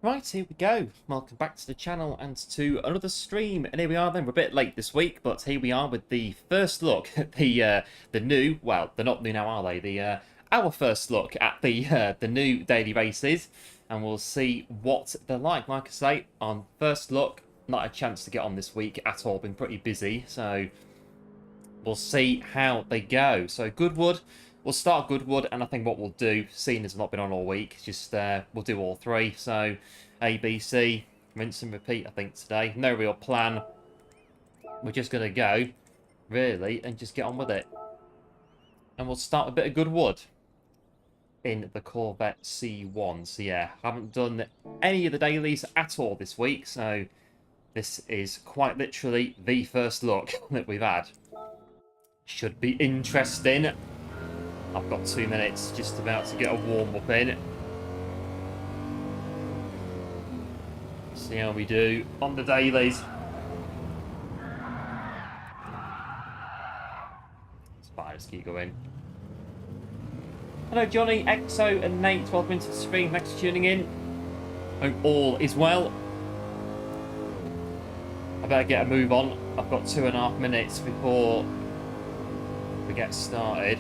Right, here we go. Welcome back to the channel and to another stream. And here we are then. We're a bit late this week, but here we are with the first look at the new, well, they're not new now, are they? Our first look at the new daily races, and we'll see what they're like. Like I say, on first look, not a chance to get on this week at all. Been pretty busy, so we'll see how they go. So Goodwood, we'll start Goodwood, and I think what we'll do, seeing as I've not been on all week, just we'll do all three. So A, B, C, rinse and repeat, I think, today. No real plan. We're just going to go, really, and just get on with it. And we'll start a bit of Goodwood in the Corvette C1. So yeah, haven't done any of the dailies at all this week, so this is quite literally the first look that we've had. Should be interesting. I've got 2 minutes just about to get a warm-up in. See how we do on the dailies. It's fine, just keep going. Hello Johnny, Exo and Nate, welcome into the stream, thanks for tuning in. Hope all is well. I better get a move on. I've got 2.5 minutes before we get started.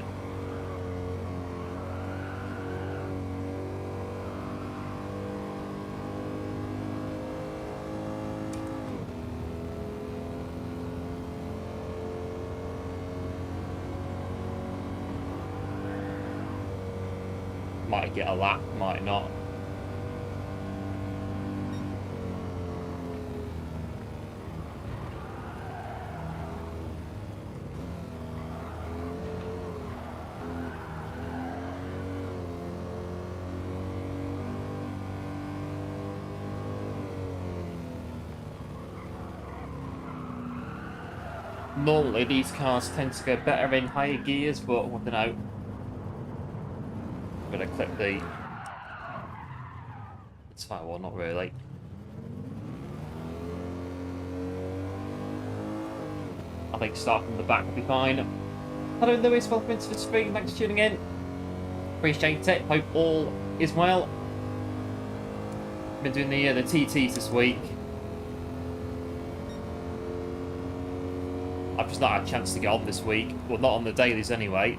Might get a lap, might not. Normally these cars tend to go better in higher gears, but I don't know. I'm gonna clip the firewall, not really. I think start from the back will be fine. Hello Lewis, welcome into the stream, thanks for tuning in. Appreciate it, hope all is well. Been doing the TTs this week. I've just not had a chance to get on this week. Well, not on the dailies anyway.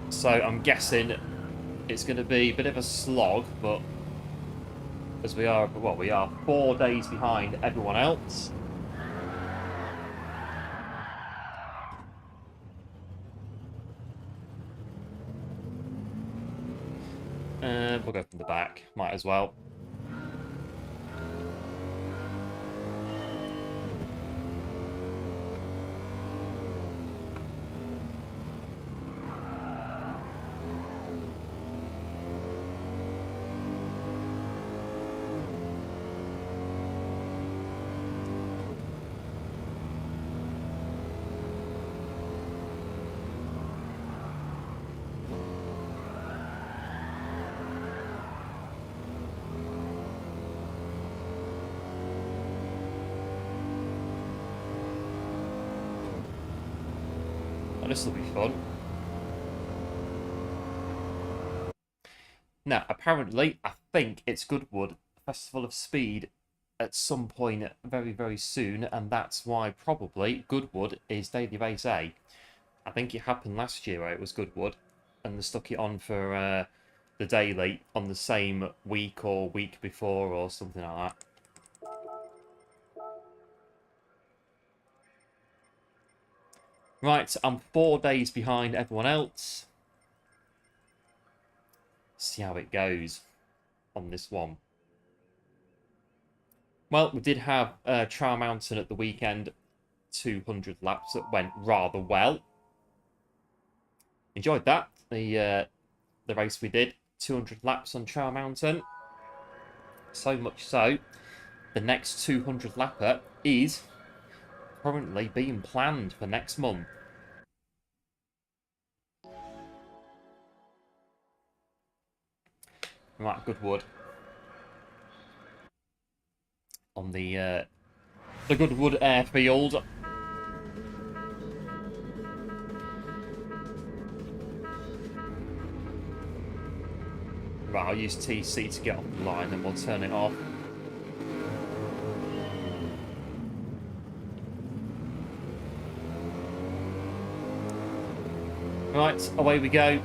So I'm guessing it's going to be a bit of a slog, but as we are, well, we are 4 days behind everyone else. We'll go from the back, might as well. This will be fun. Now, apparently, I think it's Goodwood Festival of Speed at some point very, very soon, and that's why probably Goodwood is Daily Race A. I think it happened last year where it was Goodwood, and they stuck it on for the daily on the same week or week before or something like that. Right, I'm 4 days behind everyone else. See how it goes on this one. Well, we did have Trial Mountain at the weekend, 200 laps that went rather well. Enjoyed that. The race we did, 200 laps on Trial Mountain. So much so, the next 200 lapper is currently being planned for next month. Right, Goodwood. On the Goodwood airfield. Right, I'll use TC to get off the line, then we'll turn it off. Right, away we go.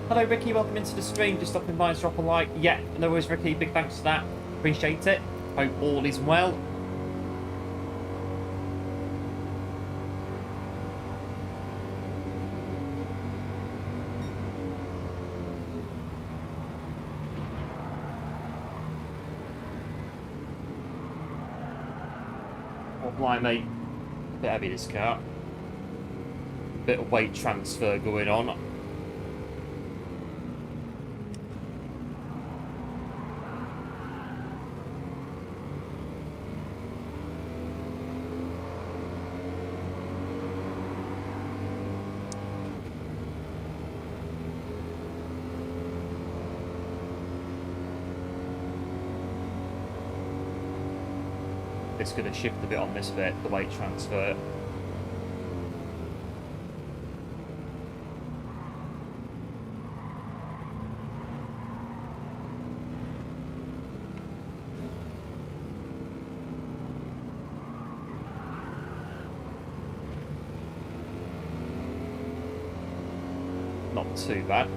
Hello Ricky, welcome into the stream. Just stopping by to drop a like. Yeah, no worries Ricky, big thanks for that. Appreciate it. Hope all is well. Oh blimey, bit heavy this car. Bit of weight transfer going on. It's going to shift a bit on this bit, the weight transfer. Not too bad.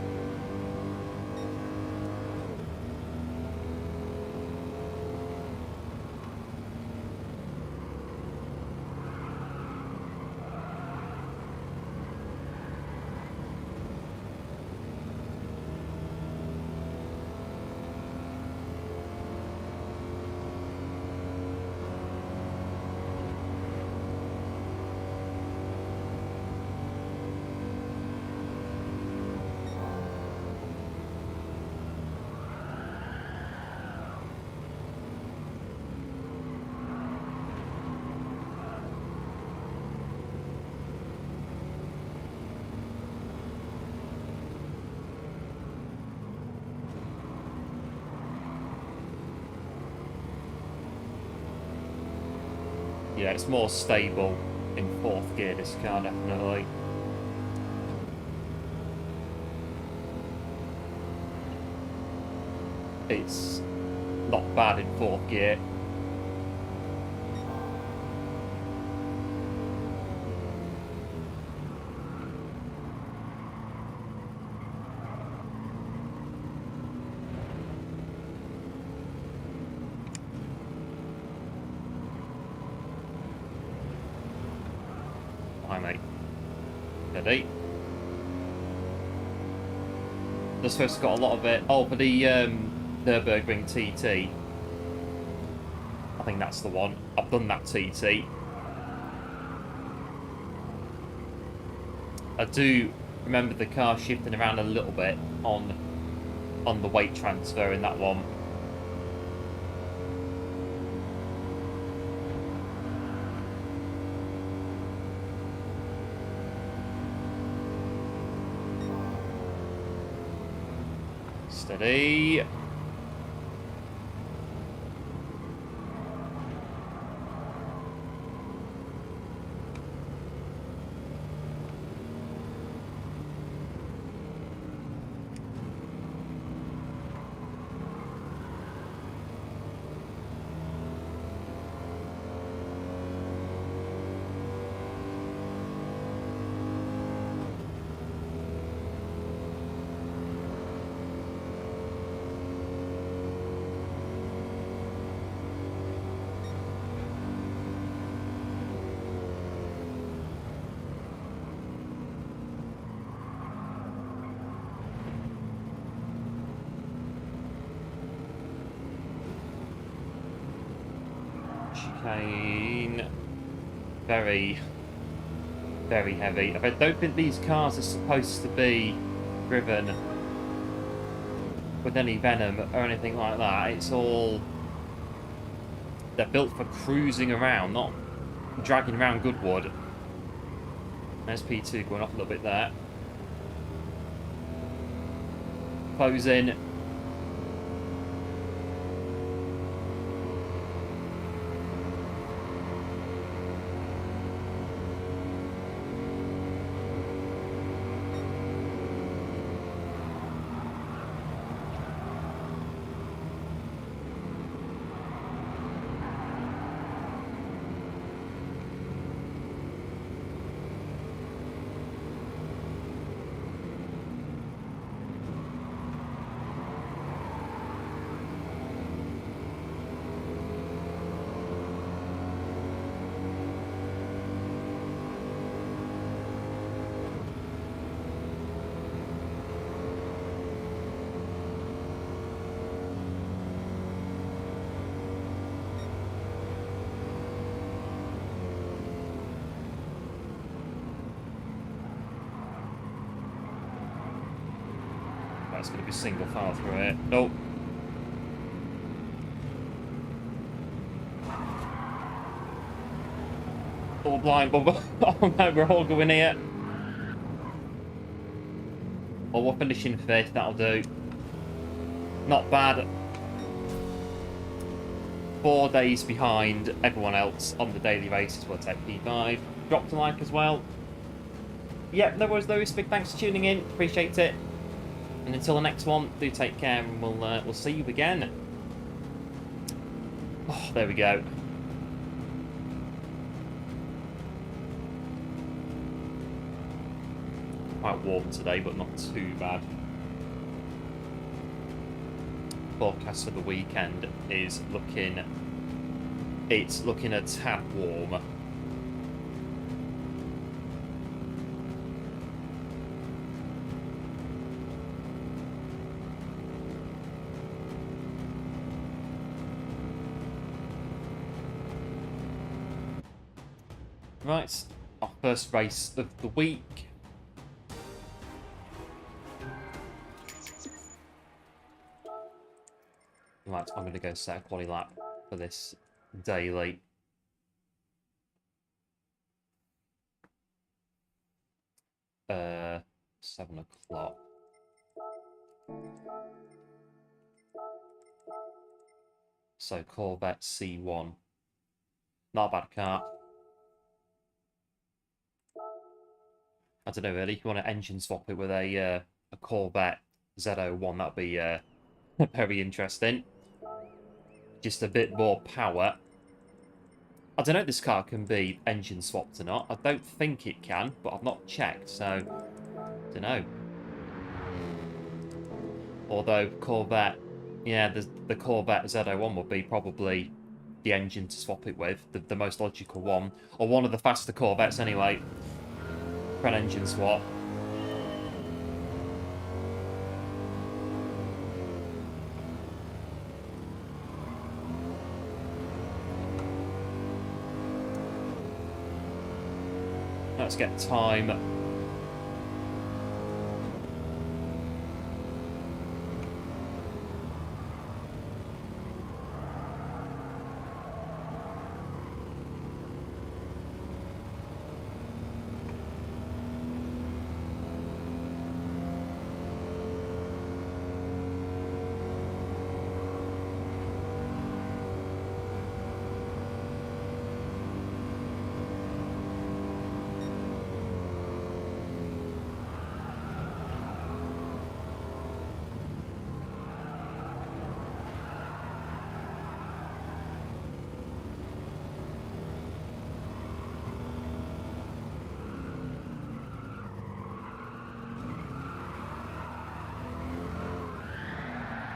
Yeah, it's more stable in fourth gear, this car, definitely. It's not bad in fourth gear. Hi mate. Steady. They're supposed to got a lot of it. Oh, for the Nürburgring TT. I think that's the one. I've done that TT. I do remember the car shifting around a little bit on the weight transfer in that one. Steady. Chicane. Very, very heavy. I don't think these cars are supposed to be driven with any venom or anything like that. It's all... they're built for cruising around, not dragging around Goodwood. SP2 going off a little bit there. Closing. that's going to be single file through it. Nope. All blind bubble. Oh no, we're all going here. Well, we're finishing 5th, that'll do. Not bad. 4 days behind everyone else on the daily races. We'll take P5. Dropped a like as well. Yep, no worries, Lewis. Big thanks for tuning in. Appreciate it. And until the next one, do take care, and we'll see you again. Oh, there we go. Quite warm today, but not too bad. Forecast for the weekend is looking... It's looking a tad warm. Right, our first race of the week. Right, I'm going to go set a quali lap for this daily. Uh, 7 o'clock. So Corvette C1. Not a bad car. I don't know really. If you want to engine swap it with a Corvette Z01, that'd be very interesting. Just a bit more power. I don't know if this car can be engine swapped or not. I don't think it can, but I've not checked, so I don't know. Although Corvette, yeah, the Corvette Z01 would be probably the engine to swap it with, the most logical one, or one of the faster Corvettes anyway, for an engine swap. Let's get time.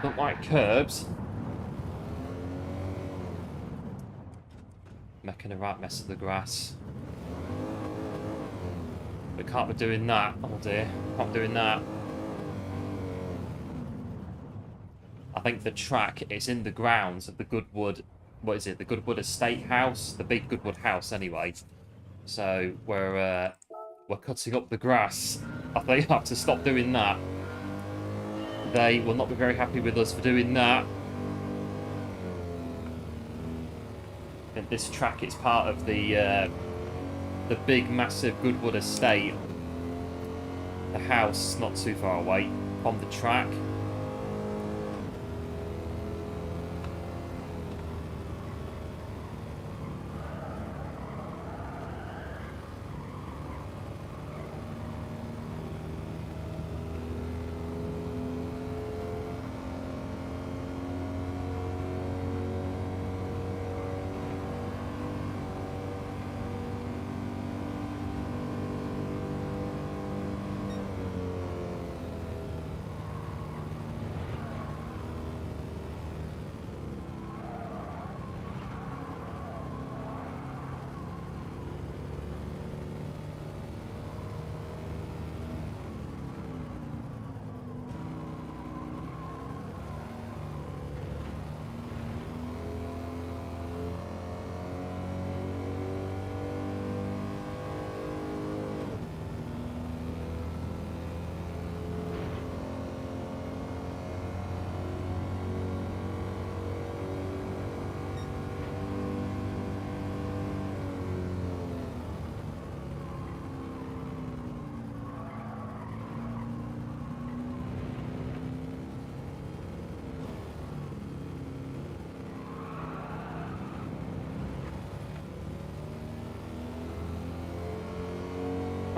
Don't like curbs. Making a right mess of the grass. But can't be doing that. Oh dear, can't be doing that. I think the track is in the grounds of the Goodwood. What is it? The Goodwood Estate House, the big Goodwood house, anyway. So we're cutting up the grass. I think I have to stop doing that. They will not be very happy with us for doing that. And this track is part of the big, massive Goodwood estate. The house not too far away from the track.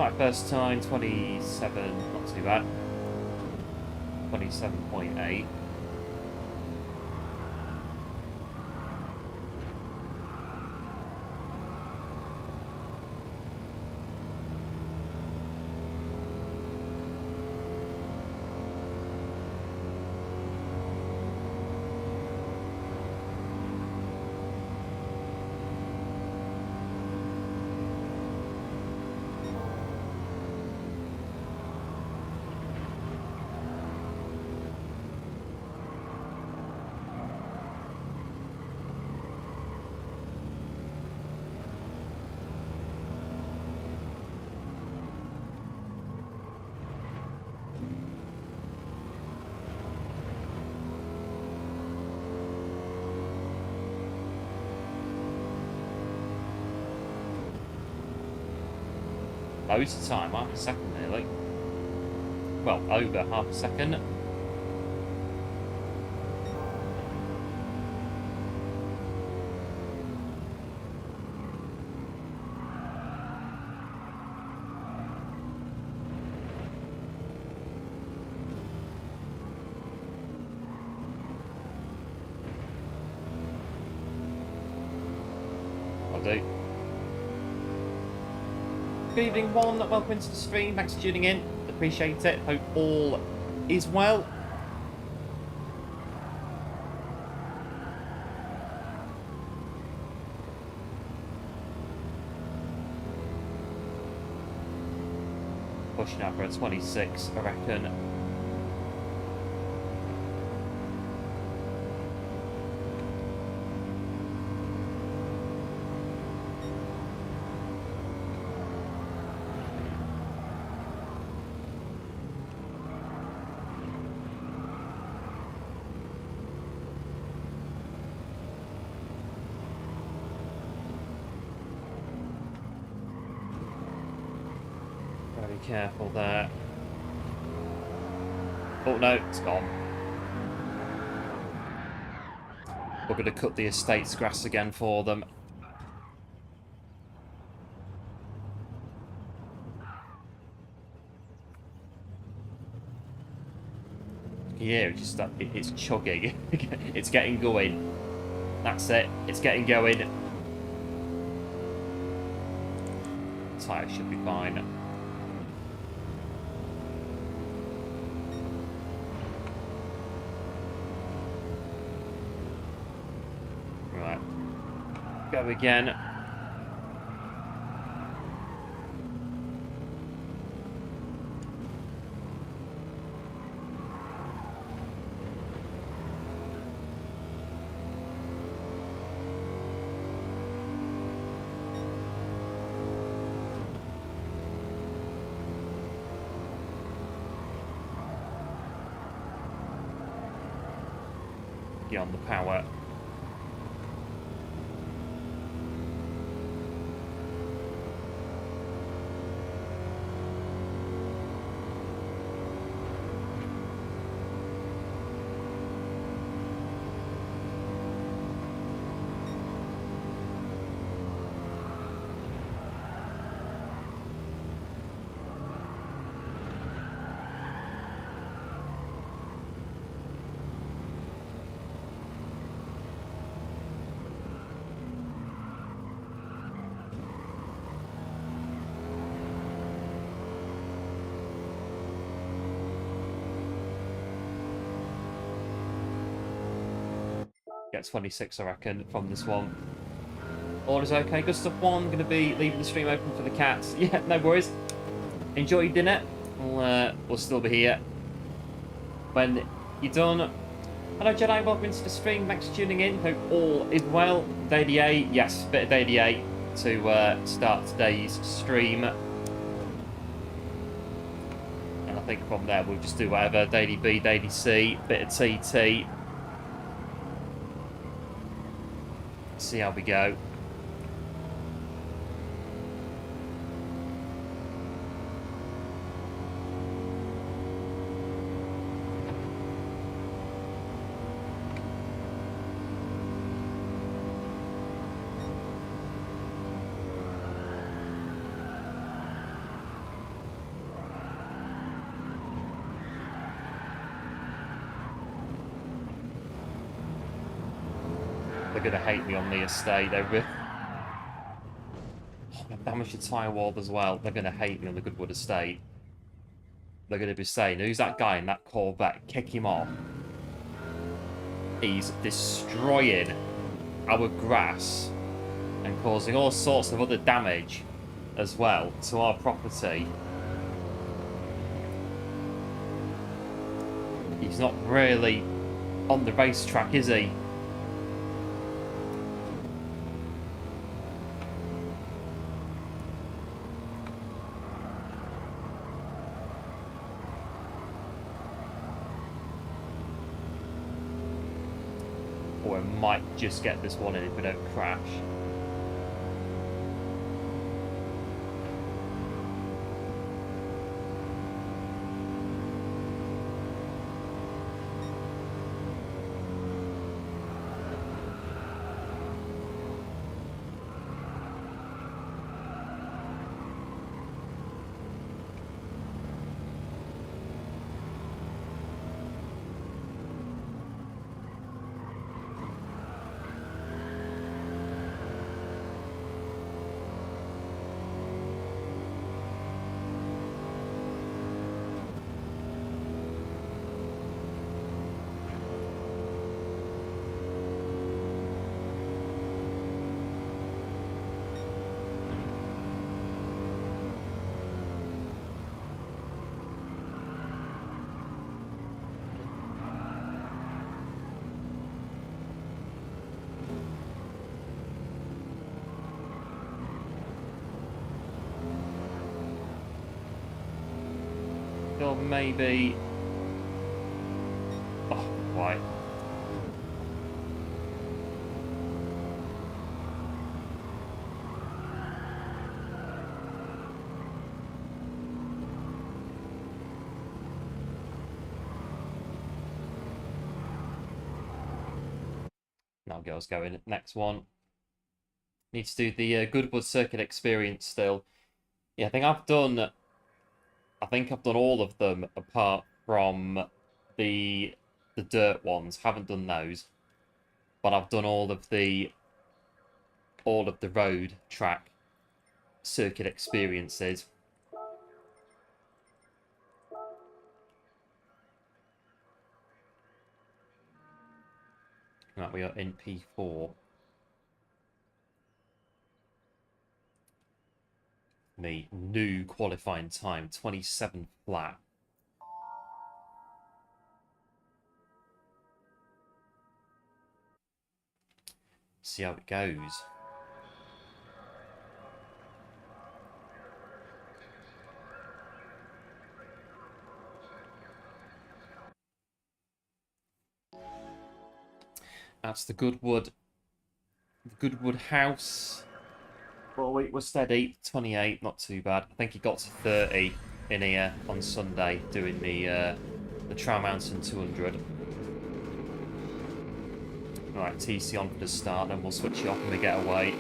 Right, first time, 27, not too bad. 27.8. Loads of time, half a second nearly. Well, over half a second. I'll do. Good evening, one. Welcome into the stream. Thanks for tuning in. Appreciate it. Hope all is well. Pushing out for a 26, I reckon. Careful there. Oh no, it's gone. We're going to cut the estate's grass again for them. Yeah, it's just that it's chugging. It's getting going. That's it. It's getting going. Tyre should be fine. Go again. Get on the power. Get 26, I reckon, from this one. All is okay. Good stuff. One, going to be leaving the stream open for the cats. Yeah, no worries. Enjoy your dinner. We'll still be here when you're done. Hello, Jedi. Welcome into the stream. Thanks for tuning in. Hope all is well. Daily A. Yes, bit of Daily A to start today's stream. And I think from there we'll just do whatever. Daily B, Daily C, bit of TT. See how we go. They're going to hate me on the estate. They're really... Oh, I've damaged the tyre wall as well. They're going to hate me on the Goodwood estate. They're going to be saying, who's that guy in that Corvette? Kick him off. He's destroying our grass and causing all sorts of other damage as well to our property. He's not really on the racetrack, is he? Or I might just get this one in if we don't crash. Or maybe... Oh, right. Now girls going. Next one. Need to do the Goodwood circuit experience still. Yeah, I think I've done all of them apart from the dirt ones. Haven't done those, but I've done all of the road track circuit experiences. Right, we are in P4. Me new qualifying time 27 flat. See how it goes. That's the Goodwood house. Well, we were steady, 28, not too bad. I think he got to 30 in here on Sunday doing the Trow Mountain 200. Alright, TC on for the start, then we'll switch it off when we get away.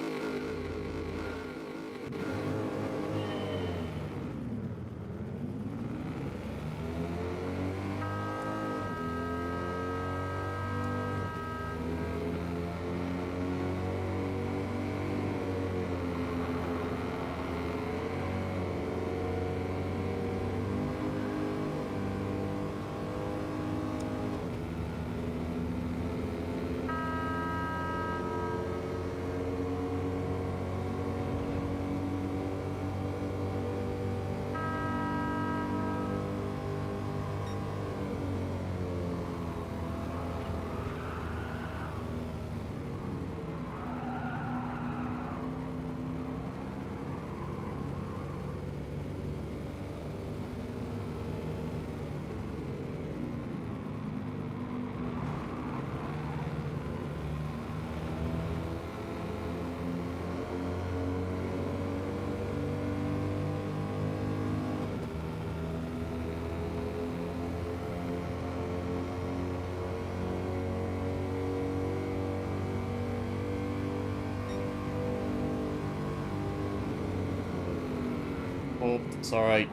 Oh, sorry.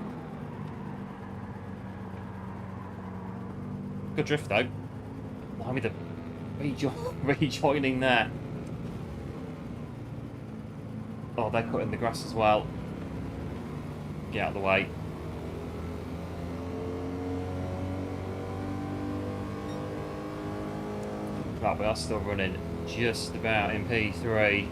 Good drift though. I mean, the rejoining there. Oh, they're cutting the grass as well. Get out of the way. Right, we are still running just about in P3.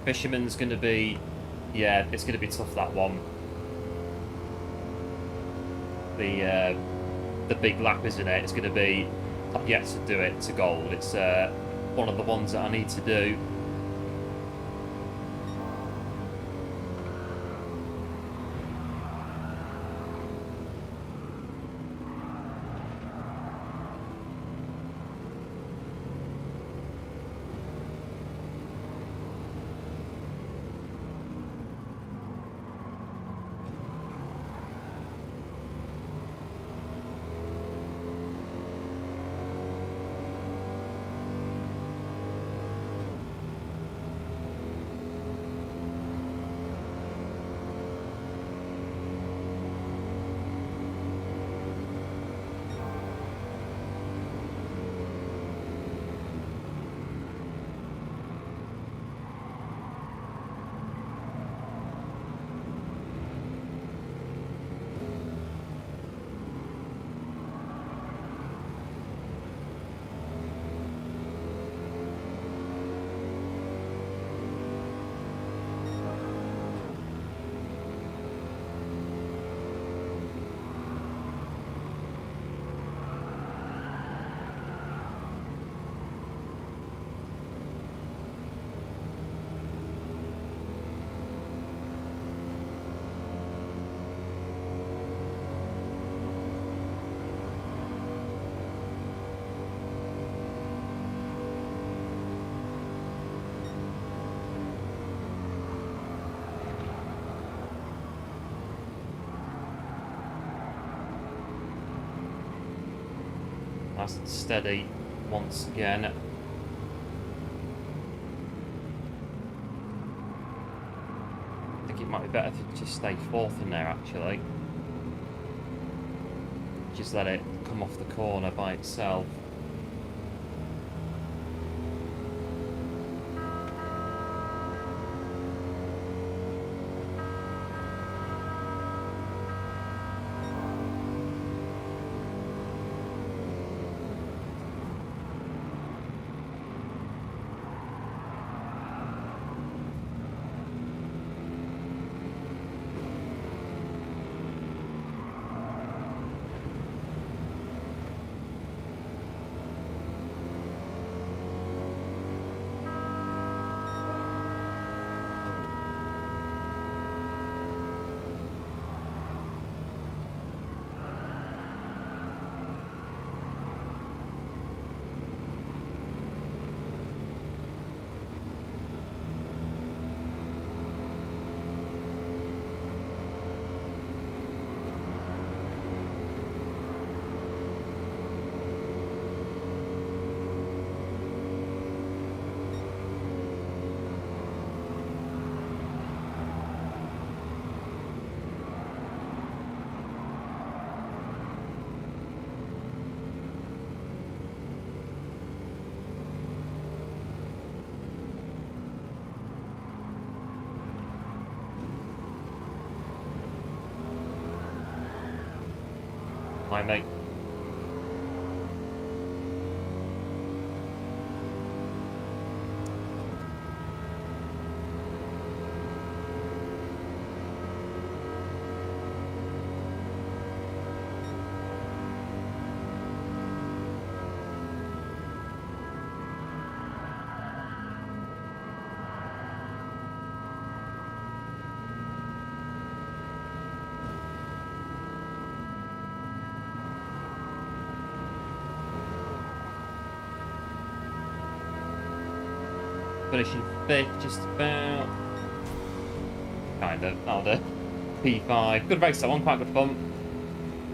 Fisherman's going to be... Yeah, it's going to be tough, that one. The big lap, isn't it? It's going to be... I've yet to do it to gold. It's one of the ones that I need to do. Nice and steady once again. I think it might be better to just stay fourth in there, actually. Just let it come off the corner by itself. Hi, mate. Finishing fifth, just about. Kind of. Oh, the P5. Good race, that one. Quite good fun.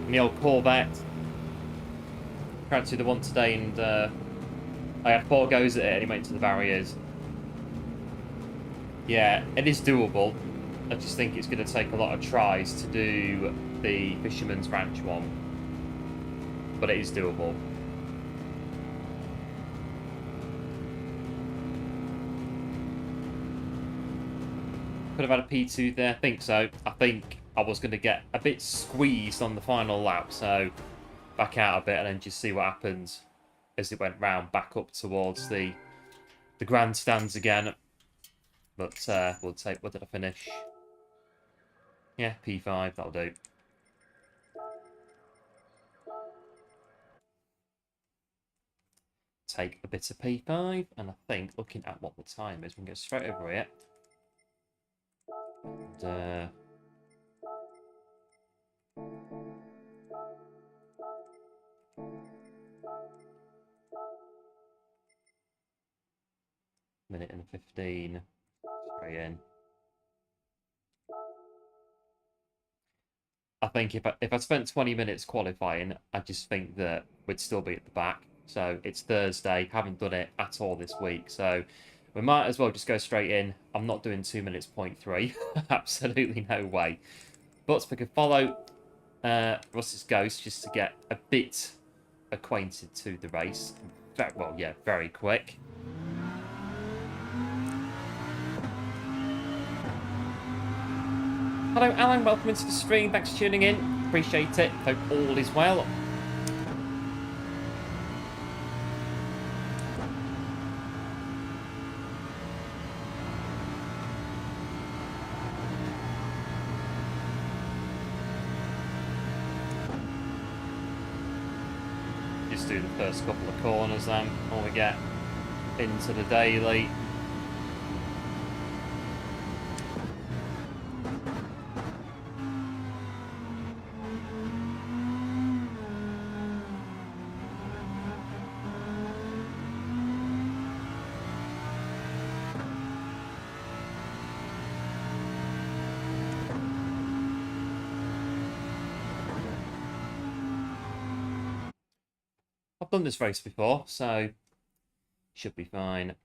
And the old Corvette. Tried to do the one today, and I had 4 goes at it, and he went to the barriers. Yeah, it is doable. I just think it's going to take a lot of tries to do the Fisherman's Ranch one. But it is doable. could have had a P2 there. I think so. I think I was going to get a bit squeezed on the final lap, so back out a bit and then just see what happens as it went round back up towards the grandstands again. But we'll take, what did I finish? Yeah, P5, that'll do. Take a bit of P5, and I think, looking at what the time is, we can go straight over here. And, minute and 15, straight in. I think if I spent 20 minutes qualifying, I just think that we'd still be at the back. So it's Thursday, haven't done it at all this week, so we might as well just go straight in. I'm not doing 2 minutes 0.3, absolutely no way. But we can follow Russ's Ghost just to get a bit acquainted to the race. Very, well, yeah, very quick. Hello Alan, welcome into the stream, thanks for tuning in, appreciate it, hope all is well. Just do the first couple of corners then, before we get into the daily. I've done this race before, so should be fine.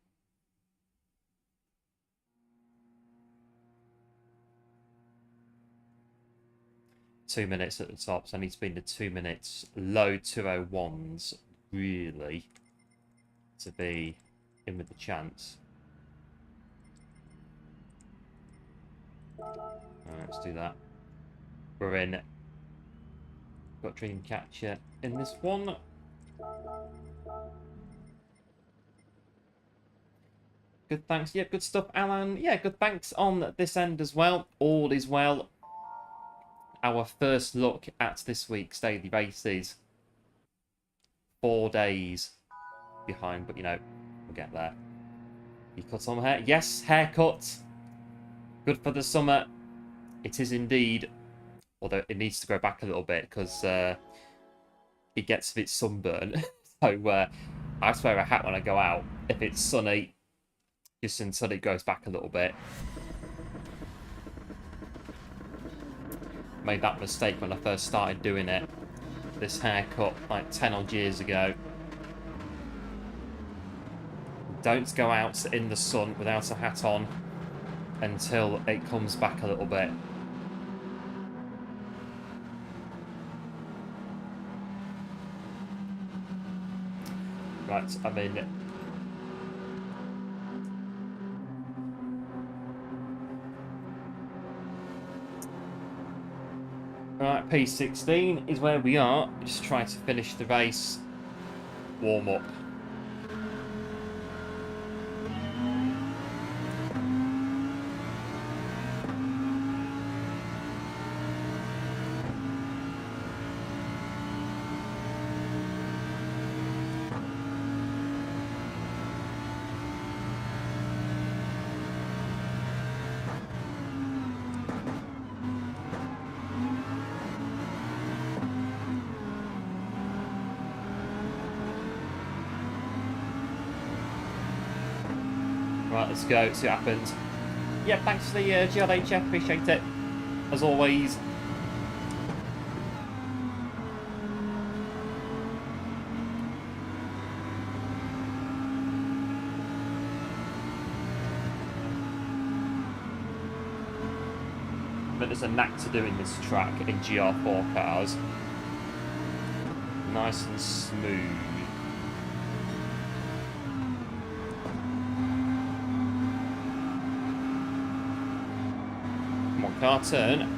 Two minutes at the top, so I need to be in the 2 minutes low 201s, really, to be in with the chance. Alright, let's do that. We're in. Got Dreamcatcher in this one. Good, thanks. Yeah, good stuff, Alan. Yeah, good, thanks on this end as well. All is well. Our first look at this week's daily races. 4 days behind, but you know, we'll get there. You cut some hair? Yes, haircut. Good for the summer. It is indeed. Although it needs to go back a little bit because it gets a bit sunburned. So I have to wear a hat when I go out. If it's sunny, just until it goes back a little bit. Made that mistake when I first started doing it. This haircut like 10 odd years ago. Don't go out in the sun without a hat on until it comes back a little bit. Right, I'm in. Right, P16 is where we are. Just trying to finish the race. Warm up. Right, let's go, see what happens. Yeah, thanks for the GLHF, appreciate it. As always. But there's a knack to doing this track in GR4 cars. Nice and smooth. Car turn.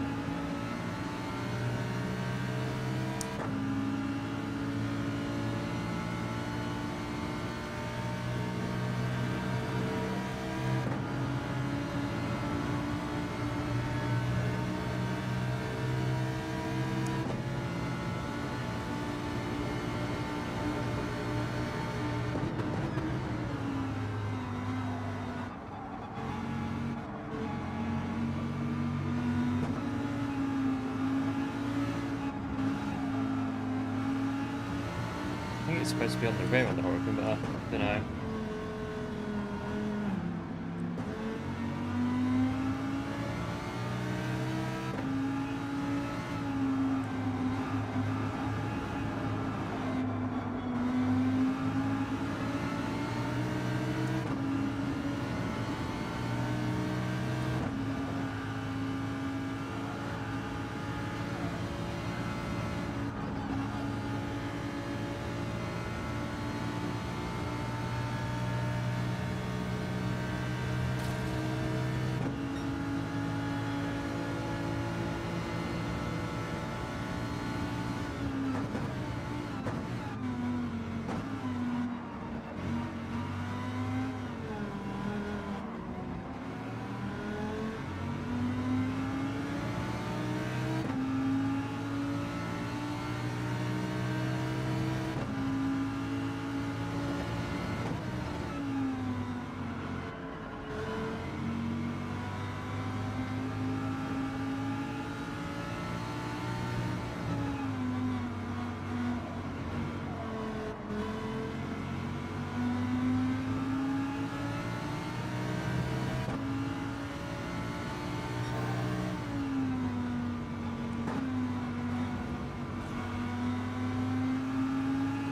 I think it's supposed to be on the rear on the Huracan, but I don't know.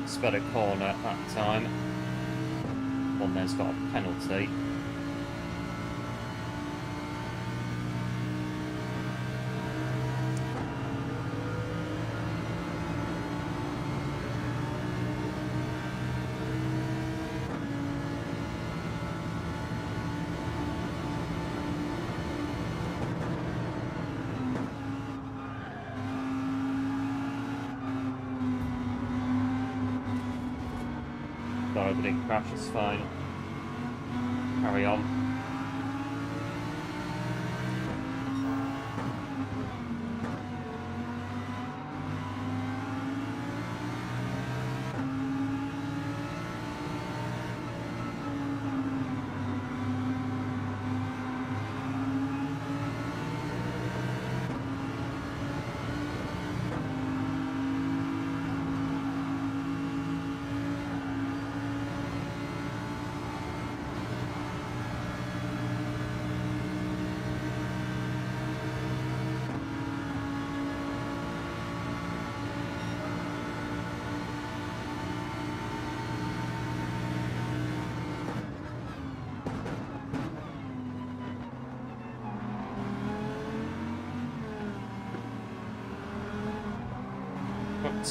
Sped a corner at that time. One there's got a penalty. Sorry, but it crash is fine. Carry on.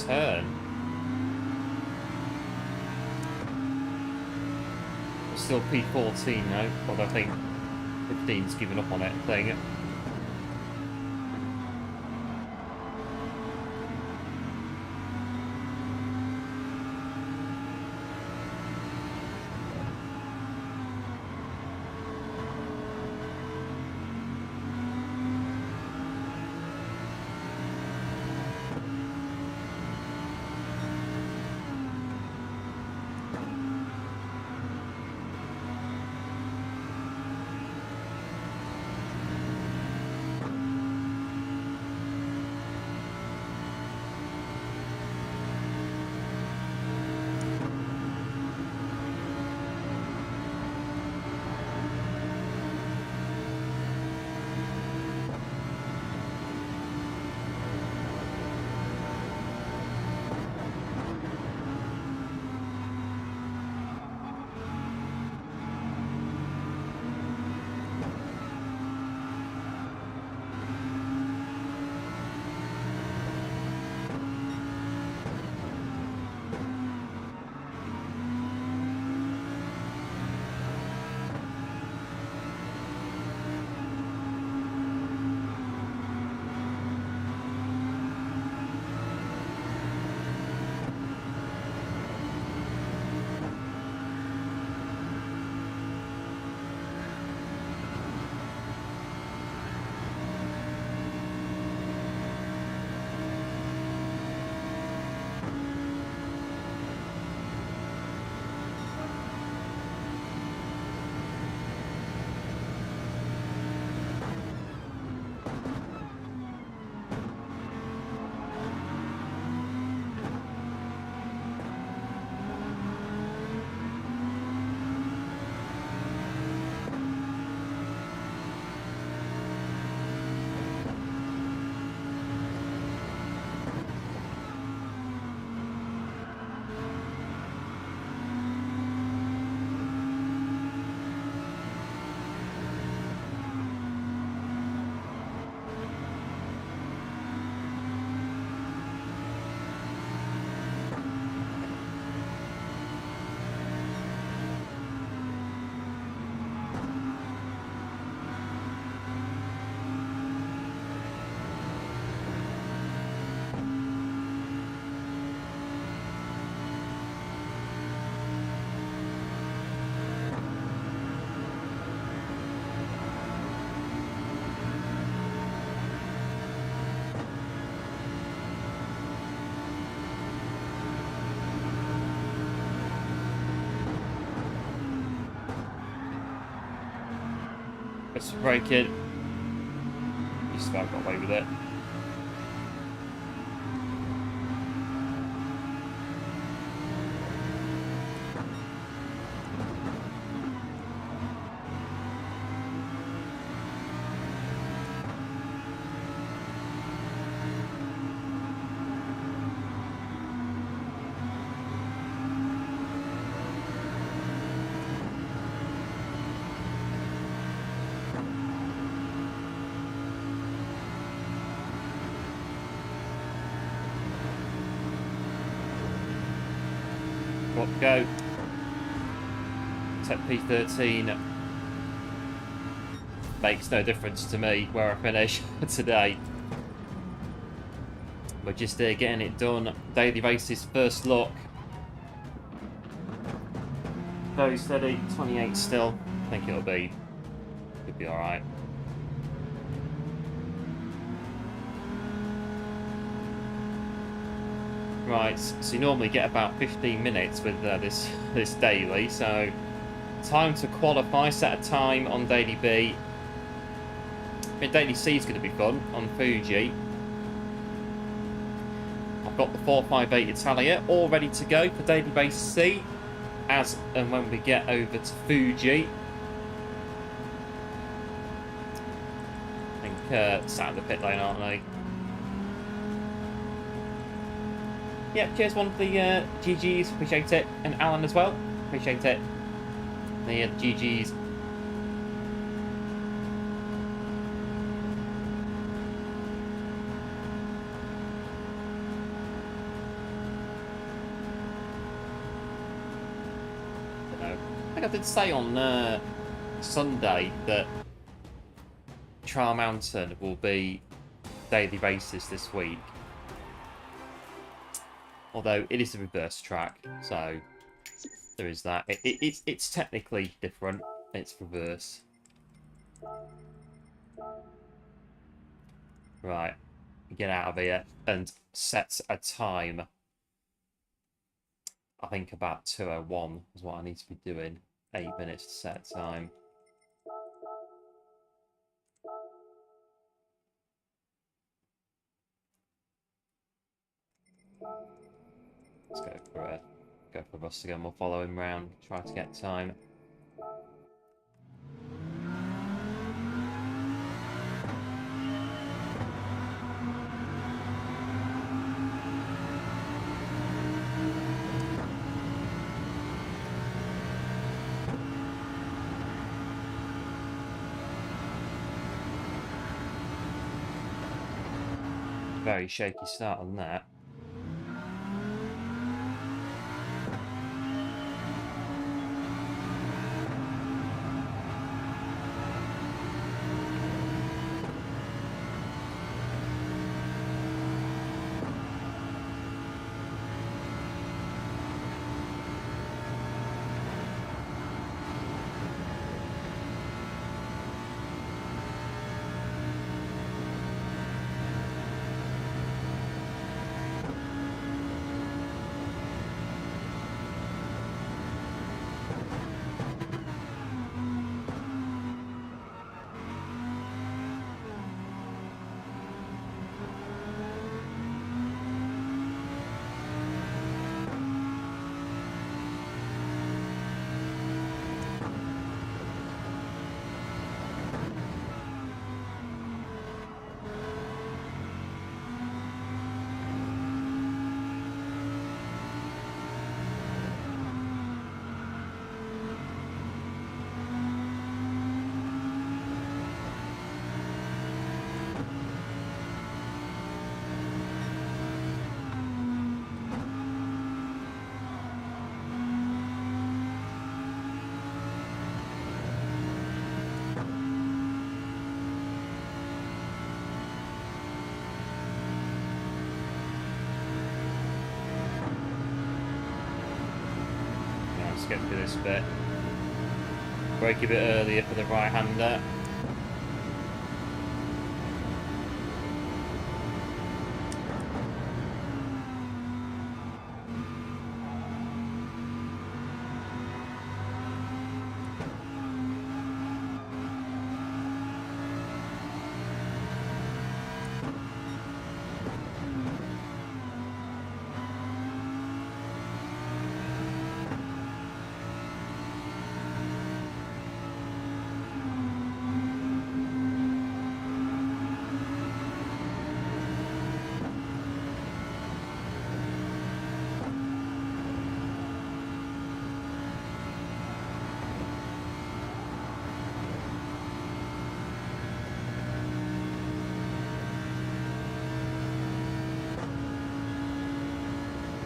Turn. Still P14 now, but I think 15's given up on it thing. Let's break it. Just about got away with it. Go. Tech P13 makes no difference to me where I finish today. We're just getting it done. Daily races, first look. Very steady, 28 still. I think it'll be alright. Right, so you normally get about 15 minutes with this daily, so time to qualify, set a time on Daily B. I mean, Daily C is going to be fun on Fuji. I've got the 458 Italia all ready to go for Daily Base C, as and when we get over to Fuji. I think sat in the pit lane, aren't they? Yeah, cheers one for the GGs, appreciate it. And Alan as well, appreciate it. The GGs. I don't know. I think I did say on Sunday that Trial Mountain will be daily races this week. Although it is a reverse track, so there is that. It's technically different. It's reverse. Right, get out of here and set a time. I think about 2:01 is what I need to be doing. 8 minutes to set time. Let's go for Russ again. We'll follow him round. Try to get time. Very shaky start on that. Get through this bit. Brake a bit earlier for the right-hander.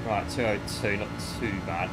Right, 202, not too bad.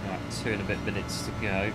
Right, 2 and a bit minutes to go.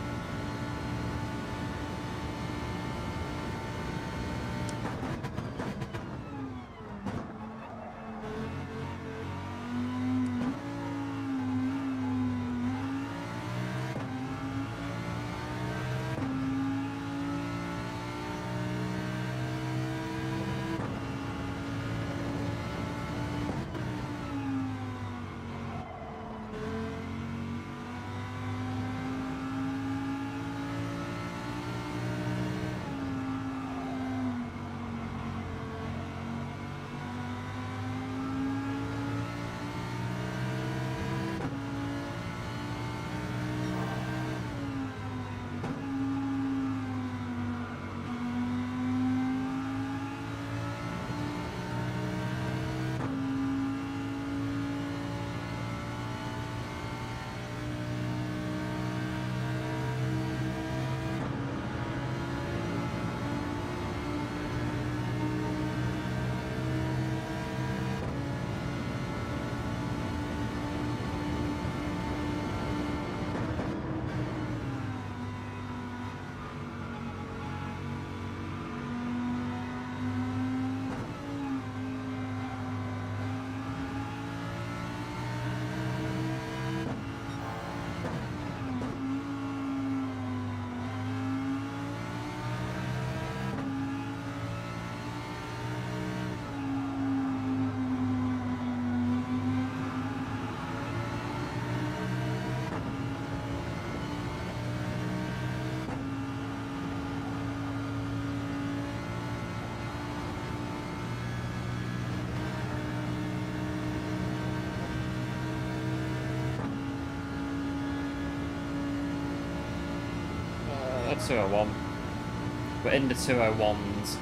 That's 201. We're in the 201s.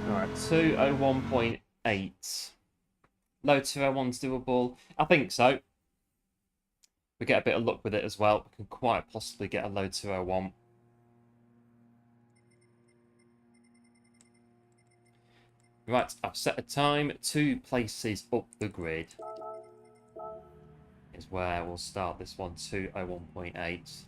Alright, 201.8. Low 201's doable. I think so. We get a bit of luck with it as well. We can quite possibly get a low 201. Right, I've set a time 2 places up the grid. Is where we'll start this one, 201.8.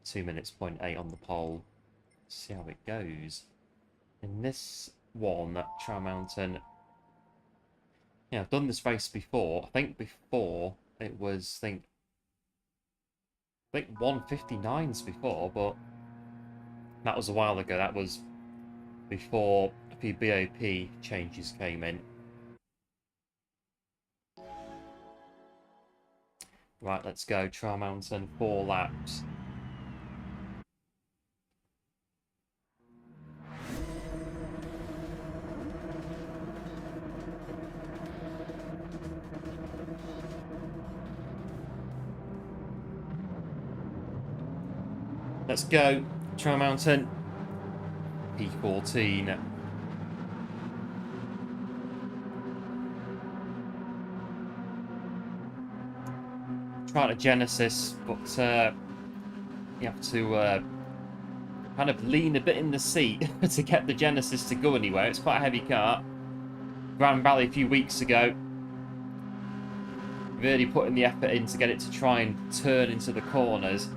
Two minutes, 0.8 on the poll. See how it goes. In this one, Trial Mountain. Yeah, I've done this race before. I think before it was, I think 159s before, but that was a while ago. That was before a few BOP changes came in. Right, let's go. Trial Mountain, 4 laps. Let's go. Trial Mountain, P14. Trying to Genesis, but you have to kind of lean a bit in the seat to get the Genesis to go anywhere. It's quite a heavy car. Grand Valley a few weeks ago. Really putting the effort in to get it to try and turn into the corners.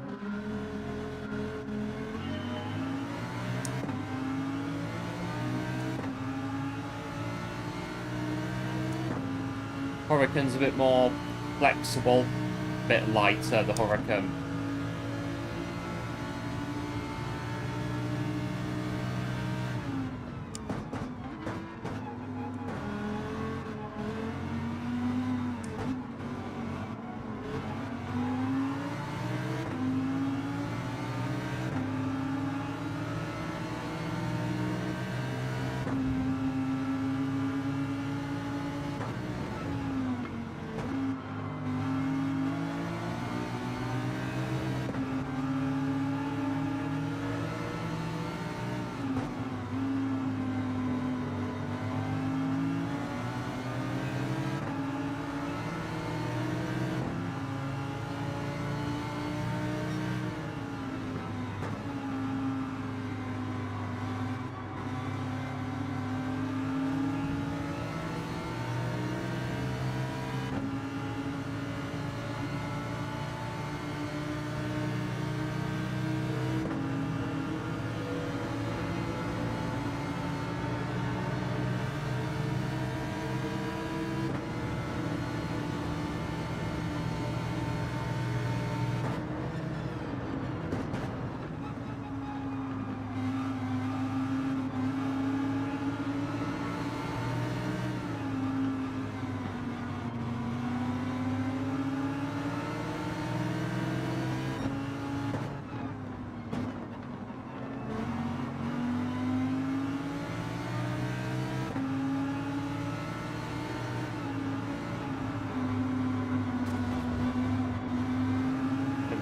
Huracan's a bit more flexible, a bit lighter, the Huracan.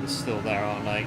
Still there, aren't they?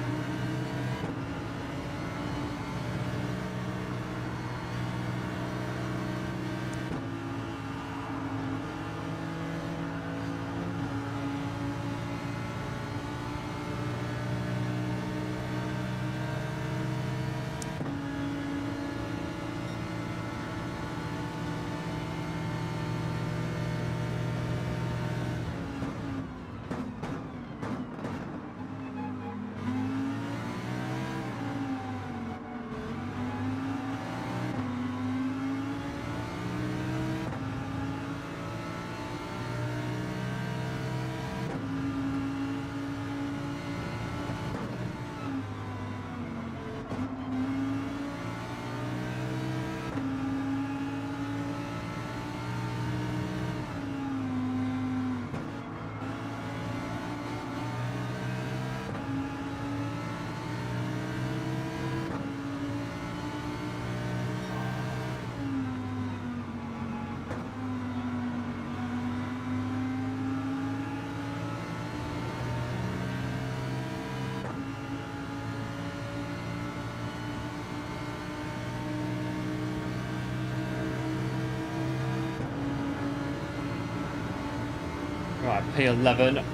Right, P11.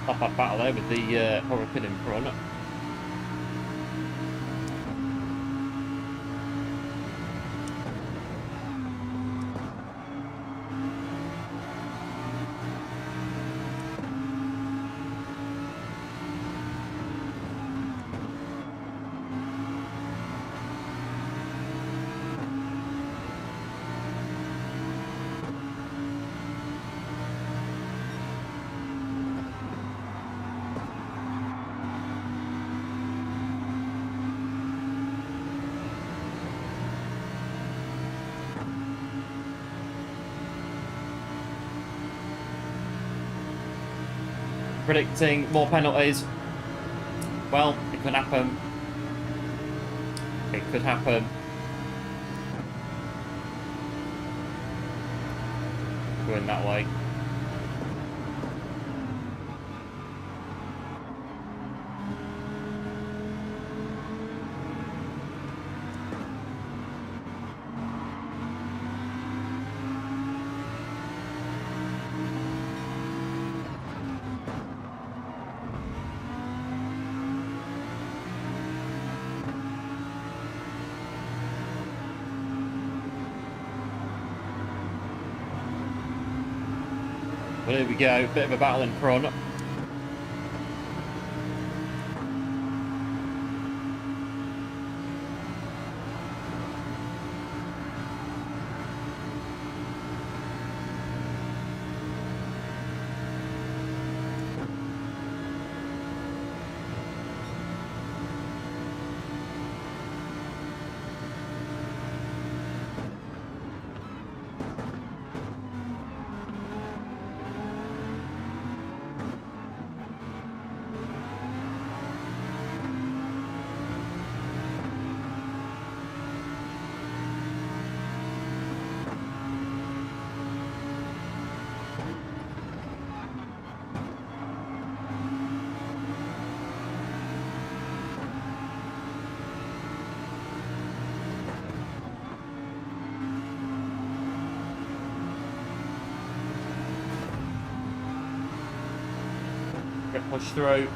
Not bad battle there with the horror pin in front. Predicting more penalties. Well, it could happen. It could happen. Going that way. Well, here we go, bit of a battle in front. Get pushed through.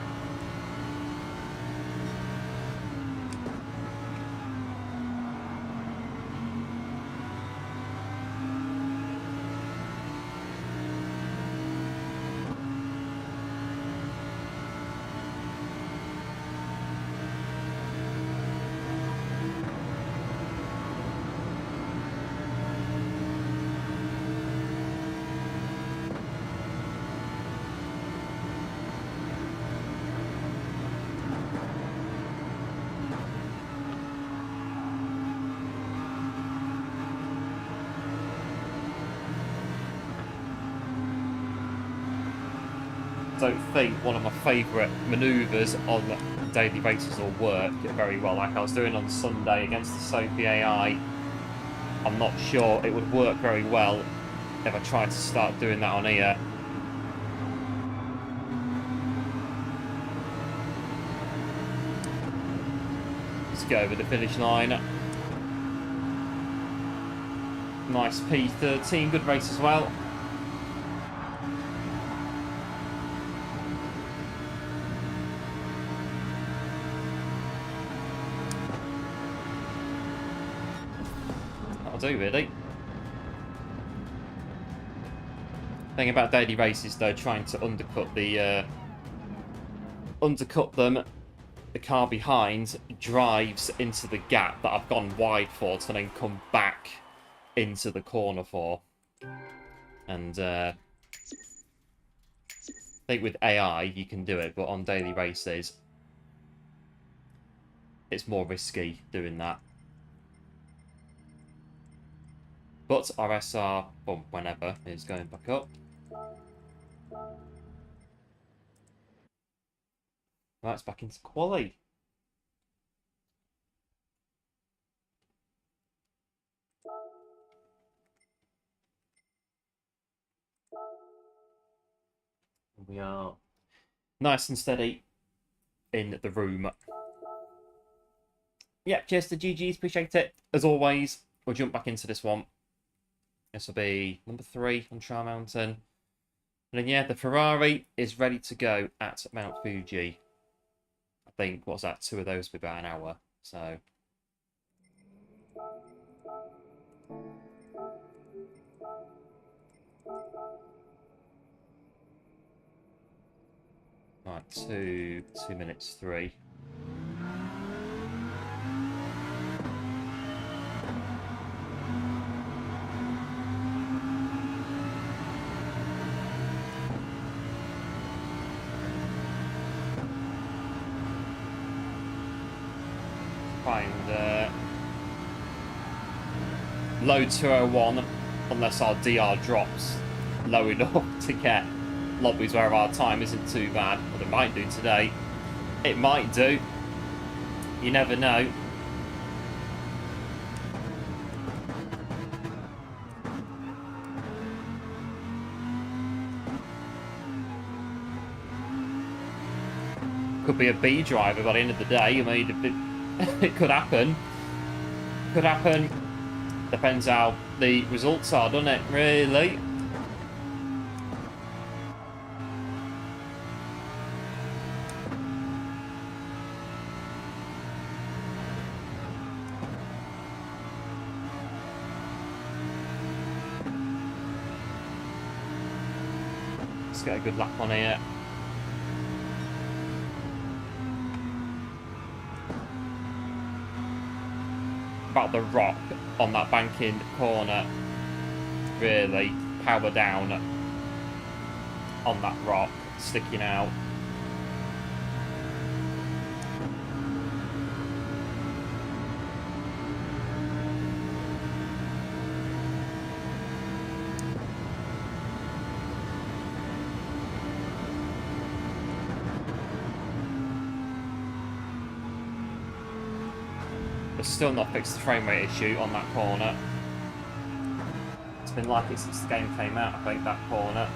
Don't think one of my favourite manoeuvres on a daily basis will work very well like I was doing on Sunday against the Sophie AI. I'm not sure it would work very well if I tried to start doing that on here. Let's go over the finish line. Nice P13, good race as well. do, really. Thing about daily races, though, trying to undercut them, the car behind drives into the gap that I've gone wide for to then come back into the corner for. And I think with AI you can do it, but on daily races it's more risky doing that. But RSR, well, whenever, is going back up. Right, it's back into quali. We are nice and steady in the room. Yeah, cheers to GG's, appreciate it. As always, we'll jump back into this one. This will be number 3 on Trial Mountain. And then, yeah, the Ferrari is ready to go at Mount Fuji. I think, what's that? 2 of those will be about an hour. So, right, 2 minutes 3. Find low 201 unless our DR drops low enough to get lobbies where our time isn't too bad. But it might do today. It might do. You never know. Could be a B driver by the end of the day. I mean, it could happen. Could happen. Depends how the results are, doesn't it? Really. Let's get a good lap on here. About the rock on that banking corner, really power down on that rock sticking out. Still not fixed the frame rate issue on that corner. It's been like it since the game came out, I think, that corner.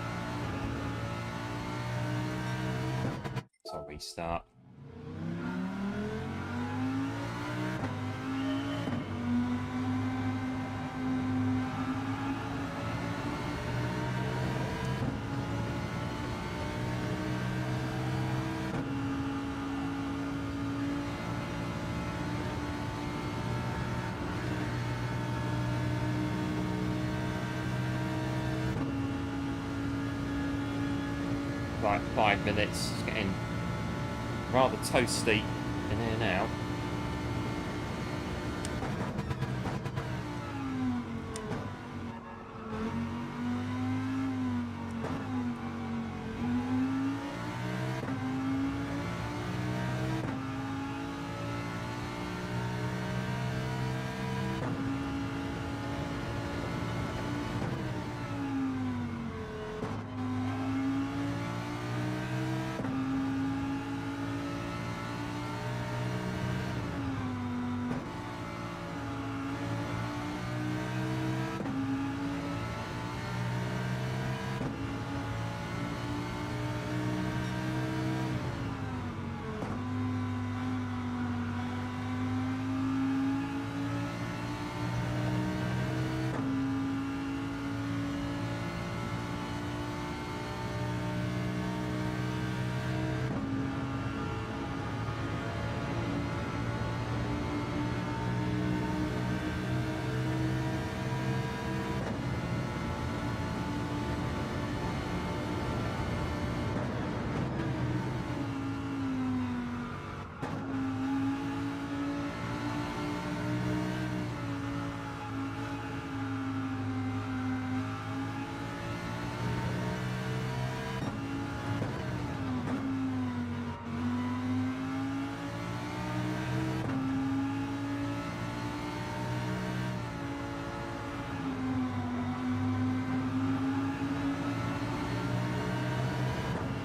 So I'll restart. Like 5 minutes, it's getting rather toasty in here now.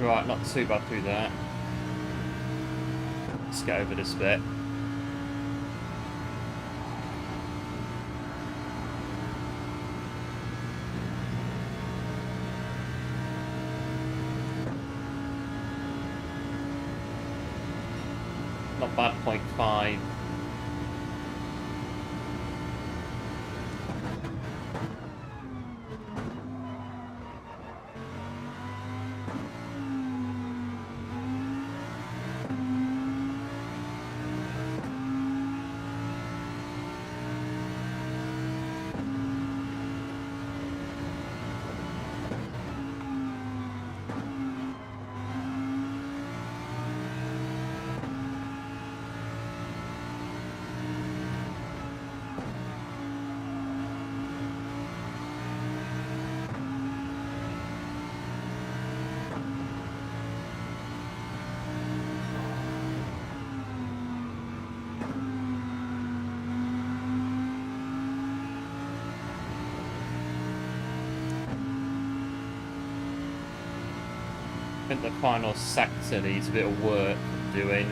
Right, not too bad through there. Let's get over this bit. Not bad, 0.5. I think the final sector needs a bit of work doing.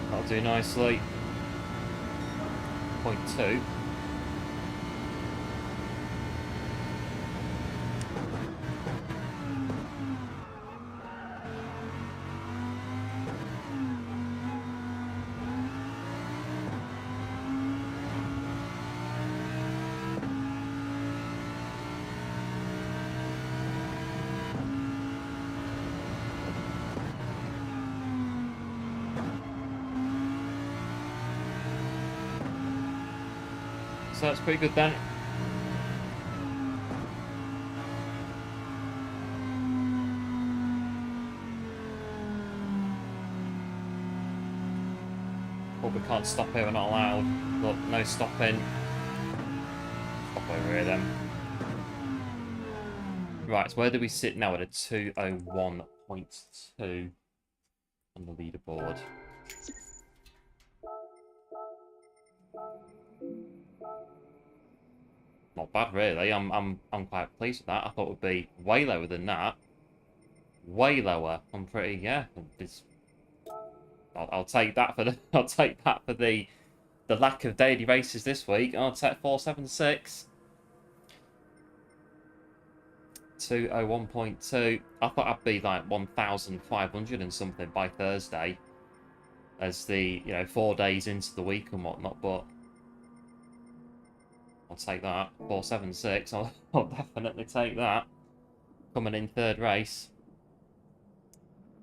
That'll do nicely. 0.2. So that's pretty good then. But we can't stop here, we're not allowed. Look, no stopping. Stop over here then. Right, so where do we sit now at a 201.2 on the leaderboard? Not bad, really. I'm quite pleased with that. I thought it would be way lower than that. Way lower. I'm pretty, yeah. I'll take that for the I'll take that for the lack of daily races this week. I'll take 476. 201.2. I thought I'd be like 1,500 and something by Thursday, as the 4 days into the week and whatnot, but I'll take that. 476. I'll definitely take that. Coming in third race.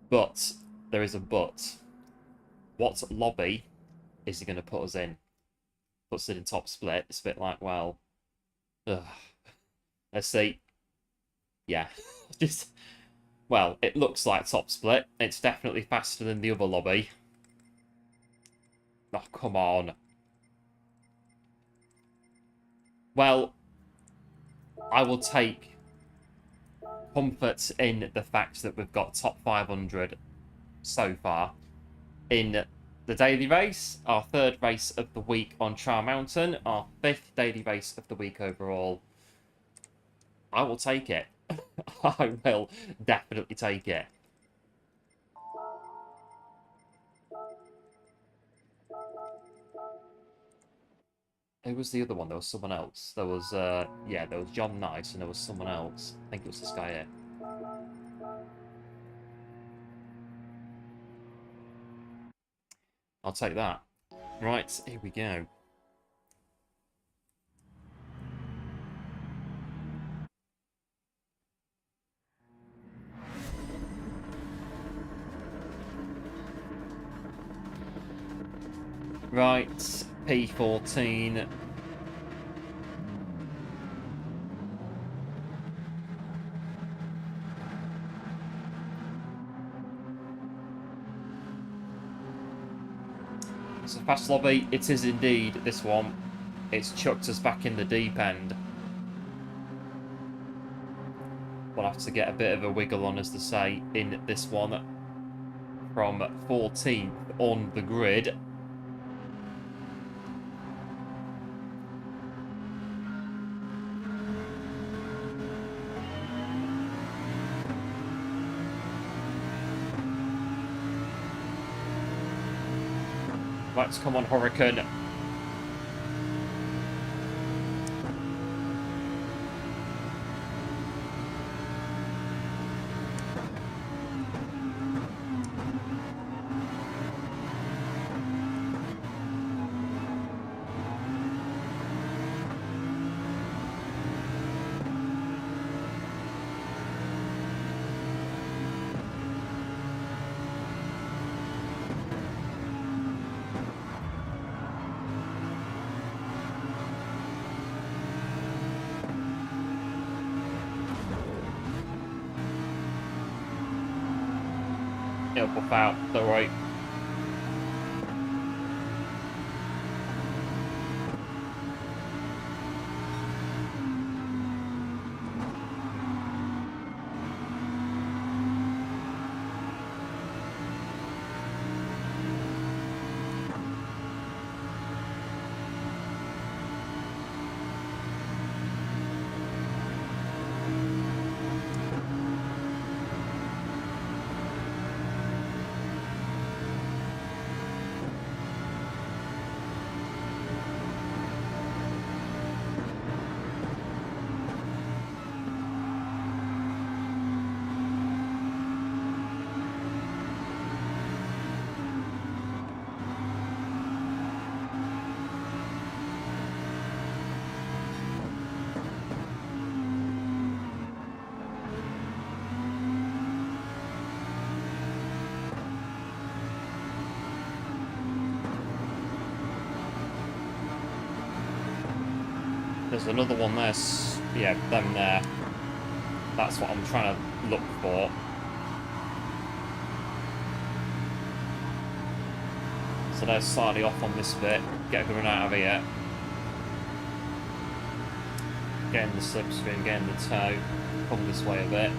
But there is a but. What lobby is he going to put us in? Puts it in top split. It's a bit like, well, let's see. Yeah, just, well, it looks like top split. It's definitely faster than the other lobby. Oh, come on. Well, I will take comfort in the fact that we've got top 500 so far in the daily race, our third race of the week on Trial Mountain, our 5th daily race of the week overall. I will take it. I will definitely take it. Who was the other one? There was someone else. There was, yeah, there was John Nice and there was someone else. I think it was this guy here. I'll take that. Right, here we go. Right, P14. So fast lobby, it is indeed this one. It's chucked us back in the deep end. We'll have to get a bit of a wiggle on, as to say, in this one. From 14th on the grid. Let's come on, Hurricane. It'll pop out, don't worry. There's another one there. Yeah, them there. That's what I'm trying to look for. So they're slightly off on this bit. Get going out of here. Getting the slipstream, getting the tow. Come this way a bit.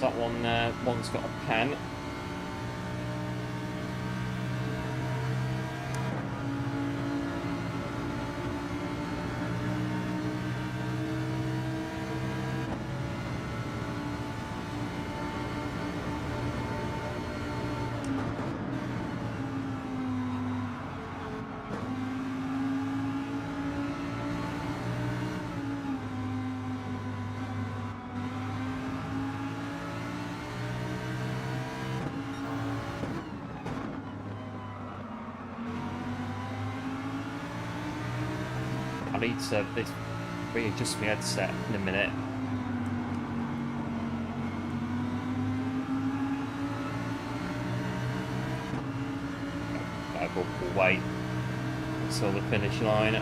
That one, one's got a pen. I need to readjust my headset in a minute. I'll wait. Saw the finish line.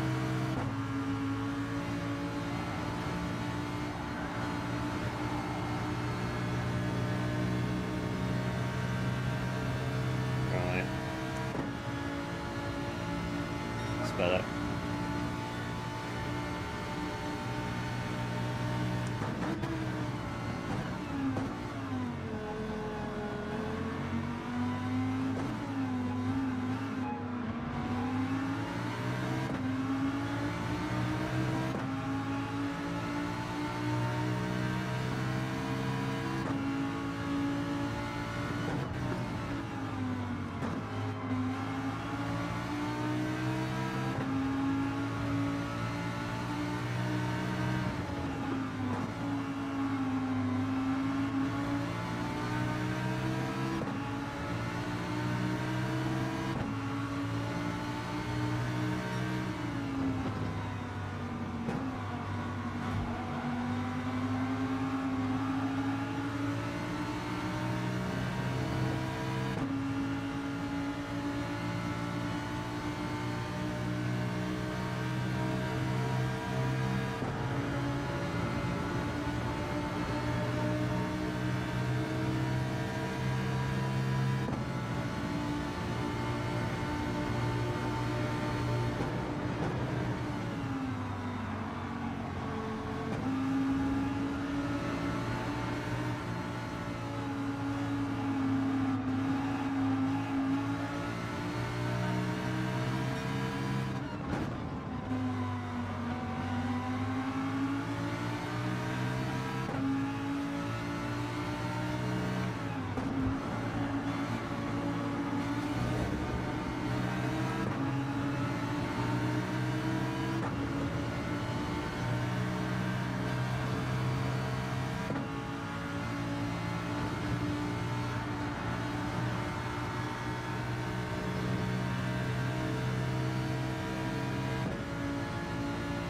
Right. That's better.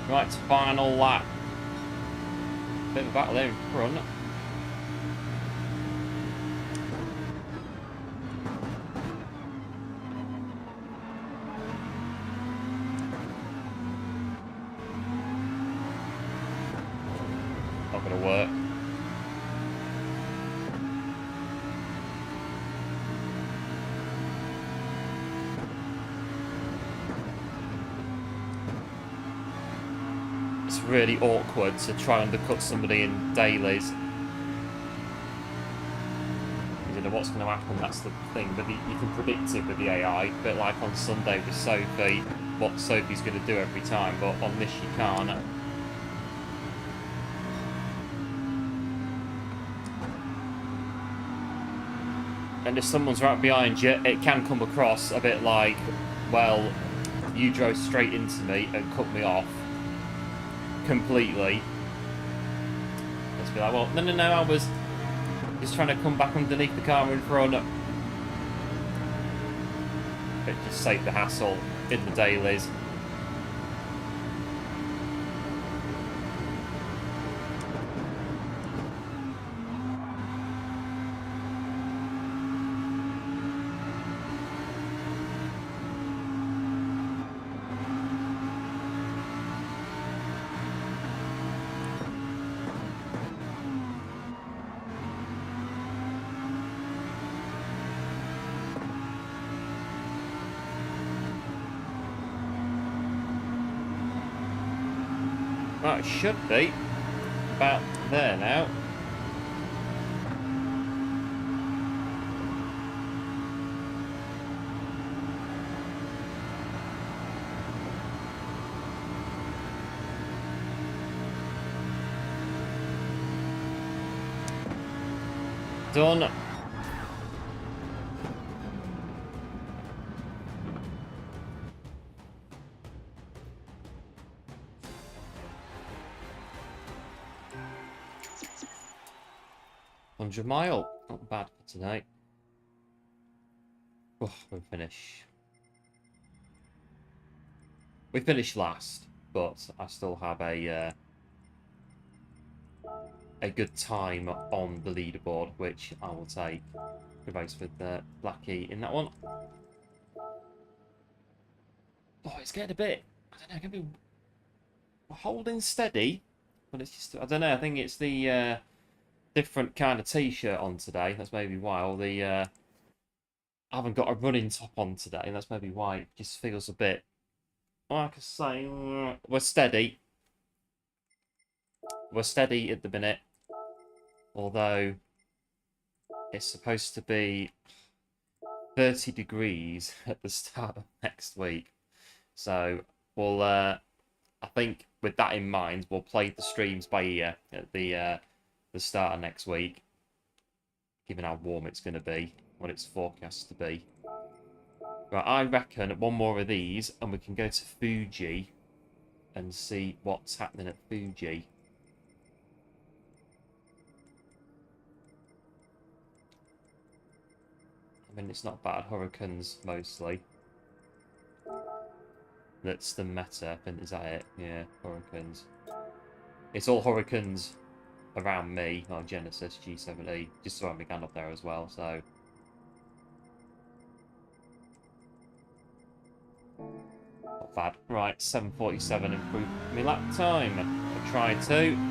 Right, final lap. Bit of a battle there in front. Not gonna work. It's really awkward to try and undercut somebody in dailies. You don't know what's going to happen, that's the thing, but you can predict it with the AI, a bit like on Sunday with Sophie, what Sophie's going to do every time, but on this you can't. And if someone's right behind you, it can come across a bit like, well, you drove straight into me and cut me off completely. Let's be like, well, no, I was just trying to come back underneath the car in front. It just saved the hassle in the dailies. Well, it should be about there now. Done. Mile, not bad for tonight. Oh, we finish. We finished last, but I still have a good time on the leaderboard, which I will take. We race with Blackie in that one. Oh, it's getting a bit, I don't know, it can be holding steady, but it's just, I don't know, I think it's the different kind of t-shirt on today. That's maybe why. Or the I haven't got a running top on today, and that's maybe why it just feels a bit, like I say, we're steady. We're steady at the minute, although it's supposed to be 30 degrees at the start of next week. So we'll, I think with that in mind, we'll play the streams by ear at the start of next week, given how warm it's going to be, what it's forecast to be. Right, I reckon one more of these, and we can go to Fuji and see what's happening at Fuji. I mean, it's not bad. Hurricanes, mostly. That's the meta. Is that it? Yeah, Hurricanes. It's all Hurricanes around me. Oh, Genesis, G70. Just throwing my gun up there as well, so... Not bad. Right, 7:47 improved my lap time. I'll try to.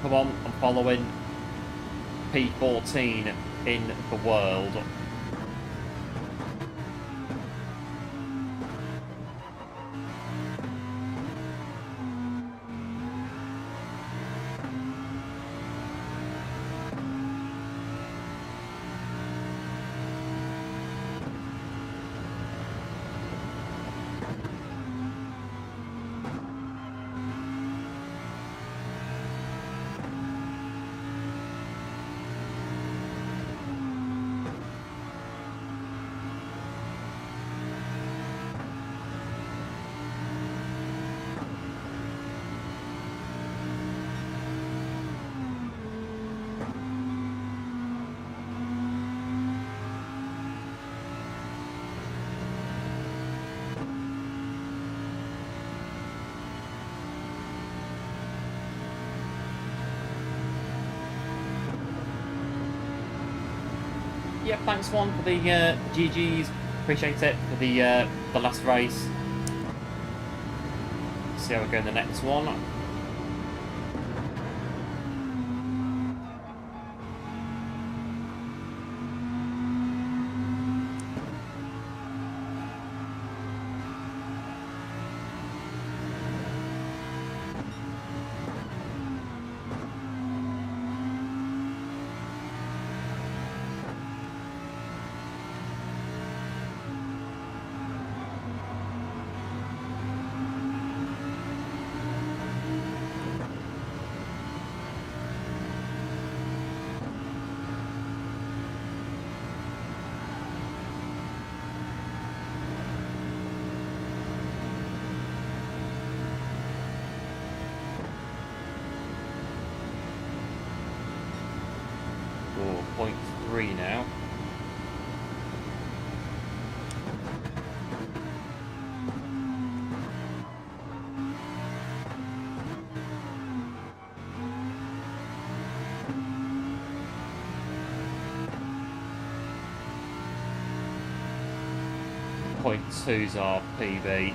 Come on, I'm following P14 in the world. Yeah, thanks one for the GGs. Appreciate it for the last race. See how we go in the next one. Oh, 0.3 now. Point two's our PB.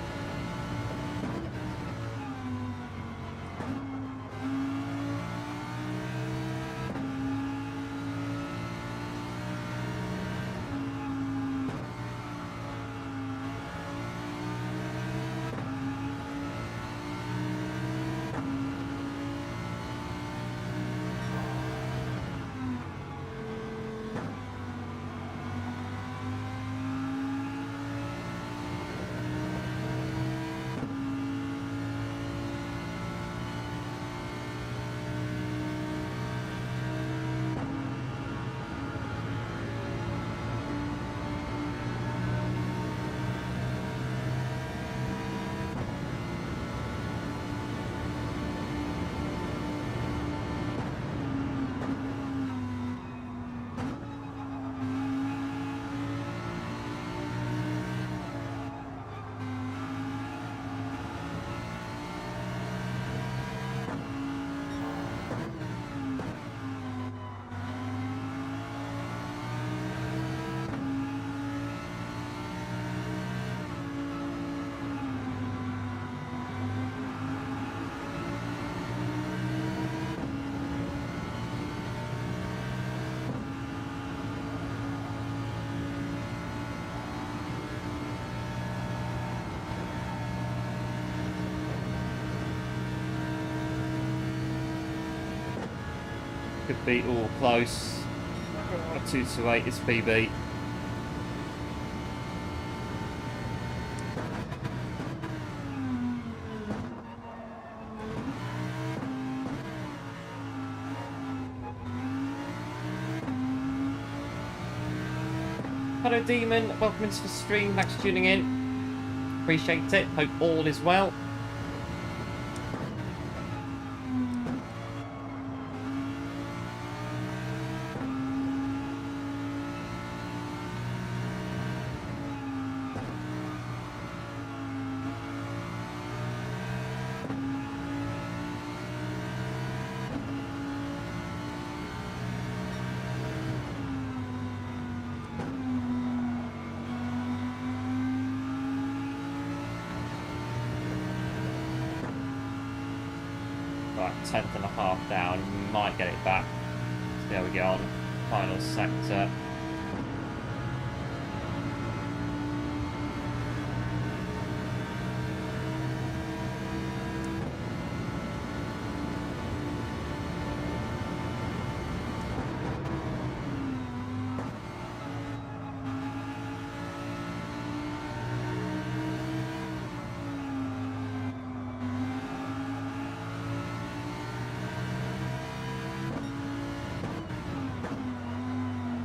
Could be all close. 228 is PB. Hello Demon, welcome into the stream, thanks for tuning in. Appreciate it, hope all is well. Right, 10th and a half down, might get it back. See how we get on. Final sector.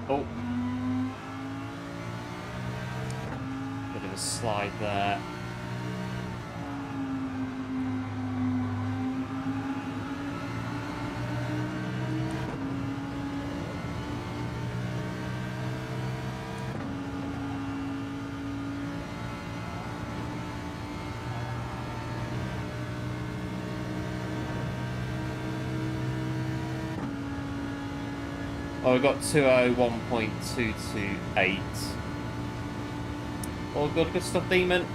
Oh. Bit of a slide there. Oh, we got 201.228. All good stuff, Demon.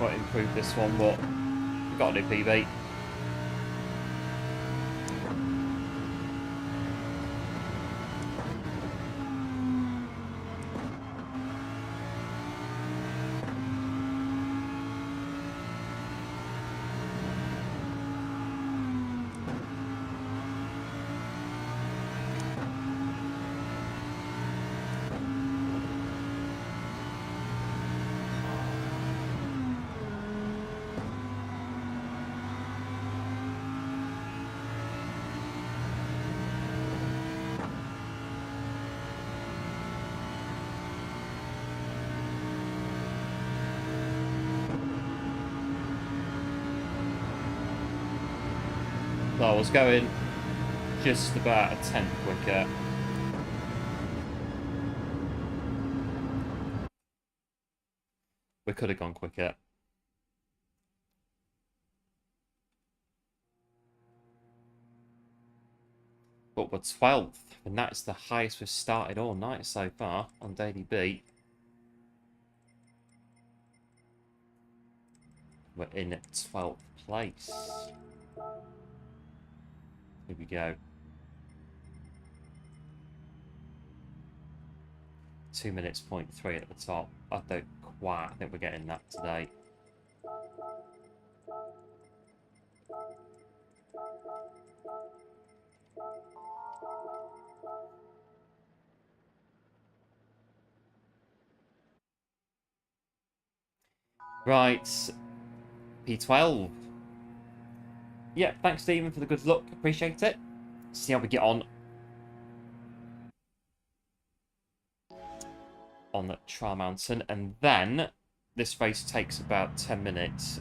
Might improve this one, but we've got a new PB. So I was going just about a tenth quicker. We could have gone quicker. But we're 12th, and that's the highest we've started all night so far on Daily Beat. We're in 12th place. Here we go. 2 minutes, 0.3 at the top. I don't quite think we're getting that today. Right. P12. Yeah, thanks Stephen for the good luck. Appreciate it. See how we get on the Trial Mountain, and then this race takes about 10 minutes.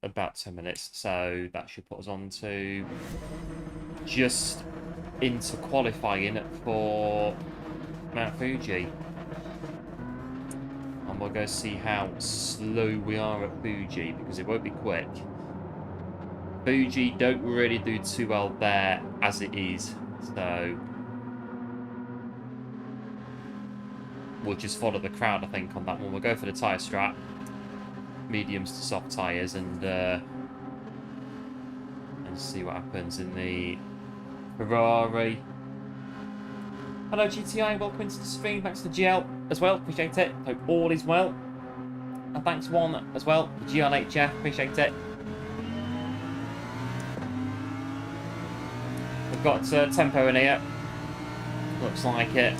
About 10 minutes, so that should put us on to just into qualifying for Mount Fuji. And we'll go see how slow we are at Fuji, because it won't be quick. Fuji don't really do too well there as it is, so we'll just follow the crowd, I think, on that one. We'll go for the tyre strap, mediums to soft tyres, and see what happens in the Ferrari. Hello GTI, welcome into the stream. Thanks to GL as well, appreciate it. Hope all is well. And thanks one as well, GLHF, appreciate it. We've got tempo in here. Looks like it.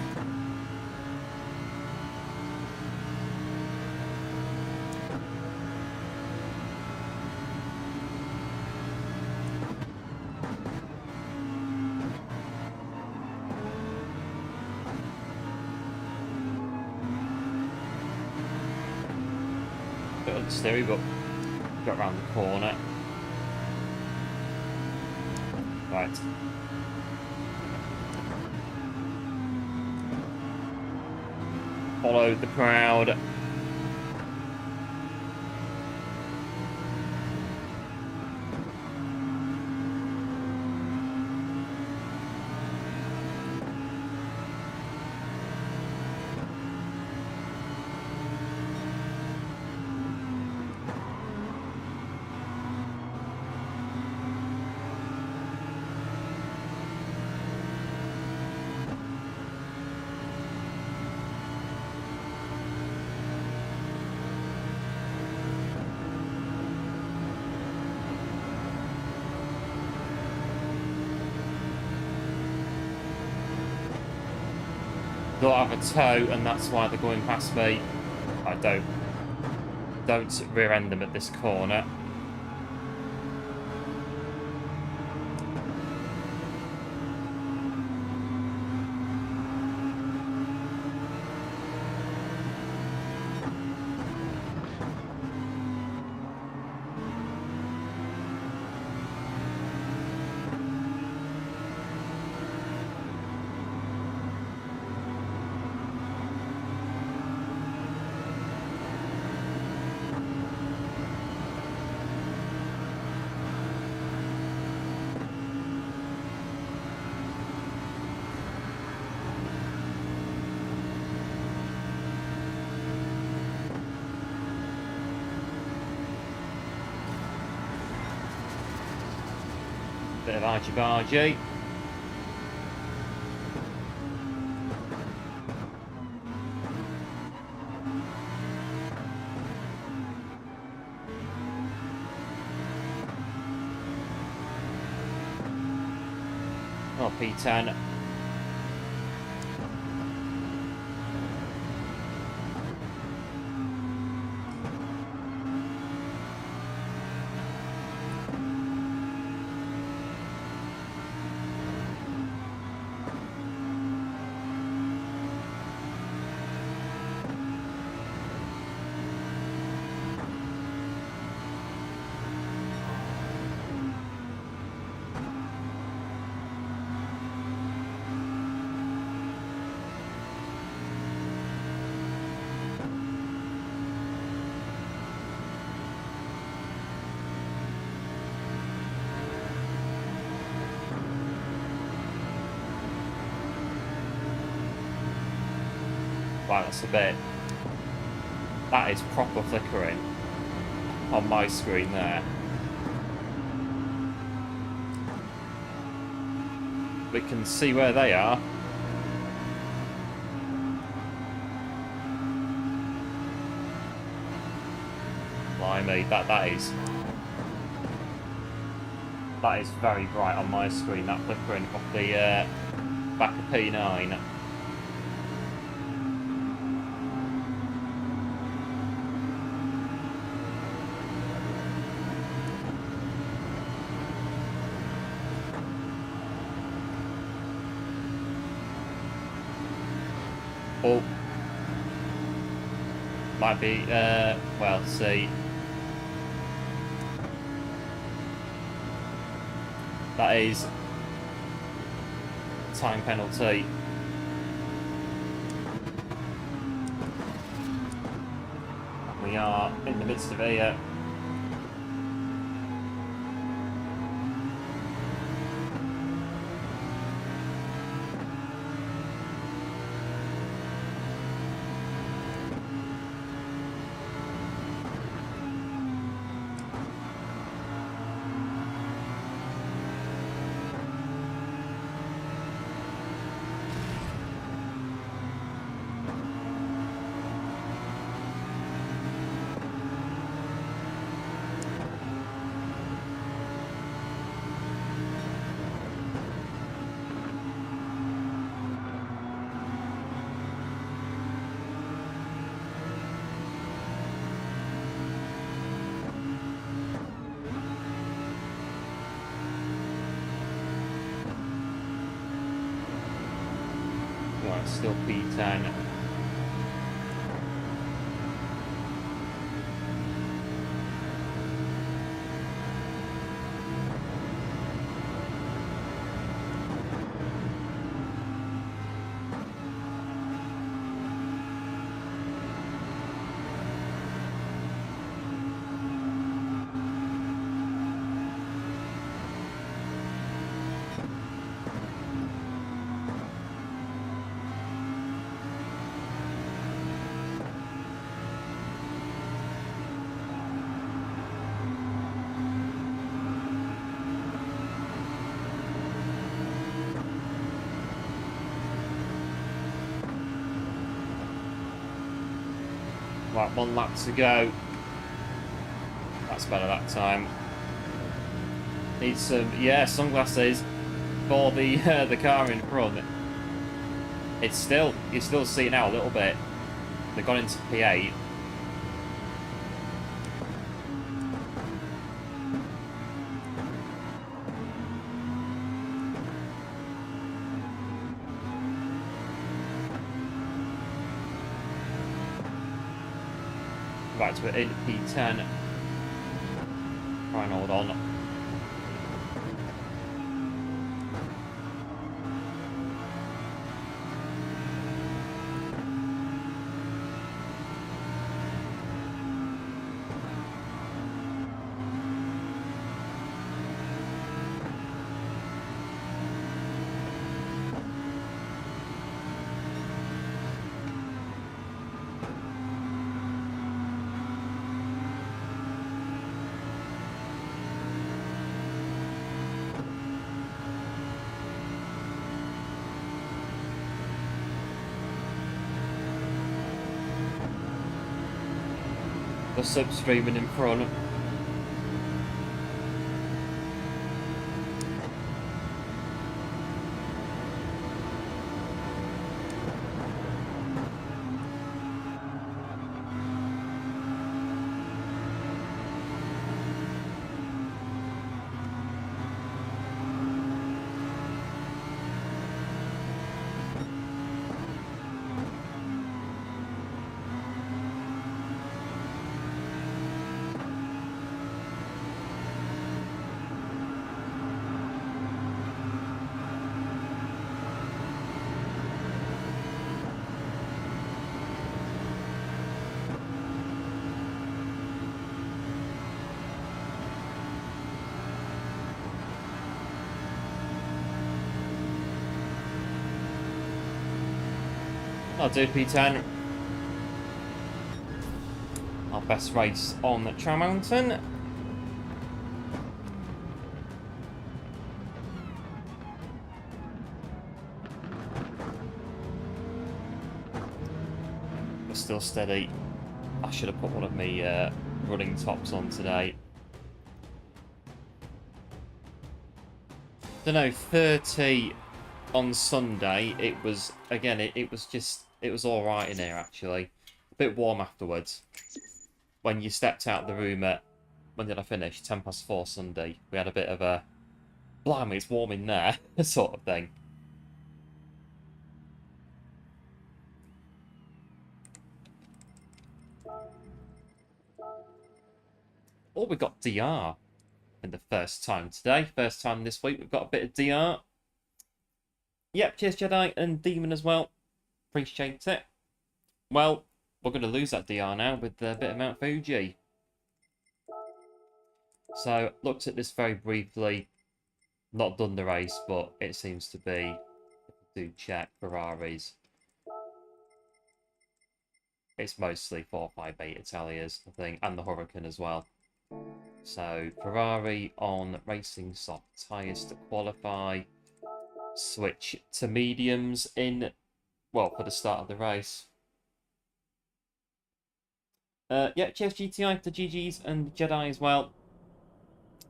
Bit of the steering, but got around the corner. Right. Follow the crowd. Thought I have a toe, and that's why they're going past me. I don't rear end them at this corner. Bit of argy-bargy. Oh, P10. Wow, that's a bit... That is proper flickering on my screen there. We can see where they are. Blimey, that is very bright on my screen, that flickering off the back of P9. Oh, might be, well, see. That is time penalty. We are in the midst of here. Still P10. Right, 1 lap to go. That's better that time. Need some, yeah, sunglasses for the car in front. It's still, you still see it now a little bit. They've gone into P8. Right, so we're in P10. Try and hold on. The substreaming in front. I'll do P10. Our best race on the Trail Mountain. We're still steady. I should have put one of my running tops on today. Don't know, 30 on Sunday. It was, again, it was alright in here actually. A bit warm afterwards. When you stepped out of the room at, when did I finish? 4:10 Sunday. We had a bit of a, blimey, it's warm in there, sort of thing. Oh, we got DR in the first time today. First time this week we've got a bit of DR. Yep, cheers Jedi and Demon as well. Appreciate it. Well, we're going to lose that DR now with a bit of Mount Fuji. So, looked at this very briefly. Not done the race, but it seems to be, do check Ferraris. It's mostly 458 Italias, I think, and the Hurricane as well. So, Ferrari on racing soft tyres to qualify. Switch to mediums in, well, for the start of the race. Yeah, cheers GTI to GG's and Jedi as well.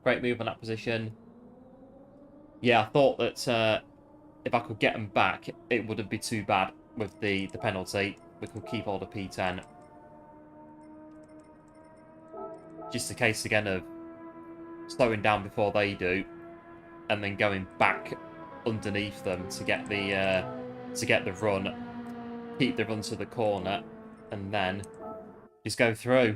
Great move on that position. Yeah, I thought that if I could get them back, it wouldn't be too bad with the penalty. We could keep all the P10. Just a case again of slowing down before they do, and then going back underneath them to get the run keep the run to the corner, and then just go through.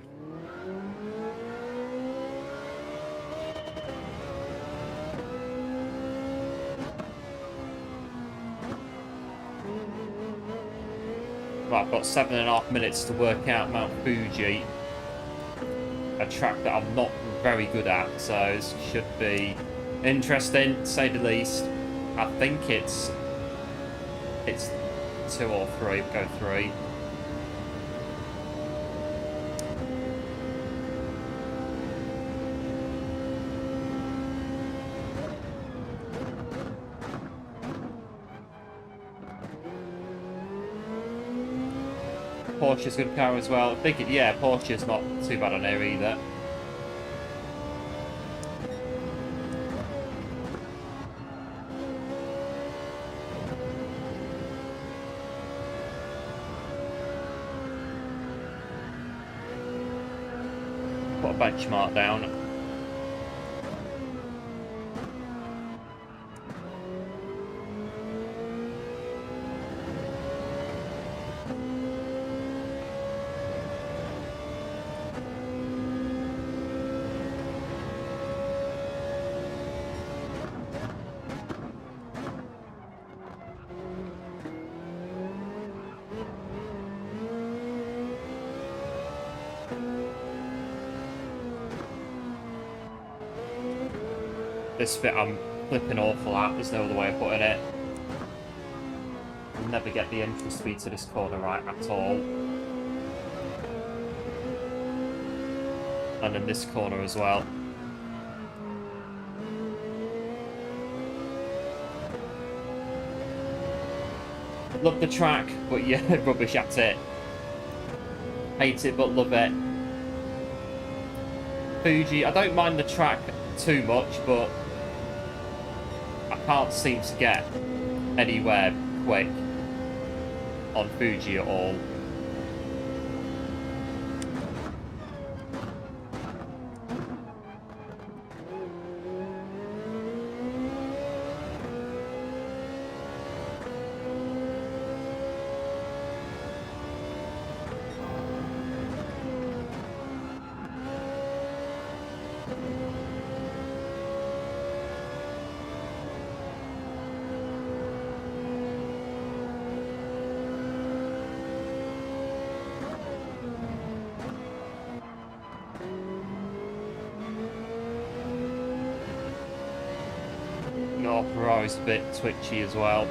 Right, I've got 7.5 minutes to work out Mount Fuji, a track that I'm not very good at, so this should be interesting, to say the least. I think it's 2 or 3, go 3. Porsche's a good car as well. I think yeah, Porsche's not too bad on here either. Put a benchmark down. This bit I'm flipping awful at, there's no other way of putting it. I'll never get the entry speed to this corner right at all. And in this corner as well. Love the track, but yeah, rubbish at it. Hate it, but love it. Fuji, I don't mind the track too much, but I can't seem to get anywhere quick on Fuji at all. No, Ferrari's a bit twitchy as well.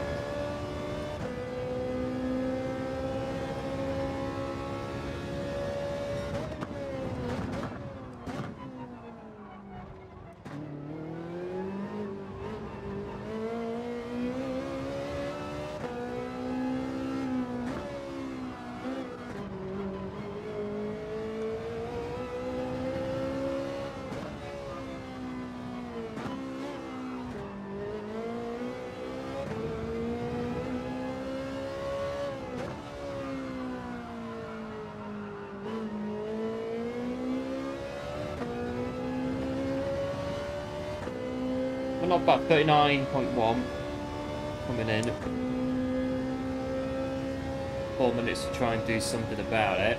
Well, not bad, 39.1 coming in. 4 minutes to try and do something about it.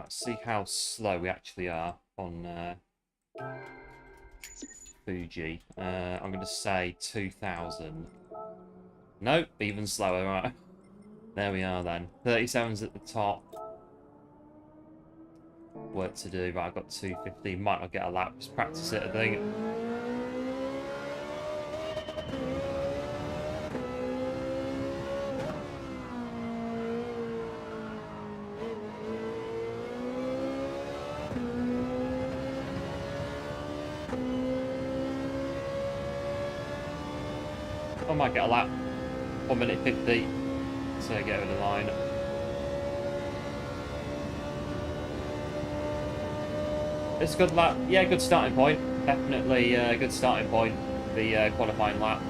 Right, see how slow we actually are on Fuji. I'm going to say 2000. Nope, even slower, right. There we are then. 37's at the top. Work to do. Right, I've got 250. Might not get a lap. Just practice it, I think. I might get a lap. 1 minute 50. So get over the line. It's a good lap. Yeah, good starting point. Definitely a good starting point. The qualifying lap.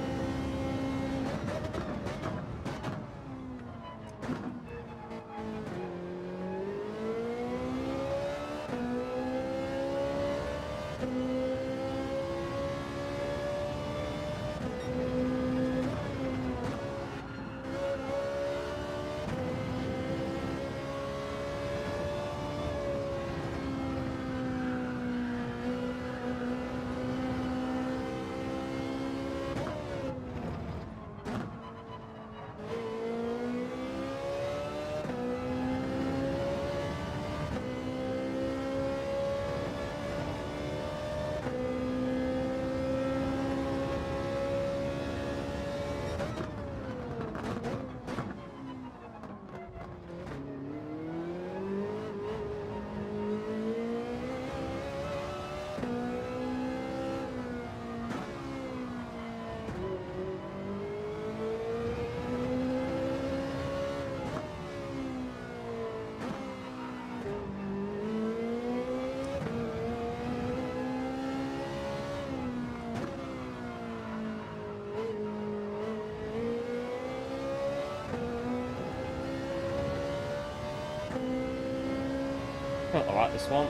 I like this one.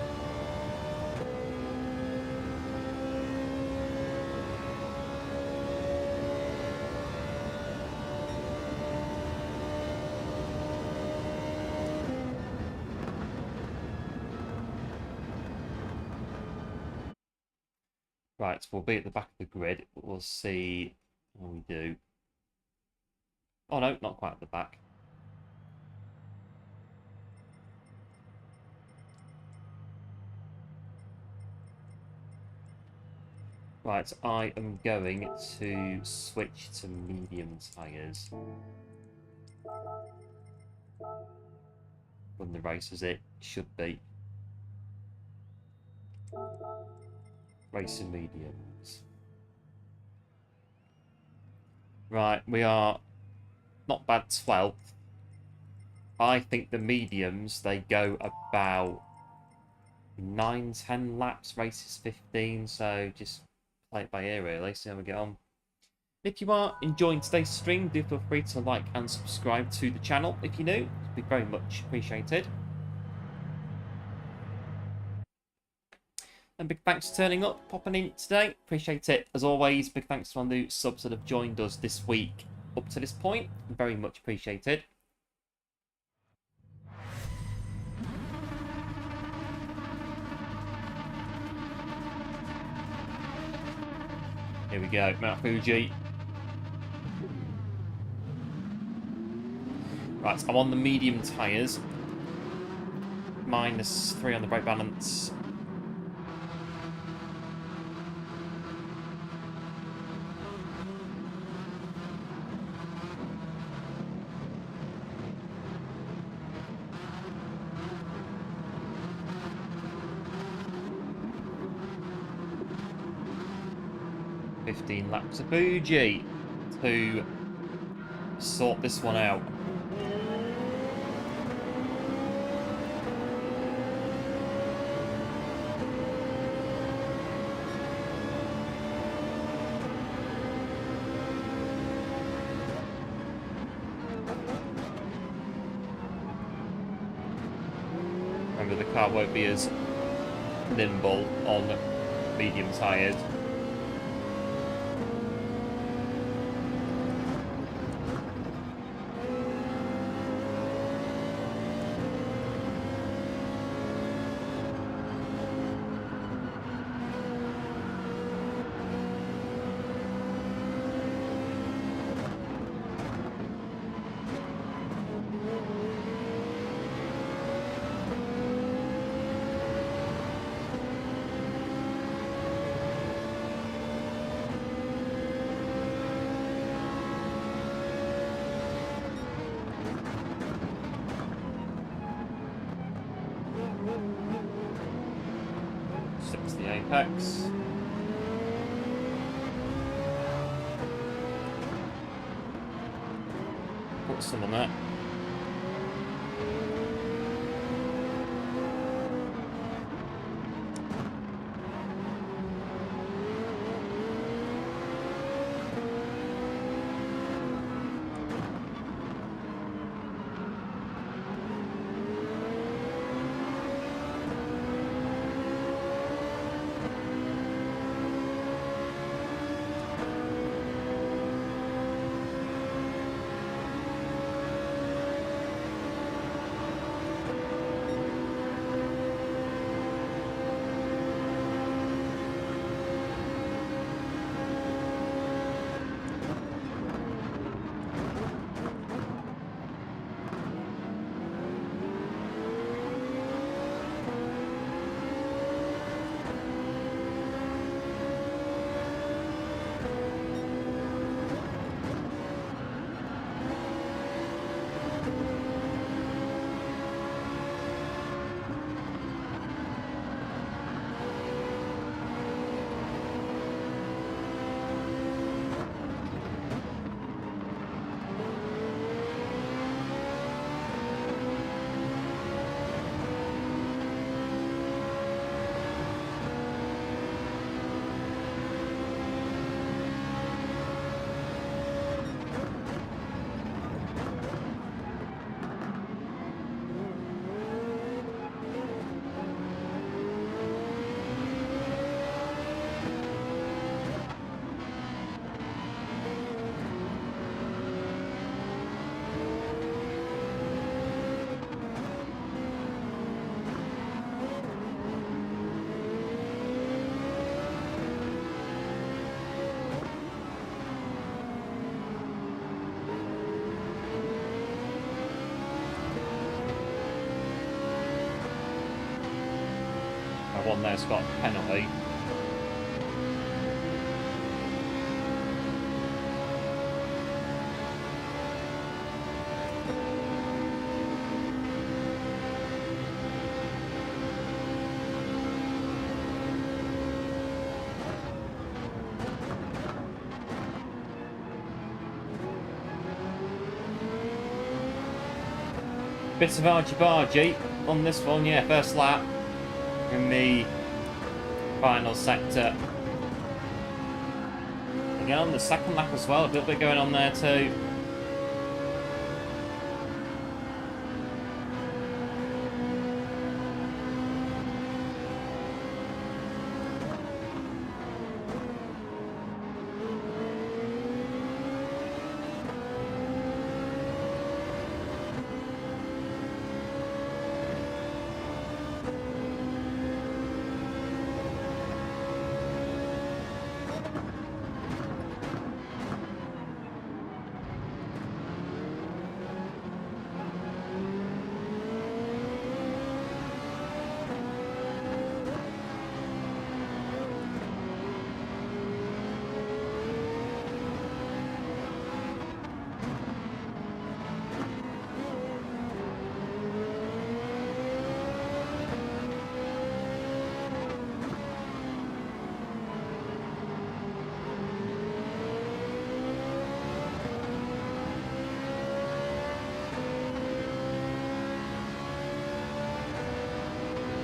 Right, so we'll be at the back of the grid. We'll see how we do. Oh no, not quite at the back. Right, I am going to switch to medium tyres. When the race as it should be. Racing mediums. Right, we are not bad 12th. I think the mediums, they go about 9-10 laps, races 15, so just play it by ear really, see how we get on. If you are enjoying today's stream, do feel free to like and subscribe to the channel if you're new. It'd be very much appreciated. And big thanks for turning up, popping in today. Appreciate it. As always, big thanks to our new subs that have joined us this week up to this point. Very much appreciated. Here we go, Mount Fuji. Right, I'm on the medium tyres. -3 on the brake balance. Laps of Fuji to sort this one out. Remember, the car won't be as nimble on medium tyres. Stick to the apex. Put some on that. One there's got a penalty. Bits of argy-bargy on this one, yeah, first lap in the final sector. Again on the second lap as well, a little bit going on there too.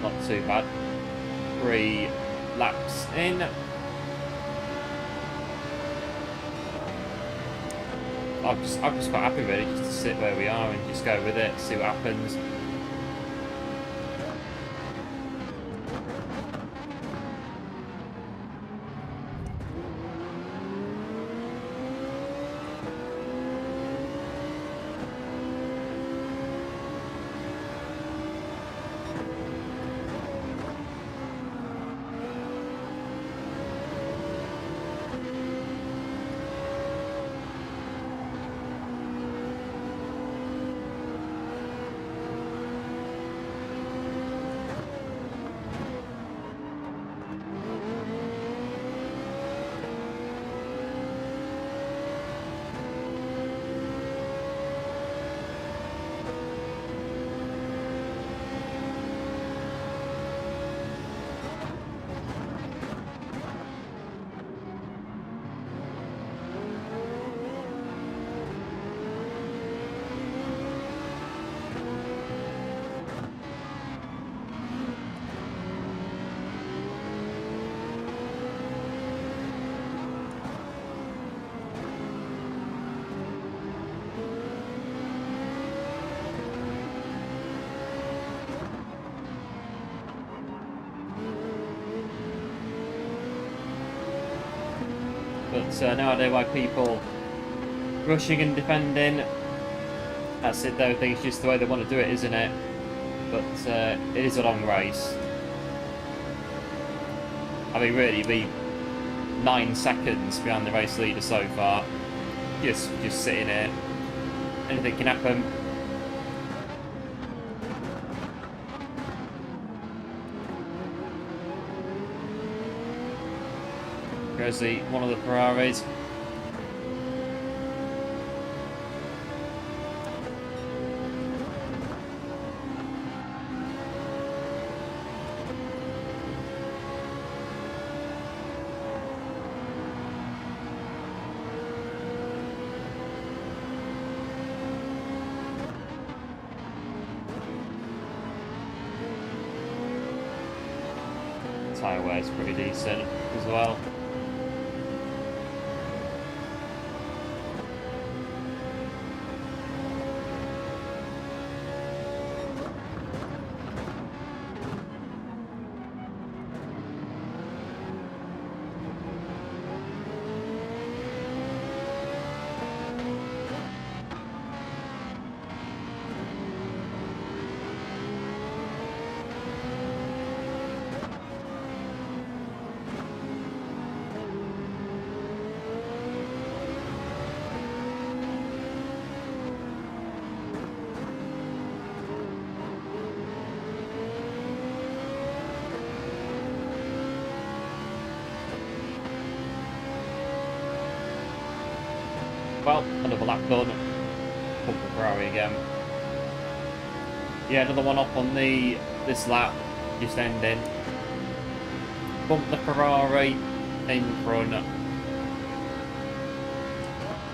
Not too bad. 3 laps in. I'm just quite happy really just to sit where we are and just go with it, see what happens. But no idea why people rushing and defending. That's it though, I think it's just the way they want to do it, isn't it? But it is a long race. I mean, really, be 9 seconds behind the race leader so far. Just sitting here. Anything can happen. There's one of the Ferraris. Tyre wear's pretty decent as well. Well, another lap done. Pump the Ferrari again. Yeah, another one up on this lap, just ending. Bump the Ferrari in front.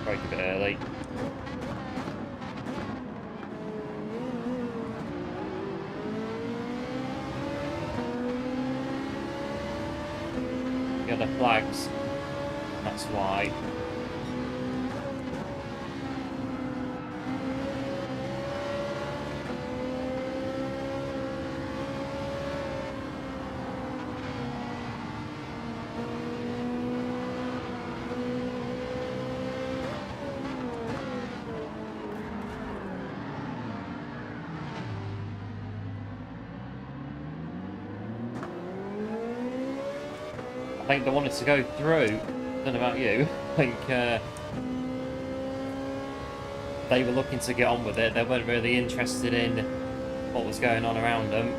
Brake a bit early. Get the flags. That's why. I think they wanted to go through. I don't know about you. I think they were looking to get on with it. They weren't really interested in what was going on around them.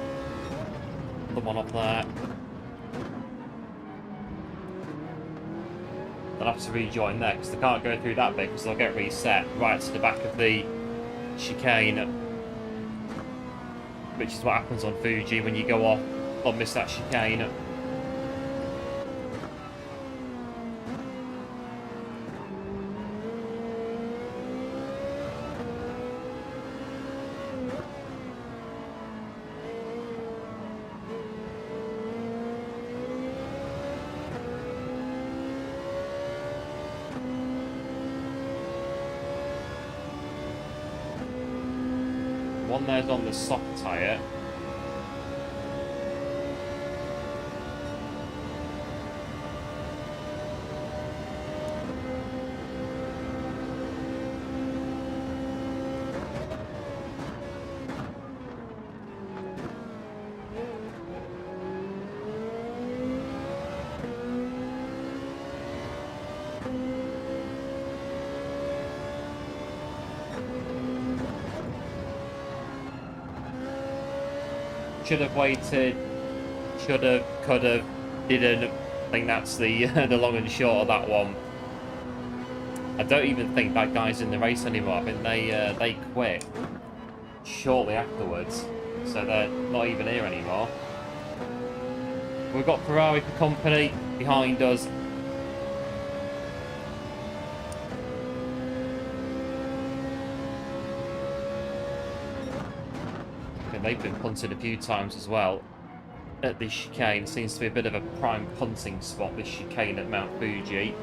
The one up there. They'll have to rejoin there because they can't go through that bit because they'll get reset right to the back of the chicane, which is what happens on Fuji when you go off or miss that chicane. One there's on the soft tyre. Should have waited, should have, could have, didn't. I think that's the the long and short of that one. I don't even think that guy's in the race anymore. I think they quit shortly afterwards, so they're not even here anymore. We've got Ferrari for company behind us. They've been punted a few times as well at this chicane. Seems to be a bit of a prime punting spot, this chicane at Mount Fuji.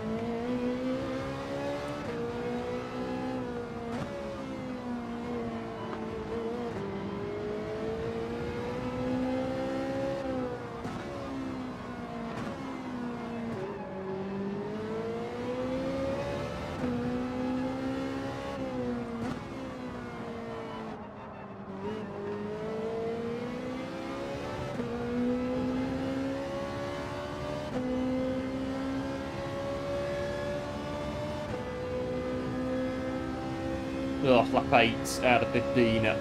Ugh, lap 8 out of 15.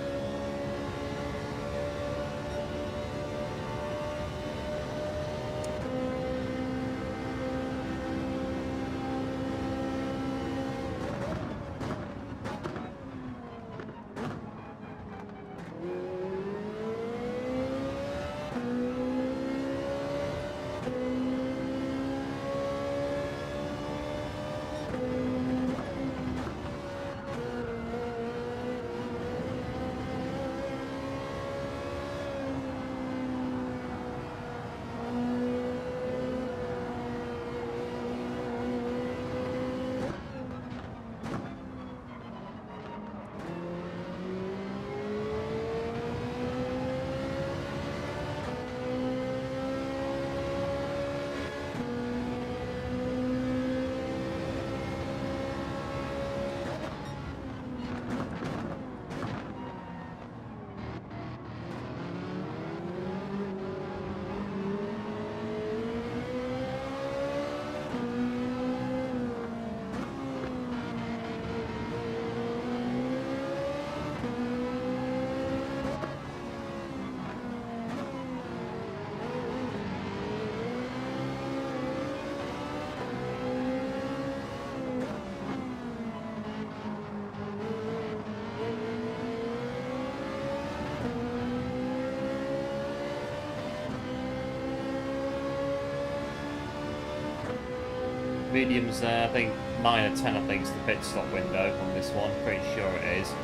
Mediums there, I think 9 or 10, I think, is the pit stop window on this one. Pretty sure it is.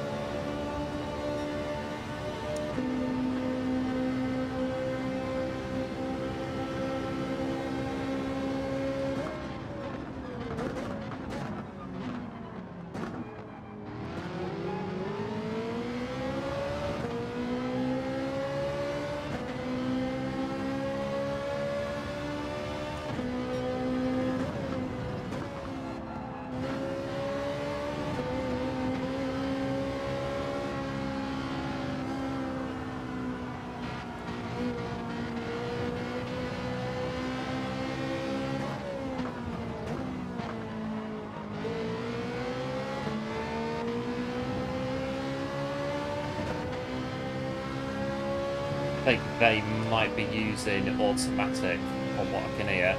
I think they might be using automatic from what I can hear.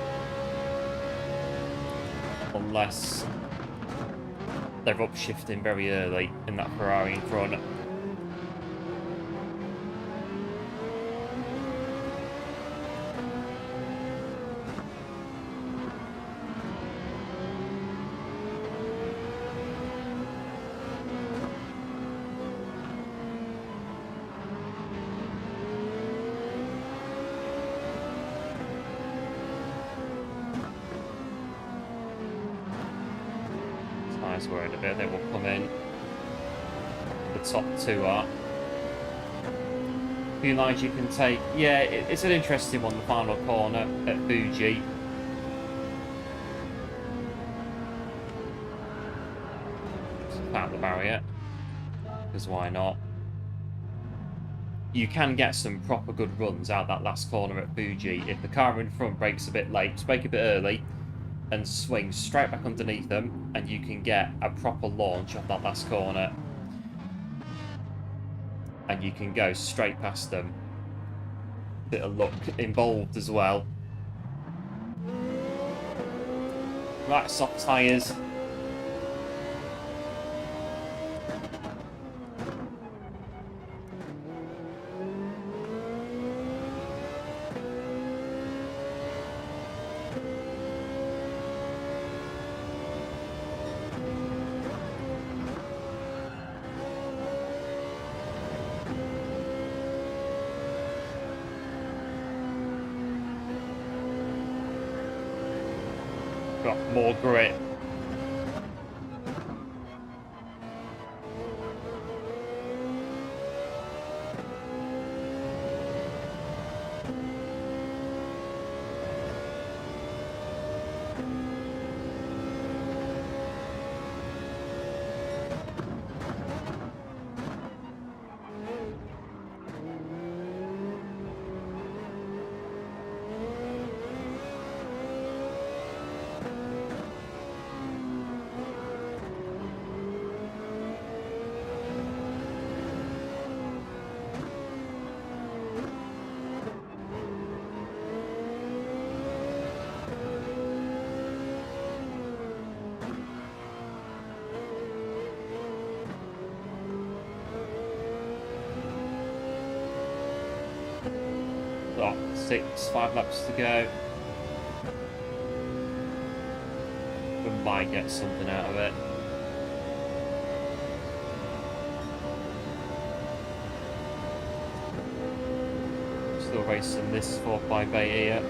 Unless they're upshifting very early in that Ferrari in front. Worried a bit, they will come in. The top two are. A few lines you can take. Yeah, it's an interesting one, the final corner at Fuji. Found the barrier. Because why not? You can get some proper good runs out that last corner at Fuji. If the car in front brakes a bit late, just brake a bit early and swing straight back underneath them, and you can get a proper launch off that last corner. And you can go straight past them. Bit of luck involved as well. Right, soft tyres. Got more grit. Oh, 5 laps to go. We might get something out of it. Still racing this 458 here.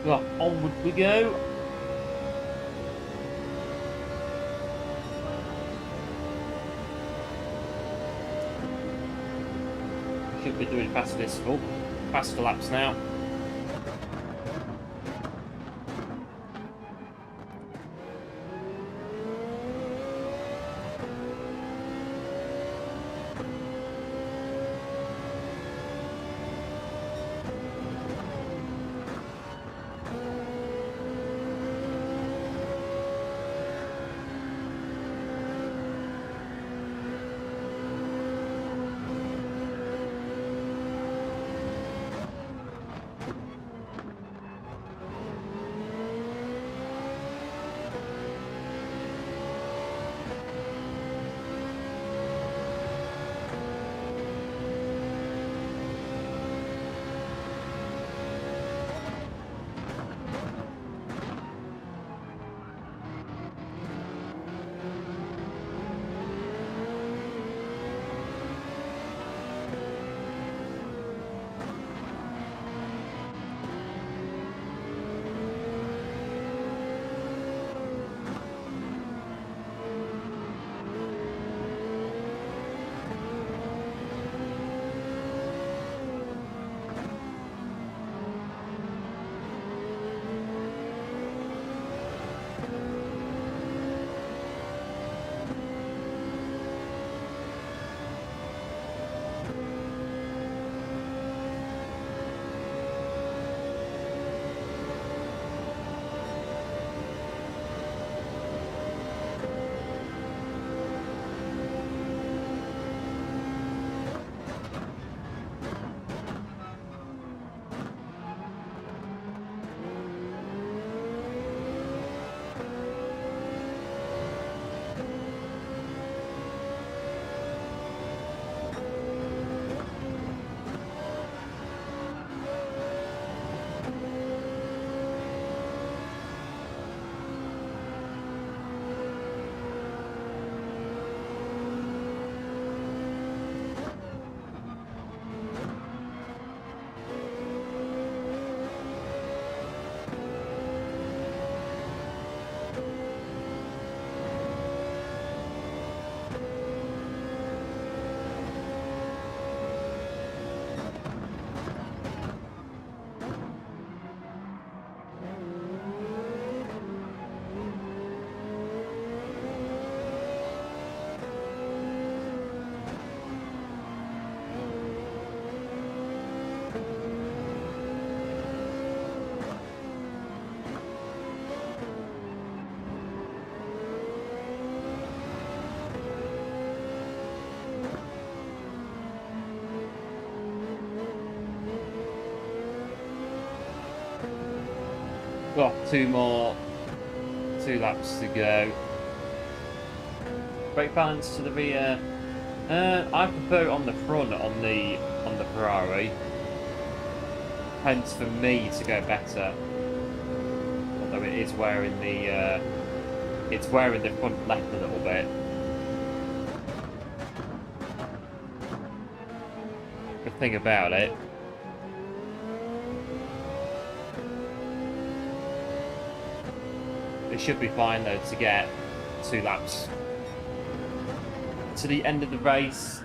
Well, onward we go. Should be doing faster laps now. Got two laps to go. Brake balance to the rear. I prefer it on the front on the Ferrari. Hence for me to go better. Although it is wearing the it's wearing the front left a little bit. The thing about it, it should be fine though to get 2 laps to the end of the race.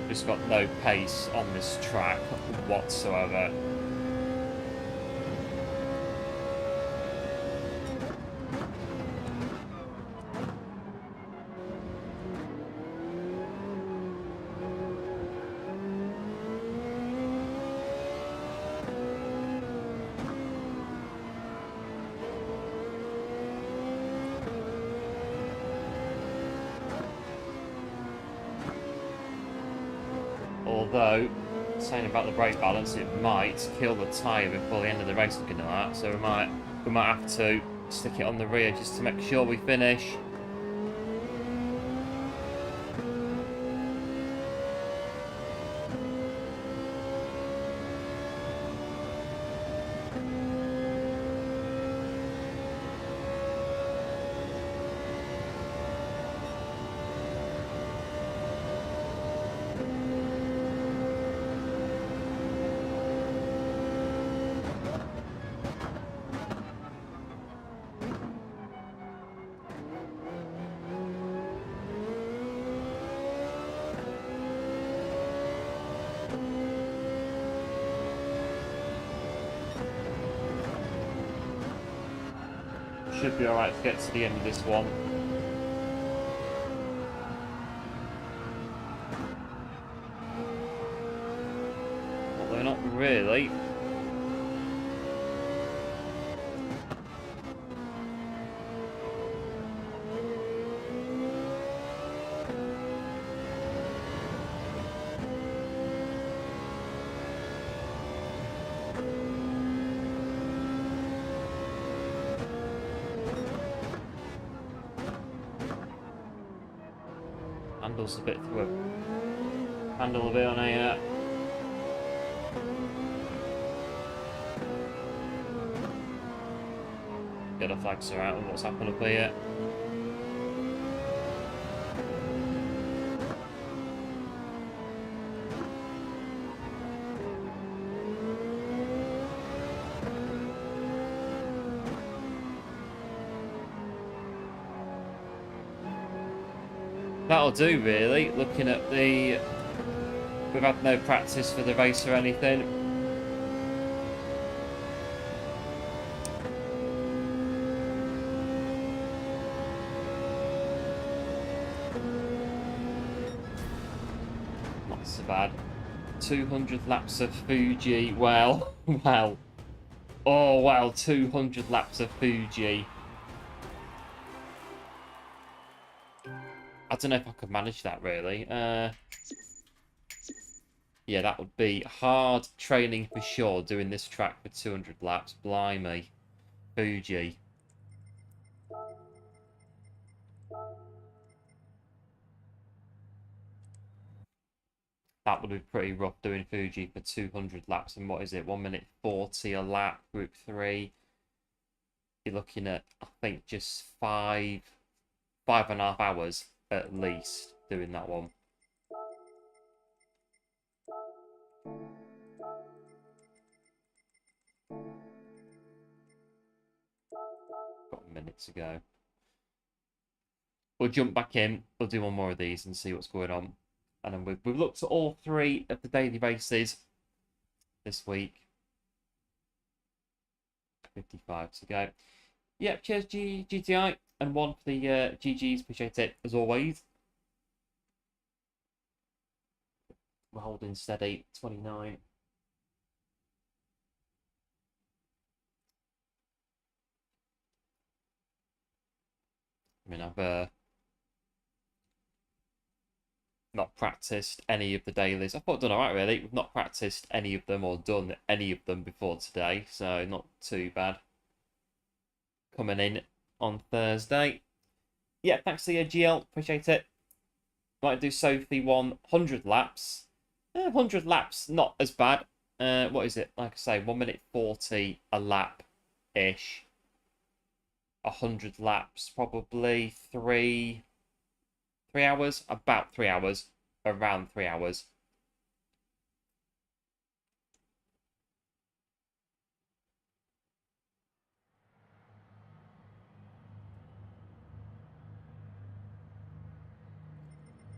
Just got no pace on this track whatsoever. Although, saying about the brake balance, it might kill the tyre before the end of the race looking at that, so we might have to stick it on the rear just to make sure we finish. Should be alright to get to the end of this one. Although not really. Handles a bit handle a bit on a get the flags are out and what's happened up here. That'll do really, looking at the... We've had no practice for the race or anything. Not so bad. 200 laps of Fuji, well, well. Oh wow, 200 laps of Fuji. I don't know if I could manage that really. Yeah, that would be hard training for sure, doing this track for 200 laps. Blimey. Fuji. That would be pretty rough doing Fuji for 200 laps. And what is it? 1 minute 40 a lap, Group 3. You're looking at, I think, just 5.5 hours at least doing that one. Got a minute to go. We'll jump back in. We'll do one more of these and see what's going on. And then we've looked at all 3 of the daily races this week. 55 to go. Yep, cheers GTI. And 1 for the GGs. Appreciate it as always. We're holding steady, 29. I mean, I've not practiced any of the dailies. I thought I'd done alright, really. We've not practiced any of them or done any of them before today, so not too bad. Coming in on Thursday. Yeah, thanks to the GL. Appreciate it. Might do Sophie 100 laps. 100 laps, not as bad. What is it? Like I say, 1 minute 40 a lap-ish. 100 laps, probably 3 hours, about 3 hours, around 3 hours.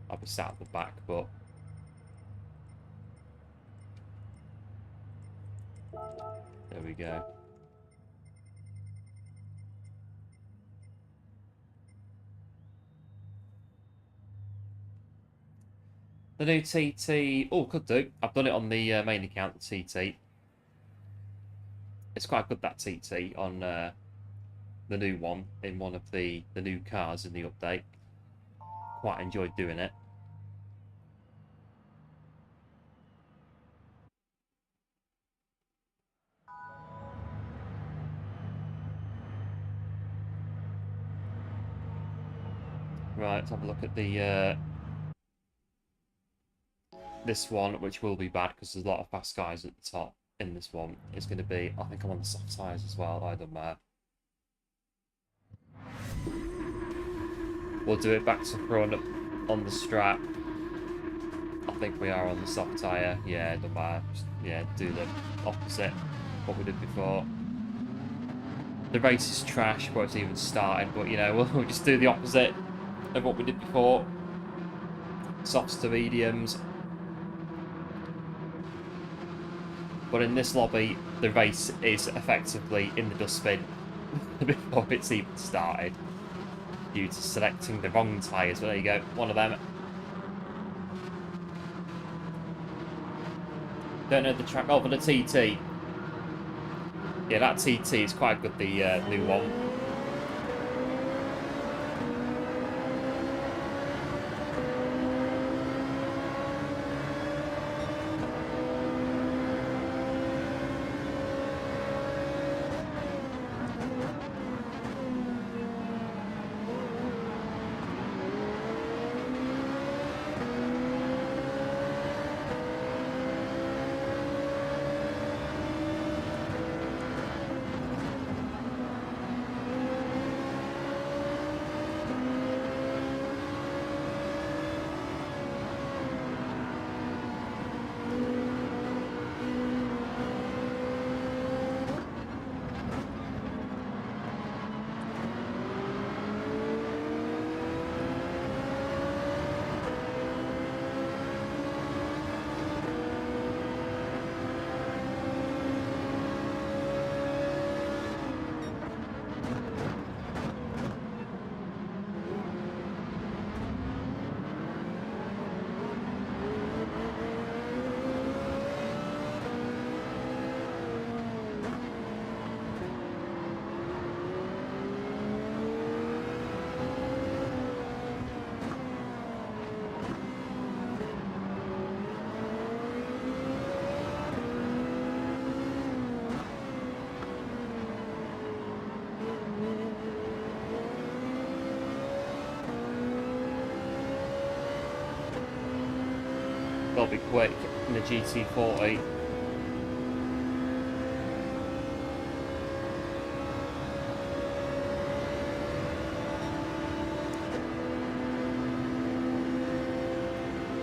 I'll be sat at the back, but there we go. The new TT, oh, could do. I've done it on the main account, the TT. It's quite good, that TT, on the new one, in one of the new cars in the update. Quite enjoyed doing it. Right, let's have a look at the this one, which will be bad because there's a lot of fast guys at the top in this one. It's going to be, I think I'm on the soft tyres as well, I don't matter. We'll do it back to front on the strap. I think we are on the soft tyre. Yeah, don't matter. Just, yeah, do the opposite what we did before. The race is trash before it's even started, but you know, we'll just do the opposite of what we did before. Softs to mediums. But in this lobby, the race is effectively in the dustbin before it's even started, due to selecting the wrong tyres. Well, there you go, one of them. Don't know the track. Oh, for the TT. Yeah, that TT is quite good, the new one. Got to be quick in the GT40.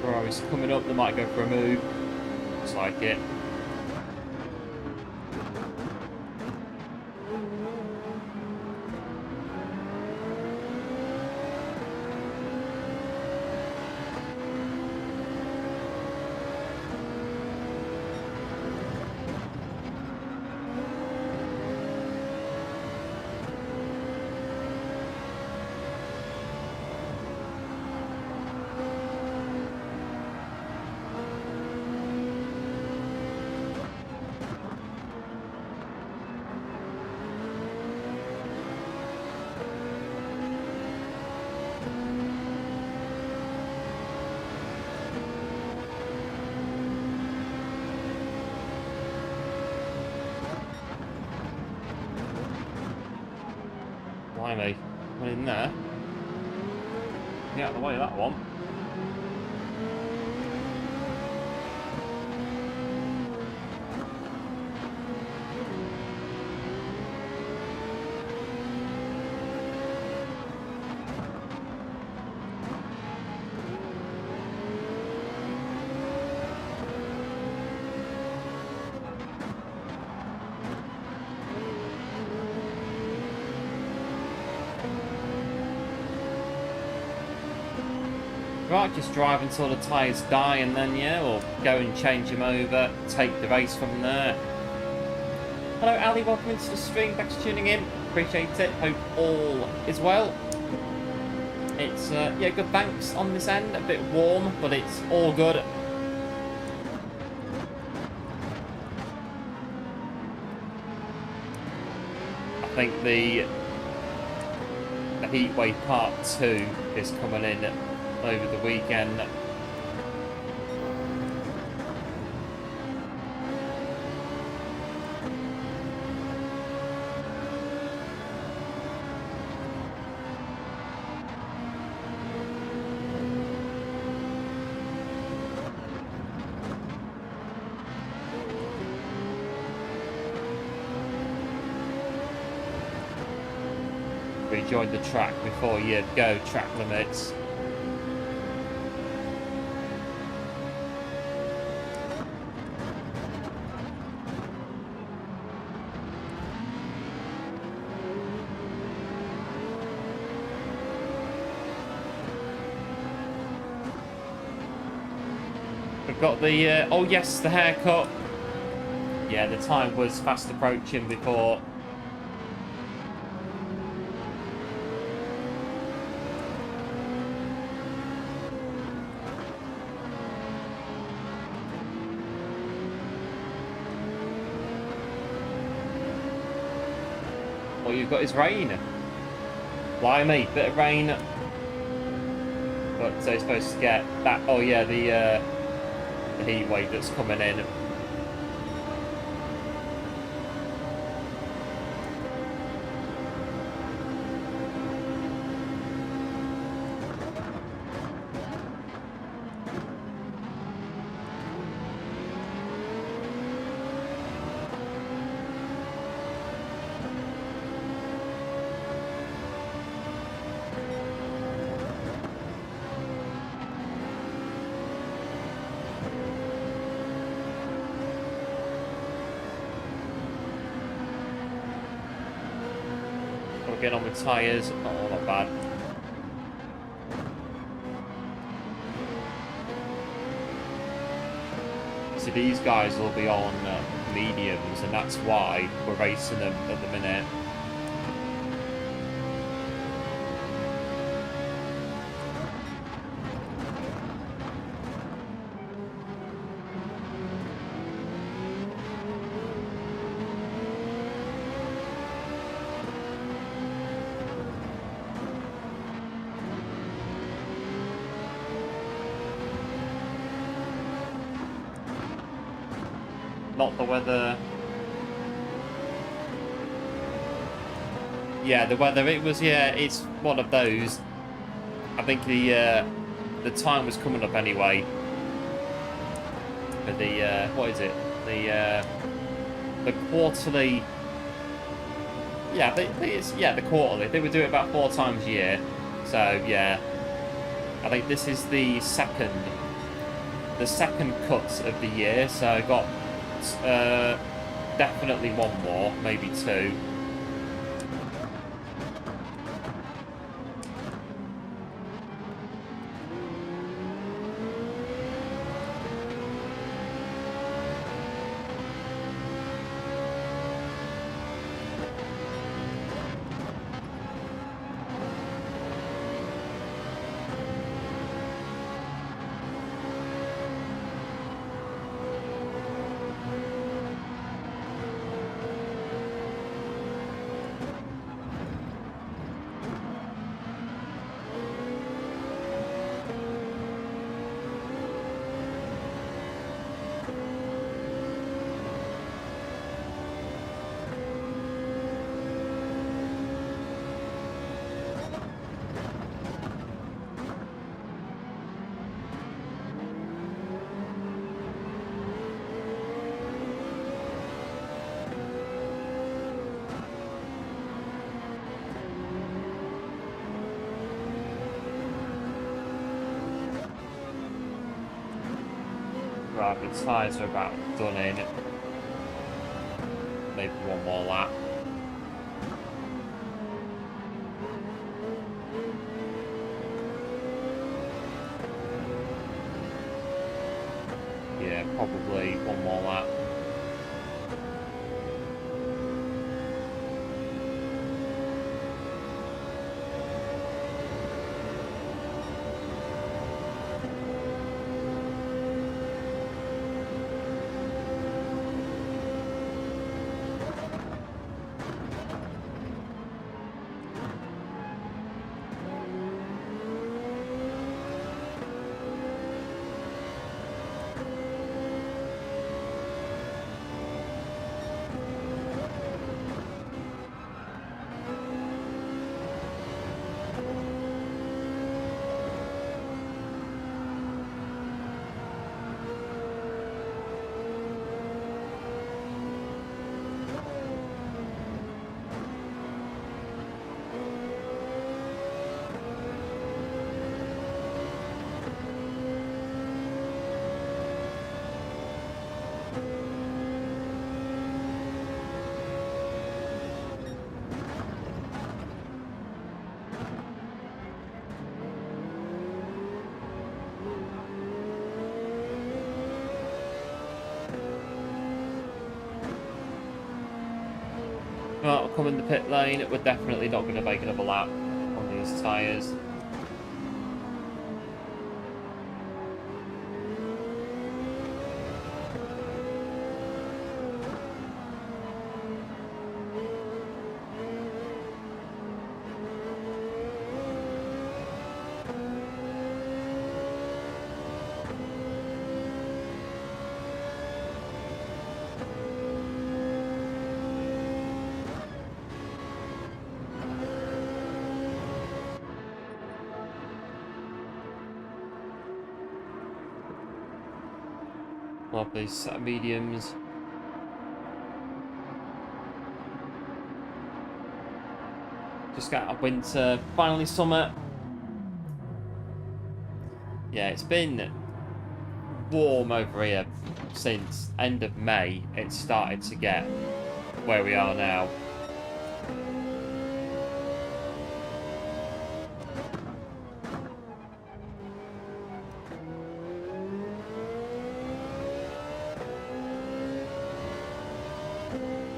Ferrari's coming up, they might go for a move. Looks like it. Blimey. Went in there. Get out of the way of that one. Right, just drive until the tyres die and then, yeah, we'll go and change them over, take the race from there. Hello Ali, welcome into the stream, thanks for tuning in, appreciate it, hope all is well. It's, yeah, good thanks on this end, a bit warm, but it's all good. I think the Heatwave Part 2 is coming in over the weekend. Rejoin the track before you go track limits. We've got the, oh yes, the haircut. Yeah, the time was fast approaching before. All you've got is rain. Blimey, bit of rain. But they're supposed to get that, oh yeah, the heat wave that's coming in. Getting on with tyres, oh, not bad. So these guys will be on mediums, and that's why we're racing them at the minute. Not the weather. Yeah, the weather, it was, yeah, it's one of those. I think the time was coming up anyway. For the, what is it? The quarterly. Yeah, the quarterly. They would do it about 4 times a year. So, yeah. I think this is the second cut of the year, so I got definitely one more, maybe 2. Right, the tyres are about done in. Maybe one more lap. Yeah, probably one more lap. Right, I'll come in the pit lane. We're definitely not going to make another lap on these tyres. Lovely set of mediums. Just got out of winter, finally summer. Yeah, it's been warm over here since end of May. It started to get where we are now.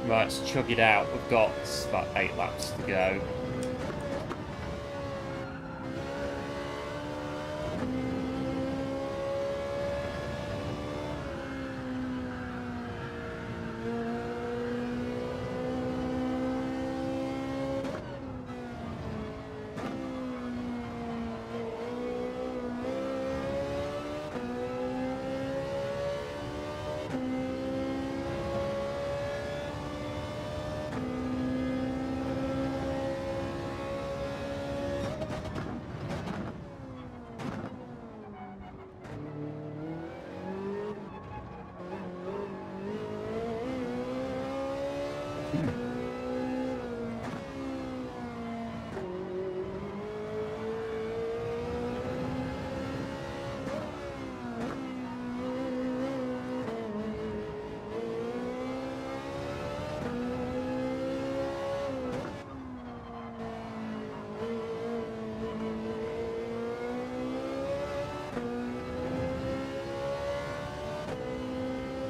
Right, let's chug it out. We've got about 8 laps to go.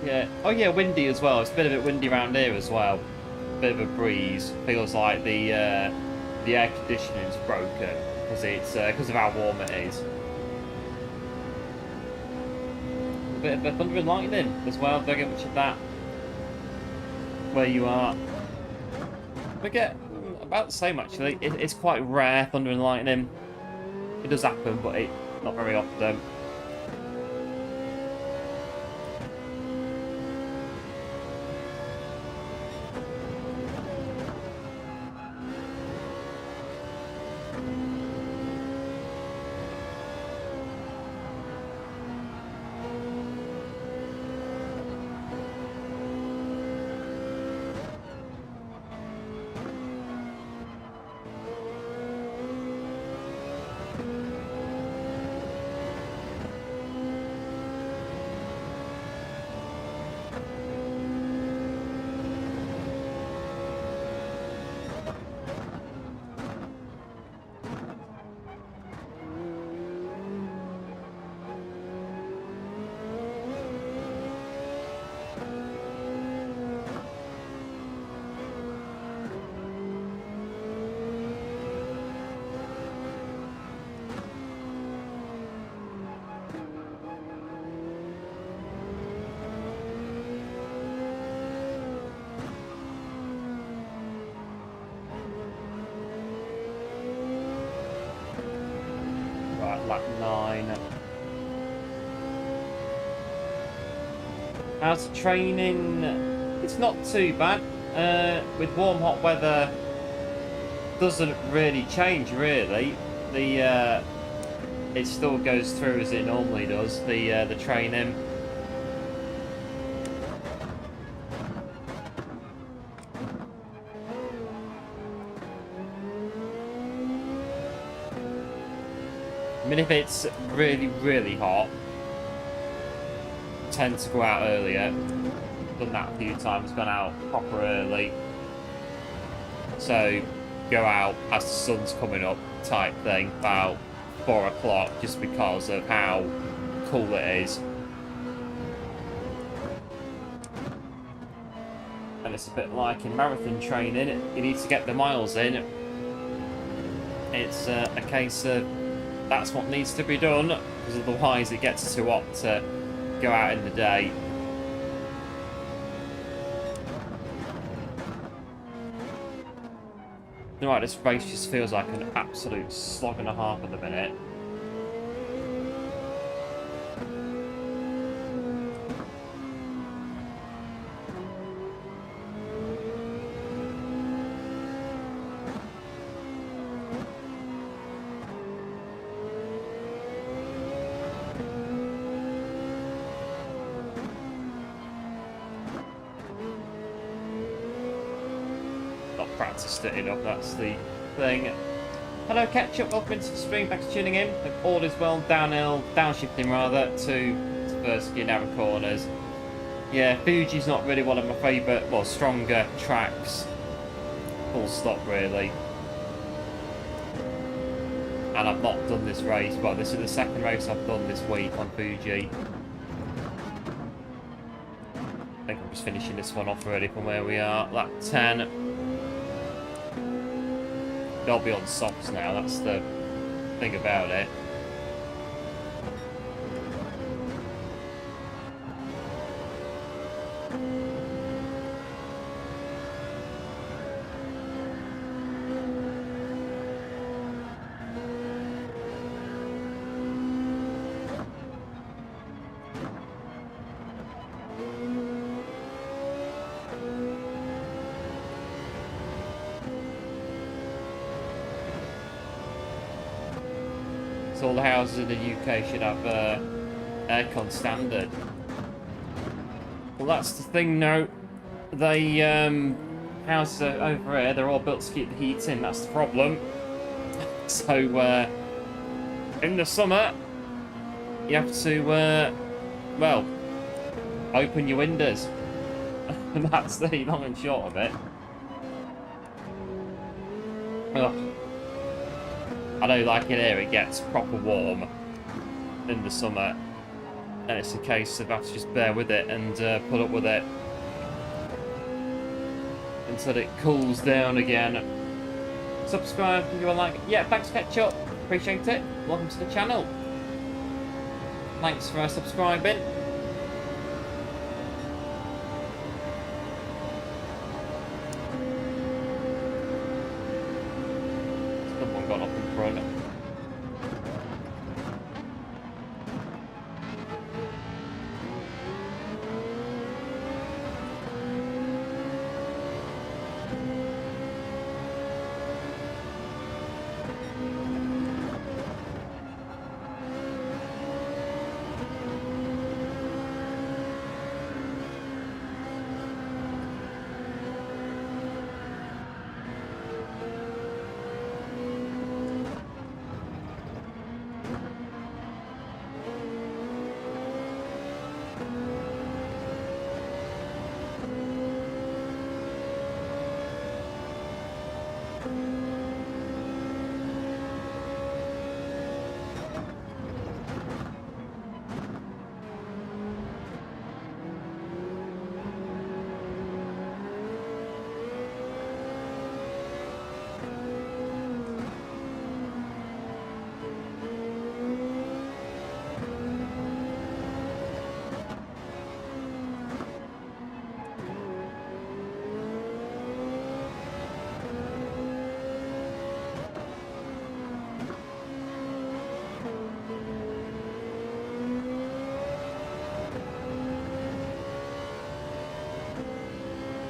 Yeah. Oh yeah, windy as well. It's been a bit windy around here as well. Bit of a breeze. Feels like the air conditioning's broken because of how warm it is. A bit of a thunder and lightning as well. Don't get much of that where you are. We get about the same actually. It's quite rare, thunder and lightning. It does happen, but not very often. lap 9. How's the training? It's not too bad. With warm, hot weather, doesn't really change, really. It still goes through as it normally does, the training. I mean, if it's really, really hot, tend to go out earlier. Done that a few times, gone out proper early. So, go out as the sun's coming up type thing, about 4 o'clock, just because of how cool it is. And it's a bit like in marathon training, you need to get the miles in. It's a case of that's what needs to be done, because otherwise it gets too hot to go out in the day. Right, this race just feels like an absolute slog and a half at the minute. Practiced it enough, that's the thing. Hello Ketchup, welcome into the stream, thanks for tuning in. Hope all is well, downshifting rather, to first gear narrow corners. Yeah, Fuji's not really one of my favourite, well, stronger tracks. Full stop, really. And I've not done this race, well, this is the second race I've done this week on Fuji. I think I'm just finishing this one off already from where we are, lap 10. They'll be on softs now, that's the thing about it. All the houses in the UK should have aircon standard. Well, that's the thing now. They houses over here, they're all built to keep the heat in. That's the problem. So in the summer, you have to well, open your windows, and that's the long and short of it. Ugh. I know, like in here, it gets proper warm in the summer, and it's a case of have to just bear with it and put up with it until it cools down again. Subscribe if you want, like. Yeah, thanks Ketchup, appreciate it. Welcome to the channel. Thanks for subscribing. Someone got up in front.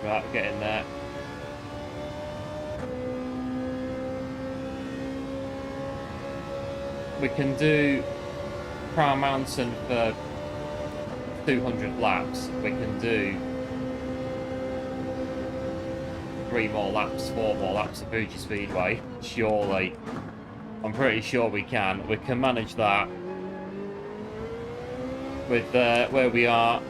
Right, we're getting there. We can do Crown Mountain for 200 laps. We can do 3 more laps, 4 more laps at Fuji Speedway. Surely. I'm pretty sure we can. We can manage that with where we are.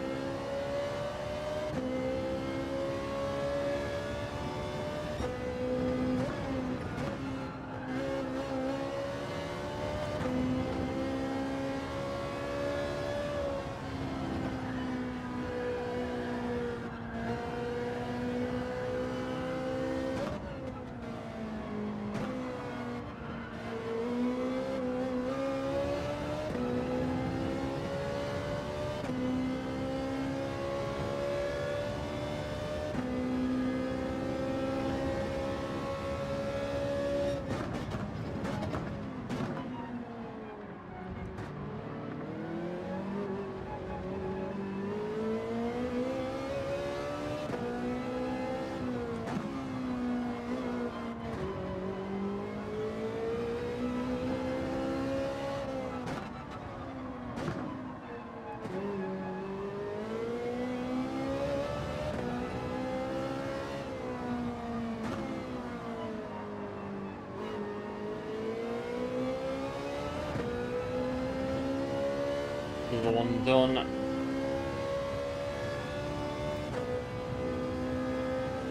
Another one done.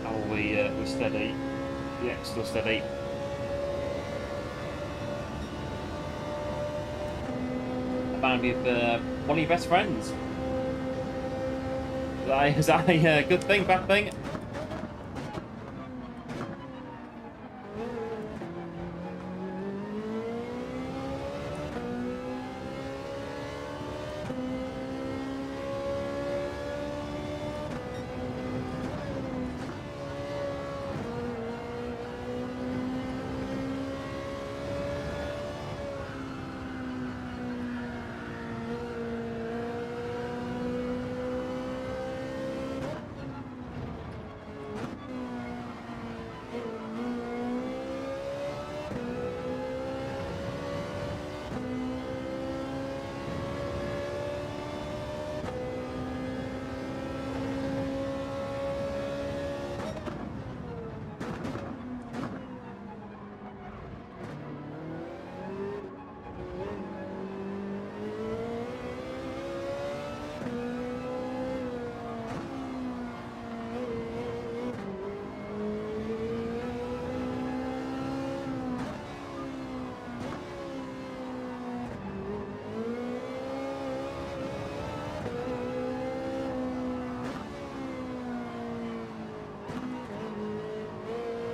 How are we steady? Yeah, still steady. Found with one of your best friends. Is that a good thing, bad thing?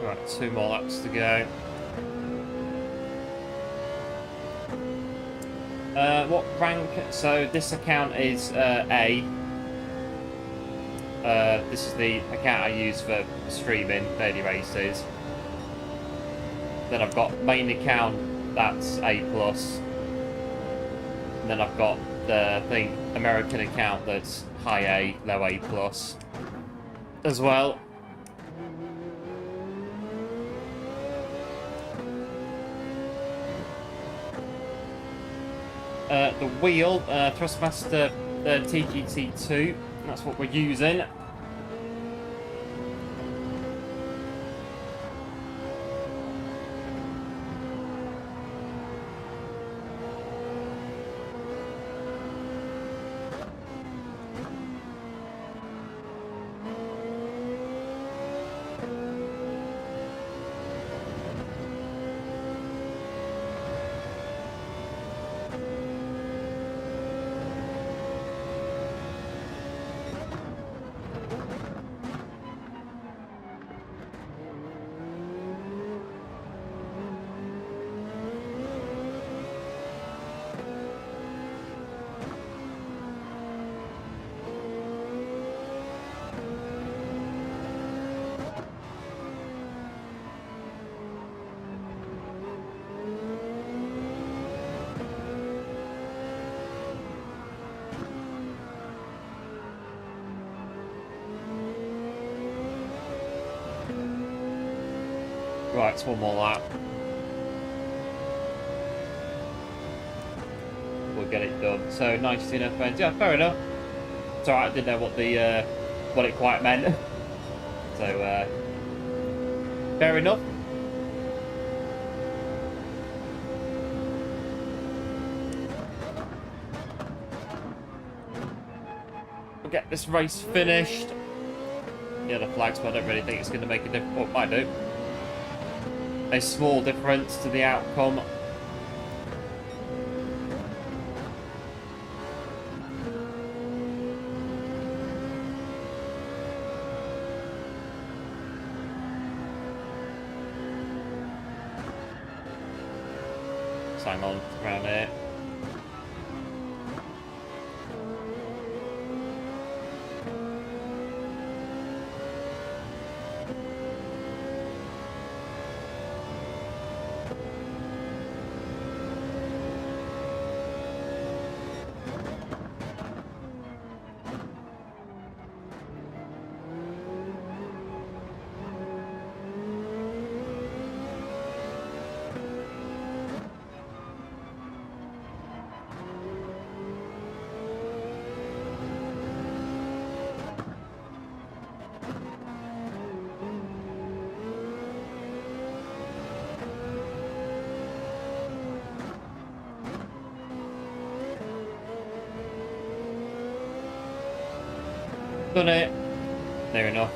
Right, 2 more laps to go. What rank? So this account is A. This is the account I use for streaming daily races. Then I've got main account, that's A+. And then I've got the American account that's high A, low A+ as well. The wheel, Thrustmaster TGT2, that's what we're using. Right, it's one more lap. We'll get it done. So 92 FPS. Yeah, fair enough. It's alright, I didn't know what it quite meant. So fair enough. We'll get this race finished. Yeah, the flags, but I don't really think it's going to make a difference. Well, it might do. A small difference to the outcome. Hang on around here. Done it. Near enough.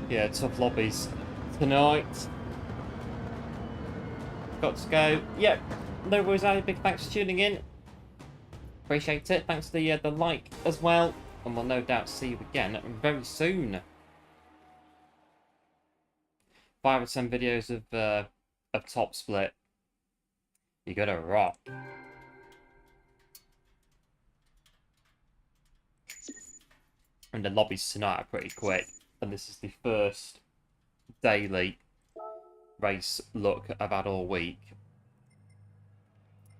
Yeah, tough lobbies tonight. Got to go. Yep. No worries, Ali. Big thanks for tuning in. Appreciate it. Thanks for the like as well. And we'll no doubt see you again very soon. 5 or 10 videos of top split. You gotta rock. And the lobbies tonight are pretty quick. And this is the first daily race look I've had all week.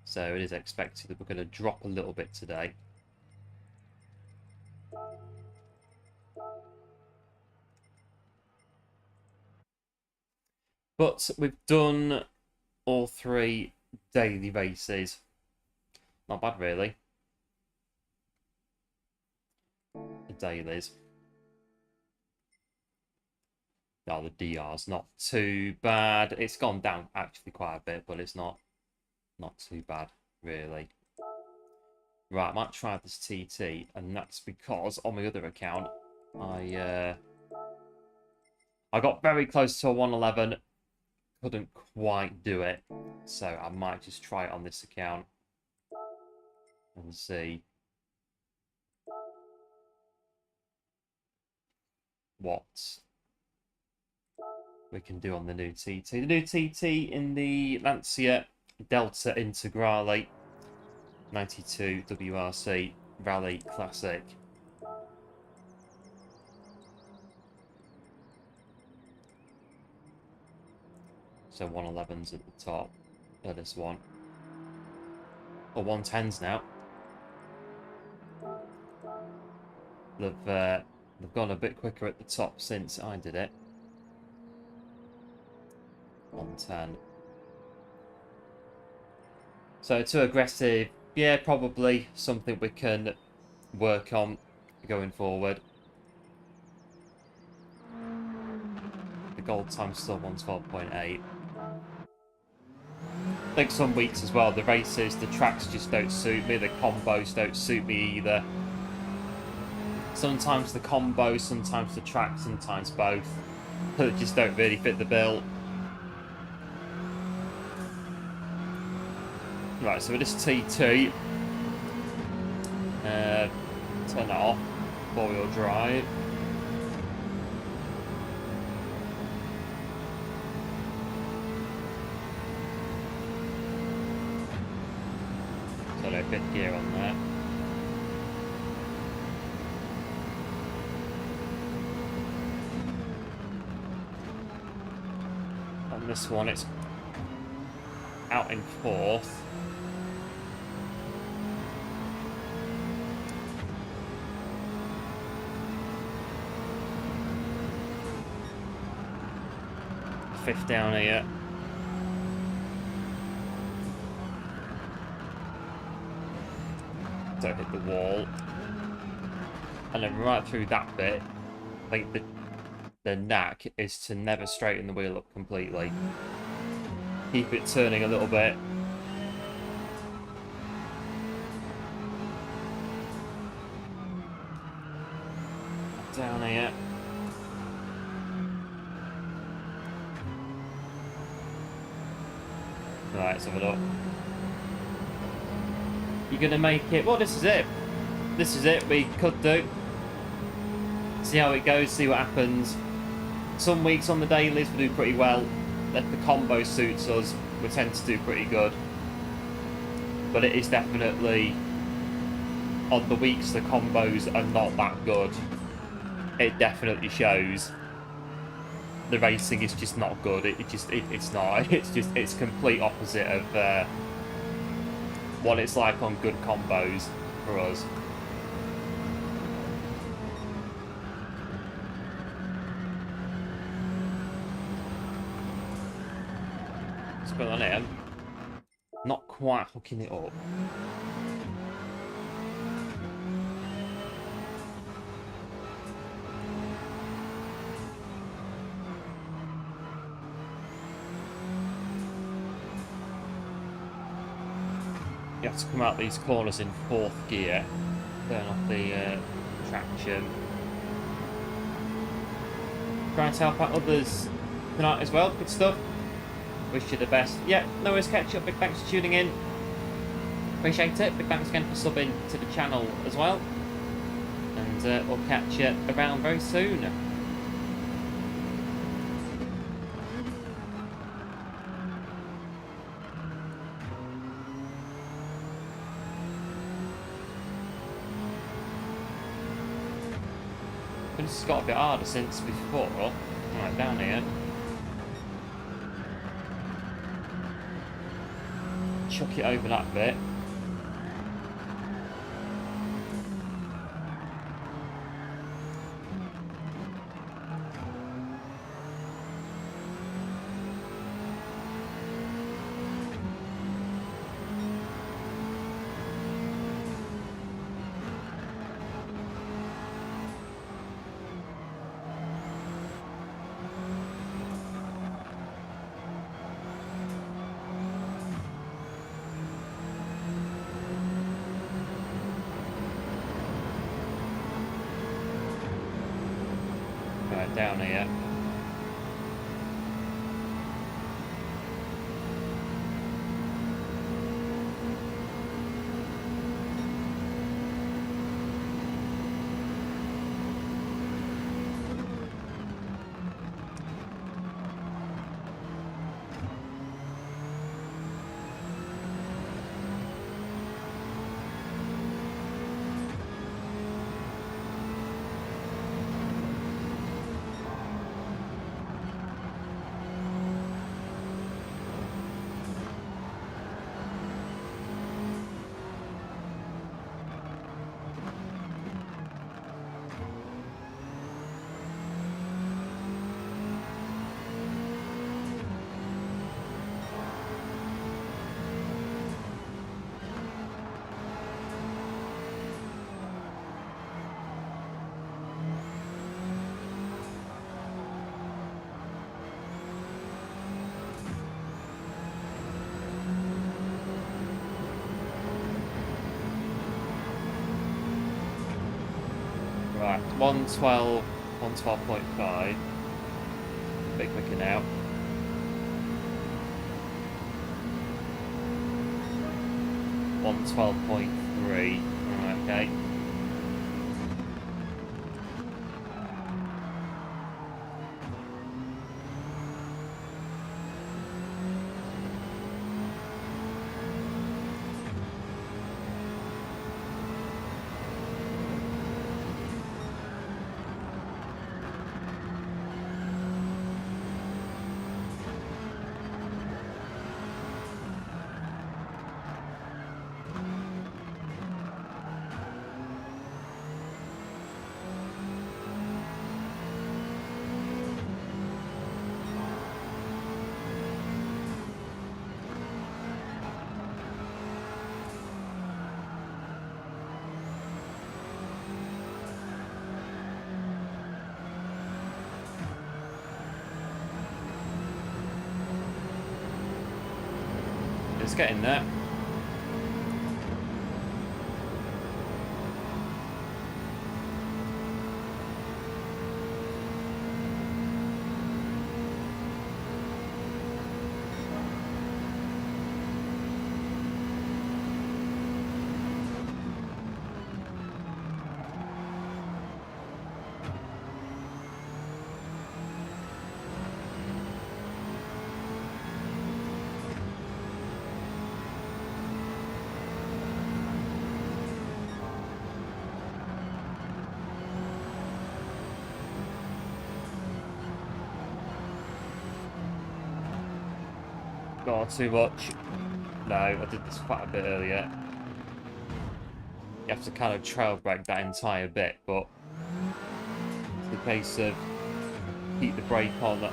So it is expected that we're going to drop a little bit today. But we've done all 3 daily races. Not bad, really. The dailies. Oh, the DR's not too bad. It's gone down actually quite a bit, but it's not too bad, really. Right, I might try this TT, and that's because on my other account, I got very close to a 111. Couldn't quite do it, so I might just try it on this account and see what we can do on the new TT. The new TT in the Lancia Delta Integrale 92 WRC Rally Classic. So 111s at the top of this one. Or 110s now. They've gone a bit quicker at the top since I did it. 110. So too aggressive. Yeah, probably something we can work on going forward. The gold time's still 112.8. I think some weeks as well, the races, the tracks just don't suit me. The combos don't suit me either. Sometimes the combos, sometimes the track, sometimes both. They just don't really fit the bill. Right, so with this TT, turn that off, 4-wheel drive. So no 5th gear on there. On this one, it's out in fourth. Fifth down here. Don't hit the wall. And then right through that bit, I think the knack is to never straighten the wheel up completely. Keep it turning a little bit. Down here. Right, let's have a look. You're going to make it... Well, this is it. This is it. We could do. See how it goes, see what happens. Some weeks on the dailies we do pretty well. If the combo suits us, we tend to do pretty good. But it is definitely... On the weeks the combos are not that good, it definitely shows. The racing is just not good. It's not. It's complete opposite of what it's like on good combos for us. What's going on here? Not quite hooking it up. You have to come out these corners in fourth gear, turn off the traction. Trying to help out others tonight as well, good stuff. Wish you the best. Yeah, no worries, catch up, big thanks for tuning in. Appreciate it, big thanks again for subbing to the channel as well. And we'll catch you around very soon. This has got a bit harder since before. Right, down here. Chuck it over that bit. Down here. Right, 112, 112.5. Bit quicker now. 112.3. Okay. It's getting there. Got too much. No, I did this quite a bit earlier. You have to kind of trail brake that entire bit, but it's a case of keep the brake on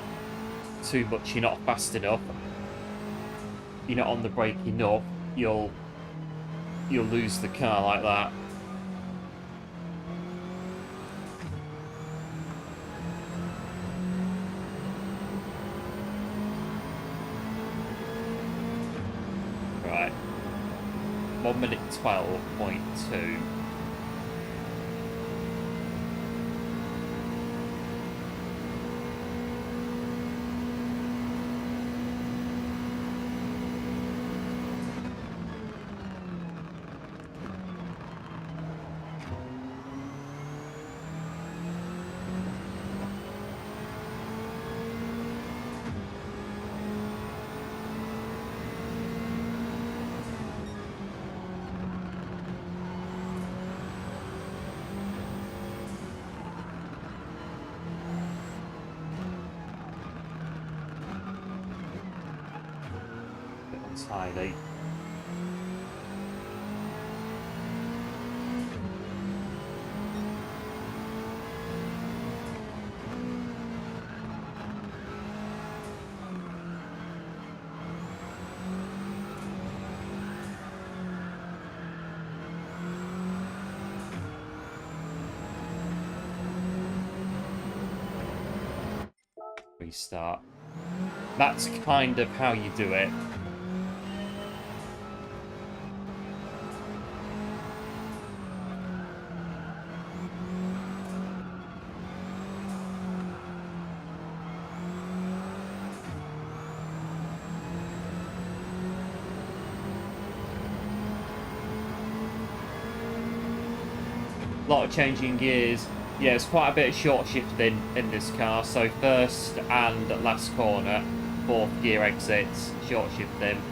too much, you're not fast enough. You're not on the brake enough, you'll lose the car like that. Right. 1 minute 12.2. Tidy. Restart. That's kind of how you do it. A lot of changing gears. Yeah, it's quite a bit of short shifting in this car. So first and last corner, fourth gear exits, short shifting.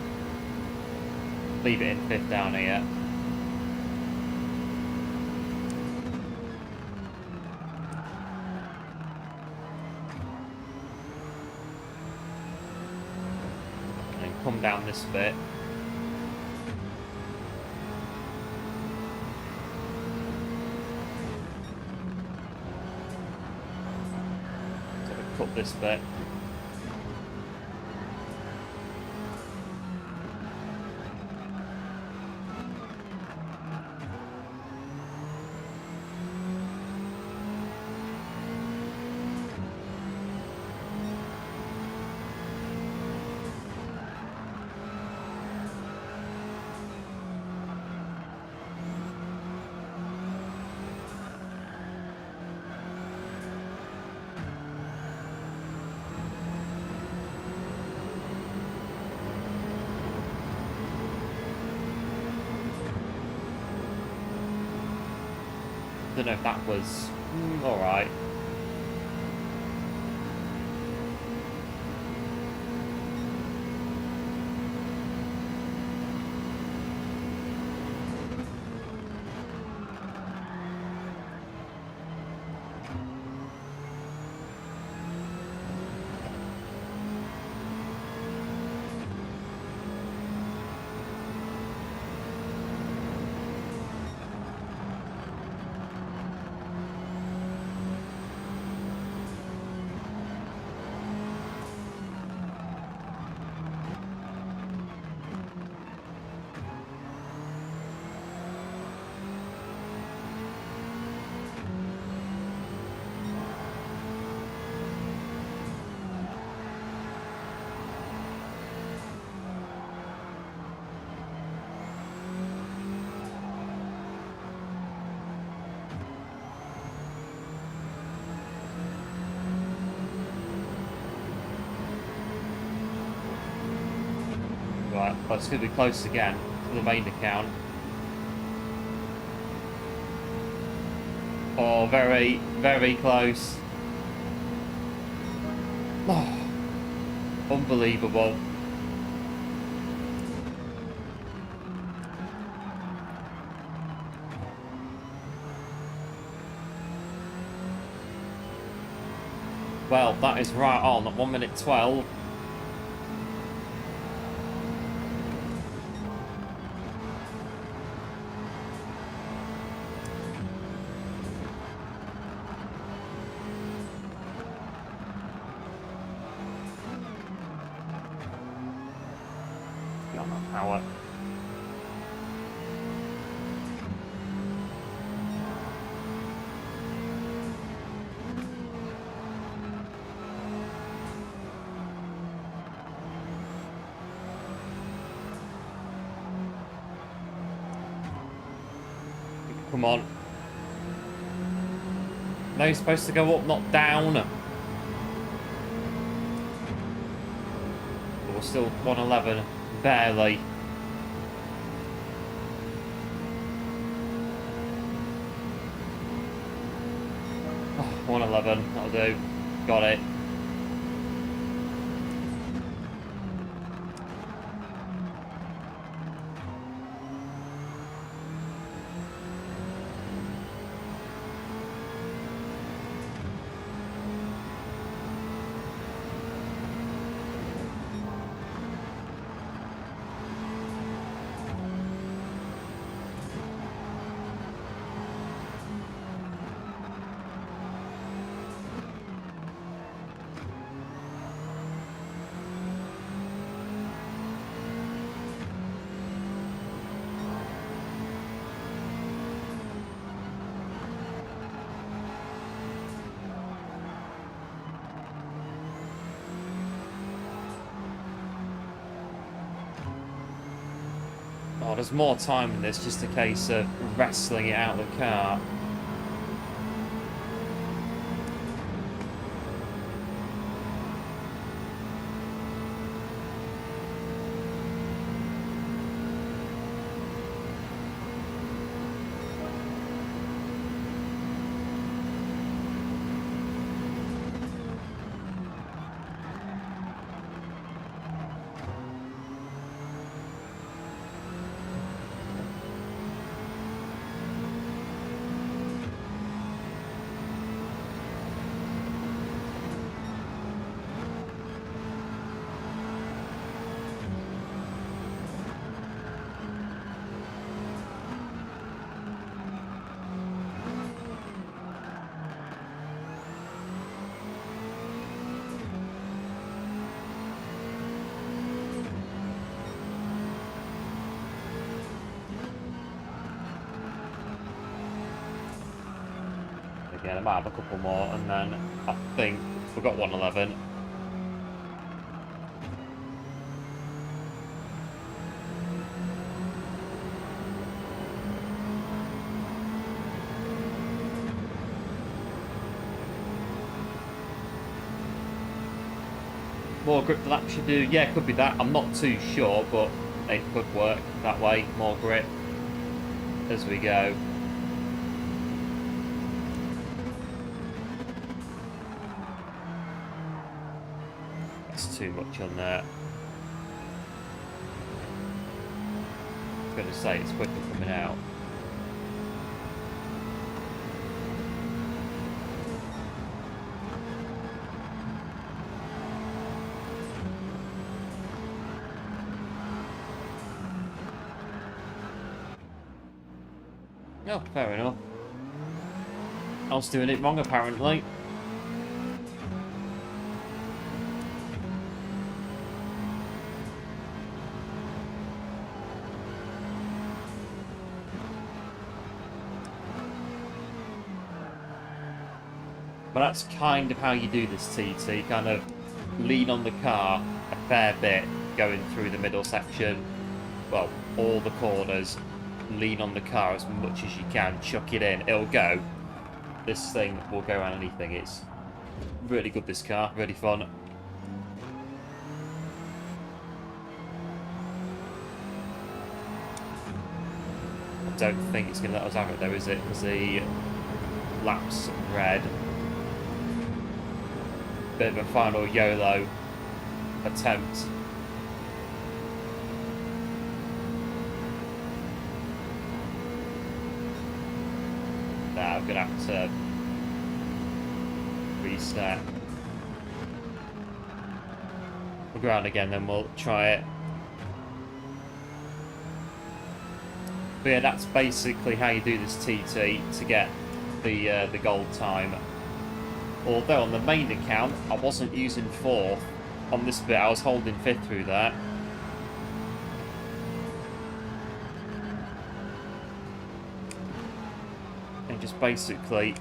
Leave it in fifth down here. And then come down this bit. Cut this bit. Don't know if that was alright. Oh, it's going to be close again to the main account. Oh, very, very close. Oh, unbelievable. Well, that is right on at 1 minute 12. Got that power. Come on. No, you're supposed to go up, not down. But we're still 111. Barely. Oh, 111. That'll do. Got it. Oh, there's more time in this, just a case of wrestling it out of the car. Again, I might have a couple more, and then I think we've got 111. More grip than that should do. Yeah, it could be that. I'm not too sure, but it could work that way. More grip as we go. That's too much on there. I was going to say it's quicker coming out. Oh, fair enough. I was doing it wrong, apparently. But that's kind of how you do this, TT. Kind of lean on the car a fair bit going through the middle section. Well, all the corners. Lean on the car as much as you can, chuck it in, it'll go. This thing will go on anything. It's really good, this car, really fun. don't think it's going to let us have it though, is it? Because the lap's red. Bit of a final YOLO attempt. Now I'm going to have to reset. We'll go around again, then we'll try it. But yeah, that's basically how you do this TT to get the gold time. Although on the main account, I wasn't using 4th. On this bit, I was holding 5th through that. And just basically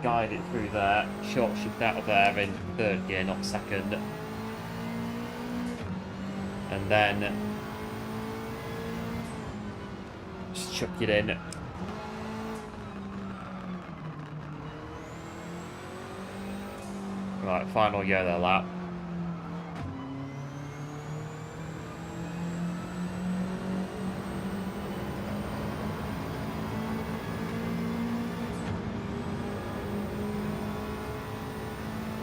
guide it through there, short shift out of there in 3rd gear, not 2nd. And then just chuck it in. Right, final YOLO lap.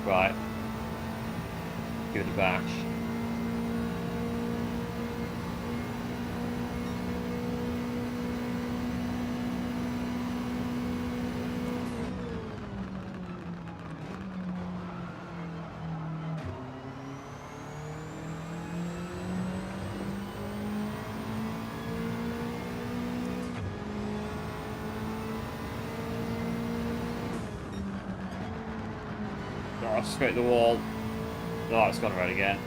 Right. Give it a bash. Oh, scrape the wall. Oh, it's gone red again.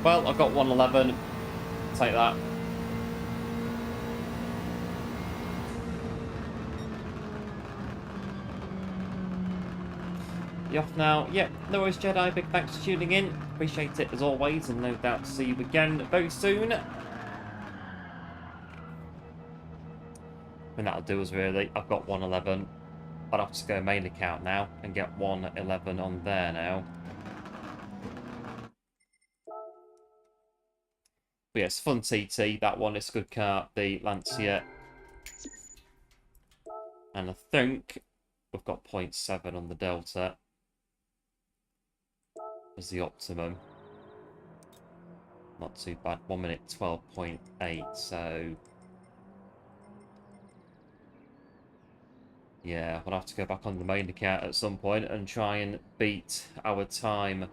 Well, I've got 111. Take that. You off now? Yep, no worries, Jedi. Big thanks for tuning in. Appreciate it as always, and no doubt see you again very soon. And that'll do us really. I've got 111. I'd have to go main account now and get 111 on there now. But yeah, it's fun TT, that one. It's a good car, the Lancia. And I think we've got 0.7 on the Delta as the optimum. Not too bad. 1 minute 12.8, so yeah, we'll have to go back on the main account at some point and try and beat our time.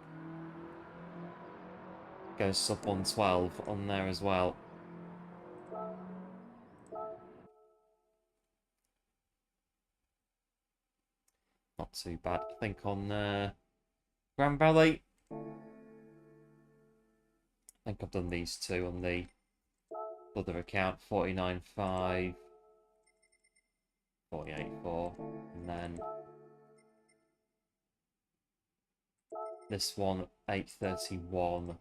Go sub 112 on there as well. Not too bad. I think on Grand Valley, I think I've done these two on the other account. 49.5, 48.4, and then this one 8.31.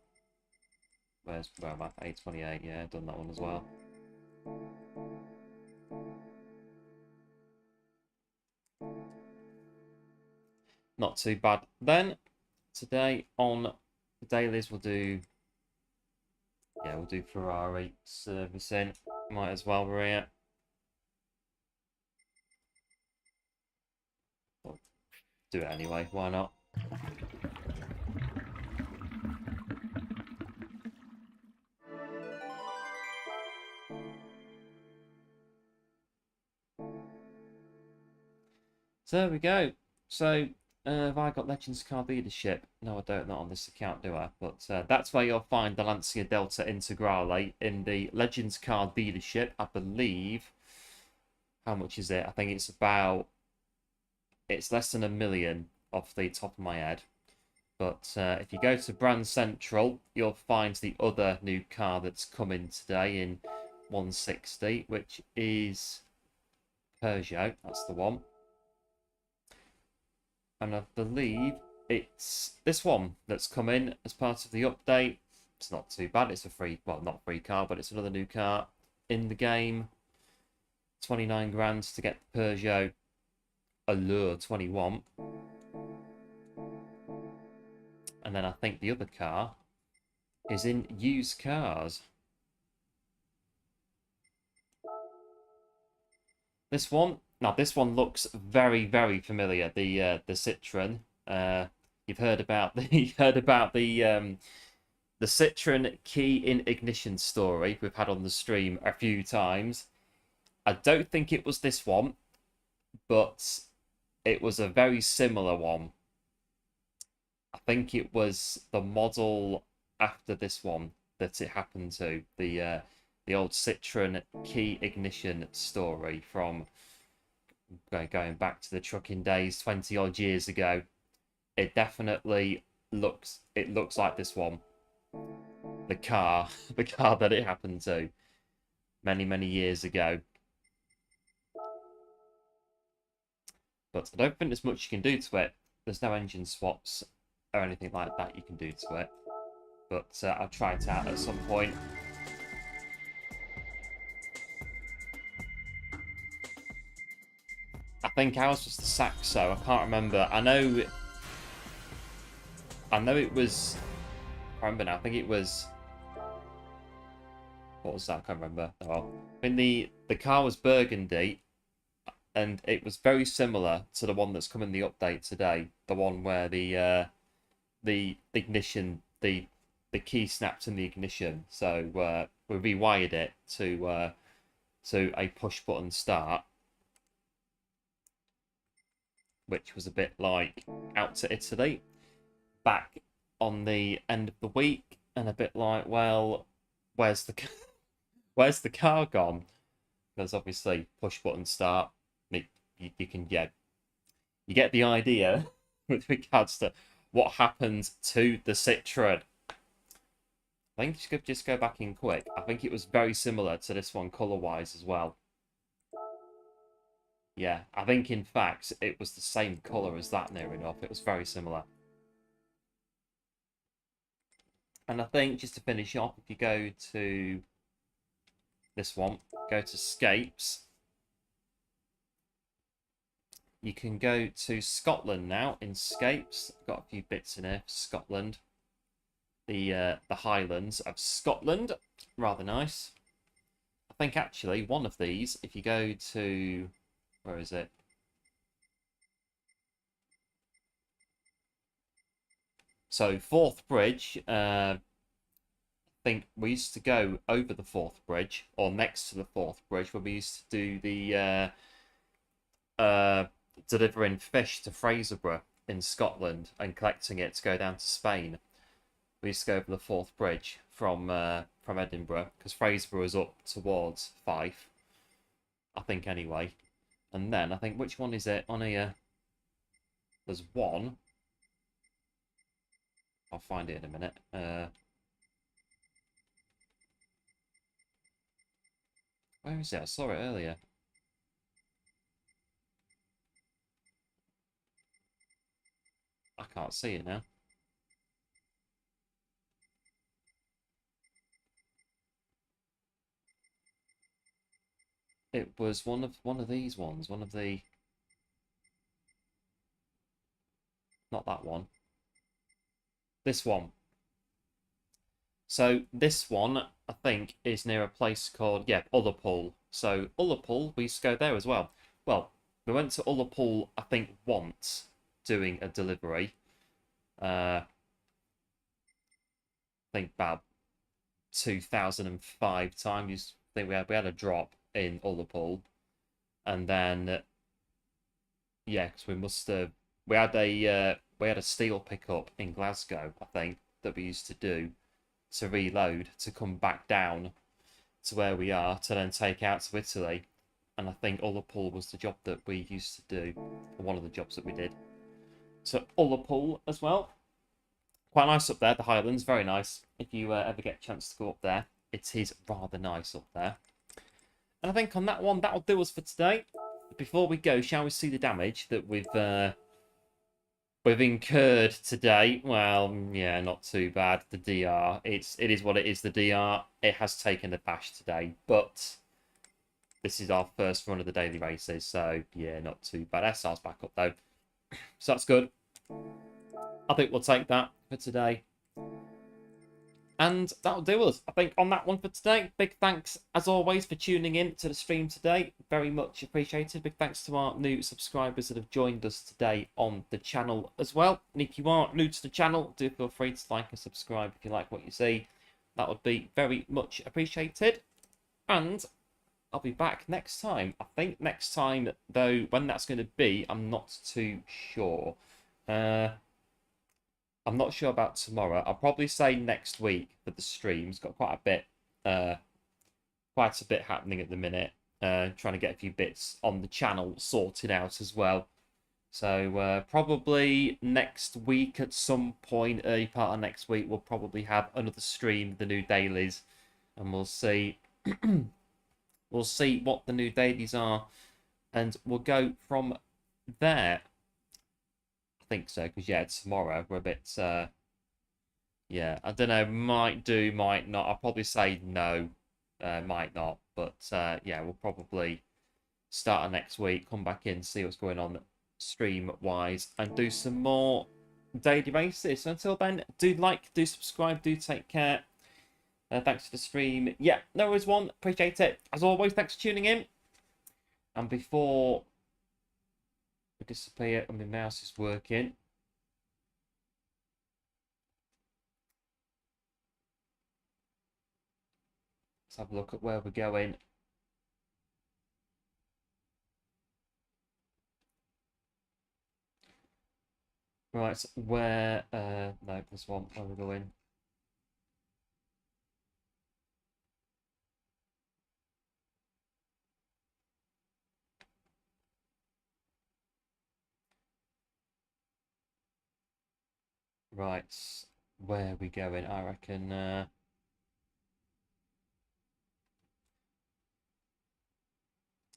Where am I? 8.28. Yeah, I've done that one as well. Not too bad. Then today on the dailies we'll do Ferrari servicing. Might as well, we're here. We'll do it anyway, why not? So there we go. So have I got Legends Car Dealership? No, I don't. Not on this account, do I? But that's where you'll find the Lancia Delta Integrale in the Legends Car Dealership. I believe. How much is it? I think it's about it's less than 1 million off the top of my head. But if you go to Brand Central, you'll find the other new car that's come in today in 160, which is Peugeot. That's the one. And I believe it's this one that's come in as part of the update. It's not too bad. It's a free, well, not free car, but it's another new car in the game. 29 grand to get the Peugeot Allure 21. And then I think the other car is in used cars. This one, now this one looks very, very familiar. The Citroen. You've heard about the Citroen key in ignition story we've had on the stream a few times. I don't think it was this one, but it was a very similar one. I think it was the model after this one that it happened to. The old Citroen key ignition story from going back to the trucking days 20 odd years ago. It definitely looks like this one. The car that it happened to many years ago. But I don't think there's much you can do to it. There's no engine swaps or anything like that you can do to it. But I'll try it out at some point. I think ours was the Saxo. I can't remember. I know it was. I remember now. I think it was. What was that? I can't remember. Oh, I mean the car was burgundy, and it was very similar to the one that's come in the update today. The one where the ignition, the key snapped in the ignition. So we rewired it to a push button start, which was a bit like Out to Italy back on the end of the week, and a bit like, well, where's the car gone? Because obviously push button start, you can you get the idea with regards to what happened to the Citroen. I think you could just go back in quick. I think it was very similar to this one colour-wise as well. Yeah, I think in fact it was the same colour as that near enough. It was very similar. And I think just to finish off, if you go to this one, go to Scapes, you can go to Scotland now in Scapes. I've got a few bits in here for Scotland. The Highlands of Scotland, rather nice. I think actually one of these, if you go to, where is it? So Forth Bridge, I think we used to go over the Forth Bridge, or next to the Forth Bridge, when we used to do the delivering fish to Fraserburgh in Scotland and collecting it to go down to Spain. We used to go over the Forth Bridge from Edinburgh, because Fraserburgh was up towards Fife, I think anyway. And then I think, which one is it on here? There's one. I'll find it in a minute. Where is it? I saw it earlier. I can't see it now. It was one of these ones. One of the. Not that one. This one. So this one, I think, is near a place called, yeah, Ullapool. So Ullapool, we used to go there as well. Well, we went to Ullapool, I think, once, doing a delivery. I think about 2005 time. I think we had a drop in Ullapool, and then yeah, because we had a steel pickup in Glasgow, I think, that we used to do to reload to come back down to where we are to then take out to Italy. And I think Ullapool was the job that we used to do, or one of the jobs that we did. So Ullapool as well. Quite nice up there, the Highlands, very nice. If you ever get a chance to go up there, it is rather nice up there. And I think on that one, that'll do us for today. Before we go, shall we see the damage that we've incurred today? Well, yeah, not too bad. The DR, it is what it is. The DR, it has taken a bash today, but this is our first run of the daily races, so yeah, not too bad. SR's back up though, so that's good. I think we'll take that for today. And that'll do us, I think, on that one for today. Big thanks, as always, for tuning in to the stream today. Very much appreciated. Big thanks to our new subscribers that have joined us today on the channel as well. And if you are new to the channel, do feel free to like and subscribe if you like what you see. That would be very much appreciated. And I'll be back next time. I think next time, though, when that's going to be, I'm not too sure. I'm not sure about tomorrow. I'll probably say next week for the streams. Got quite a bit happening at the minute. Trying to get a few bits on the channel sorted out as well. So probably next week at some point, early part of next week, we'll probably have another stream, the new dailies, and we'll see. We'll see what the new dailies are, and we'll go from there. I think so, because yeah, tomorrow we're a bit yeah, I don't know, might do, might not. I'll probably say no, might not, but yeah, we'll probably start next week, come back in, see what's going on stream wise, and do some more daily races. So until then, do like, do subscribe, do take care. Thanks for the stream. Yeah, no worries, one, appreciate it as always. Thanks for tuning in. And before disappear and my mouse is working. Let's have a look at where we're going. Right, where no, this one, where we're going. Right, where are we going? I reckon I'm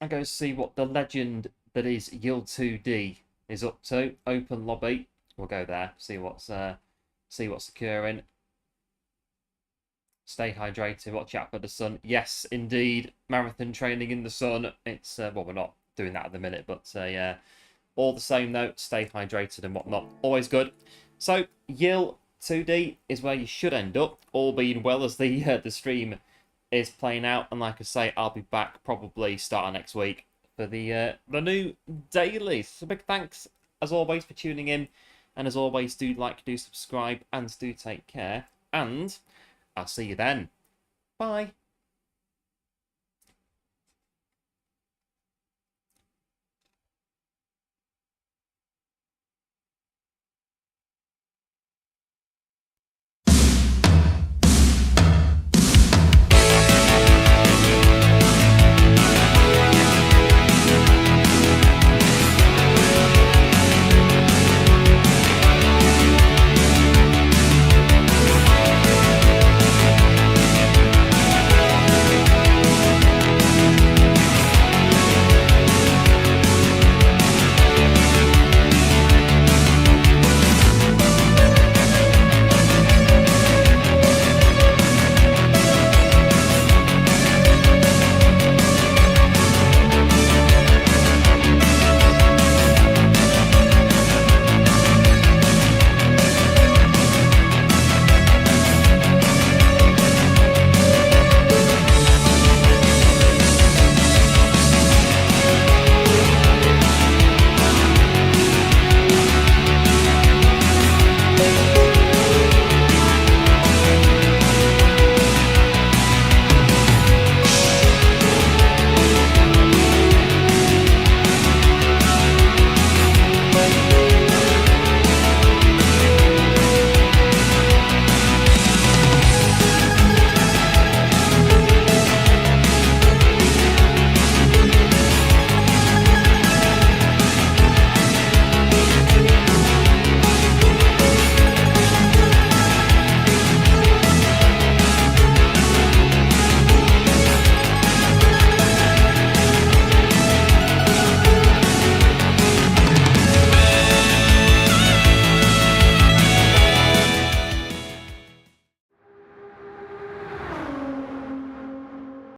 going to see what the legend that is Yield 2D is up to. Open lobby. We'll go there. See what's occurring. Stay hydrated. Watch out for the sun. Yes, indeed. Marathon training in the sun. It's well, we're not doing that at the minute, but yeah. All the same though, stay hydrated and whatnot. Always good. So Yield 2D is where you should end up, all being well as the stream is playing out. And like I say, I'll be back probably starting next week for the new dailies. So big thanks as always for tuning in, and as always, do like, do subscribe, and do take care. And I'll see you then. Bye.